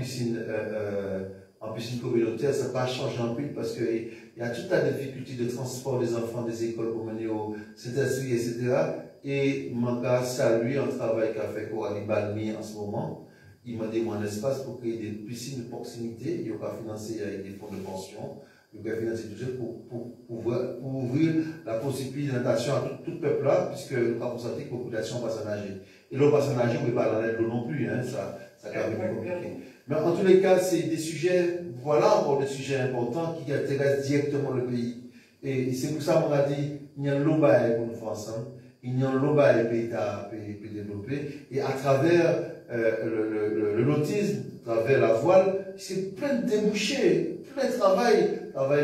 piscine communautaire, ça n'a pas changé en pile parce qu'il y a toute la difficulté de transport des enfants des écoles pour mener au Saint-Esprit, etc. Et Manga salue un travail qu'a fait Korali Balmi en ce moment. Il m'a demandé un espace pour créer des piscines de proximité. Il va financer avec des fonds de pension. Il va financer tout ça pour ouvrir la possibilité de natation à tout peuple là, puisque nous avons constaté que la population passe à nager. Et l'eau passe à nager, on ne peut pas l'enlever de l'eau non plus, hein, ça quand même compliqué. Mais en tous les cas, c'est des sujets, voilà encore des sujets importants qui intéressent directement le pays. Et c'est pour ça qu'on a dit, il y a un lobby pour nous faire ensemble, il y a un lobby pour le pays développer, et à travers le nautisme, à travers la voile, c'est plein de débouchés, plein de travail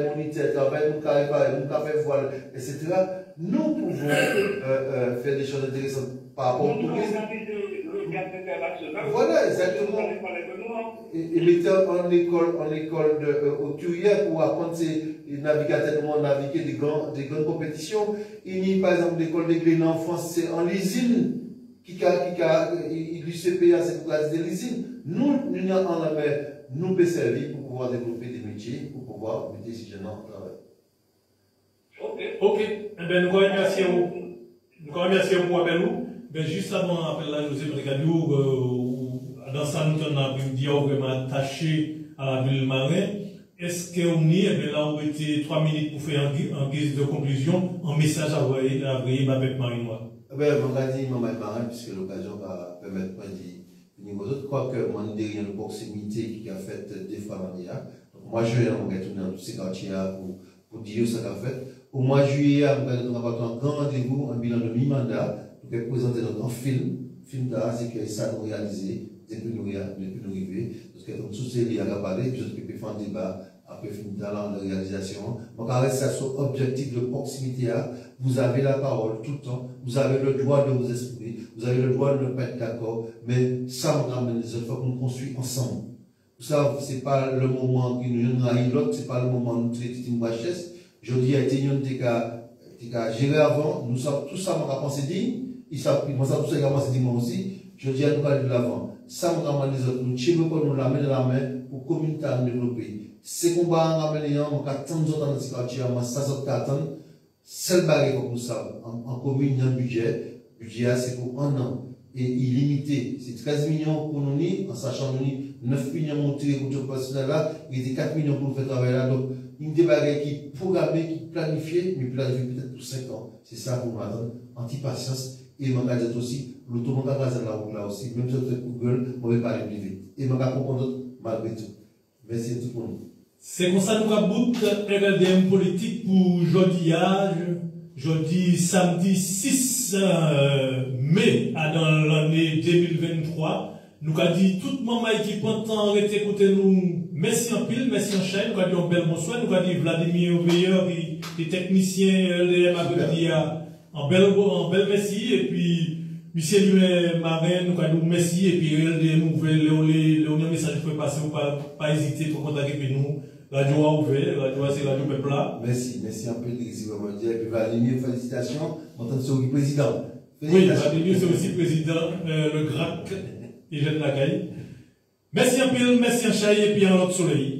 monétaire, travail nous faire voile, etc. Nous pouvons faire des choses intéressantes par rapport au tourisme. Voilà, exactement. Et mettre en école hauturière pour apprendre ces navigateurs comment naviguer des grandes compétitions. Il y a par exemple l'école des Glénans en France, c'est en l'usine l'UCPA, c'est pour classer des usines. Nous en la mer, nous peut servir pour pouvoir développer des métiers, pour pouvoir mettre ces jeunes en travail. Ok. Eh bien, nous remercions pour Abelou. Ben, juste avant, après la José Précadou, dans ça, nous avons dit vraiment attaché à la ville marin. Est-ce qu'on y est, là, on était 3 minutes pour faire en guise de conclusion, un message à envoyer avec Marinois? Ben, je vais dire, marin, puisque l'occasion va permettre de dire, je crois que moi, nous avons une proximité qui a fait des fois l'année. Moi, je vais retourner dans tous ces quartiers pour dire ce qu'on a fait. Au mois de juillet, nous avons un grand rendez-vous, un bilan de mi-mandat. Nous allons présenter notre film c'est que ça nous réalisé depuis nous arriver. Parce que comme tout c'est lié à la parler, puis je peux faire un débat après film talent de réalisation. Donc, avec ça, sur objectif de proximité, vous avez la parole tout le temps, vous avez le droit de vous exprimer, vous avez le droit de ne pas être d'accord, mais ça nous ramène les autres fois qu'on construit ensemble. Ça, c'est pas le moment qui nous a l'autre, c'est pas le moment où nous traitons une richesse. Je dis à Ténion, t'es qu'à gérer avant, nous sommes tout ça, on a pensé digne. Moi, ça, tout ça, également, c'est moi aussi. Je dis à nous aller de l'avant. Ça, on ramène les autres. Nous, nous la main de la main pour communauté à développer. C'est qu'on va ramener les gens, on va attendre les autres dans ce quartier, ça, ça, ça, attendre. Seul barrière comme nous savons. En commune, il y a un budget. Le budget, c'est pour un an. Et illimité. C'est 13 millions pour nous, en sachant nous, 9 millions montés pour tout le personnel là, il était 4 millions pour faire travailler là. Donc, une des barrières qui est programmée, qui est planifiée, mais planifiée peut-être pour 5 ans. C'est ça pour nous attendre. Anti-patience. Et je vais aussi, l'automontage de la route là aussi, même si c'est Google, on ne va pas aller plus vite. Et je vais comprendre malgré tout. Merci à tout le monde. C'est comme ça que nous avons RLDM politique pour jeudi samedi 6 mai dans l'année 2023. Nous avons dit tout le monde qui prend le temps d'écouter nous. Merci en pile, merci en chaîne. Nous avons dit un bel bonsoir. Nous avons dit Vladimir Veilleur, les techniciens LDM avec dit en bel merci. Et puis, Michel Louis Marin, nous avons dit merci. Et puis, LDM, nous voulons les messages qui peuvent passer. Pas hésiter pour contacter nous. Radio a ouvert, Radio c'est Radio Peuple là. Merci un peu de dire. Et puis, Vladimir, félicitations. En tant que président. Oui, Vladimir, c'est aussi président, le GRAC, et Jeanne Lacaille. Merci un peu, merci un chai et puis un autre soleil.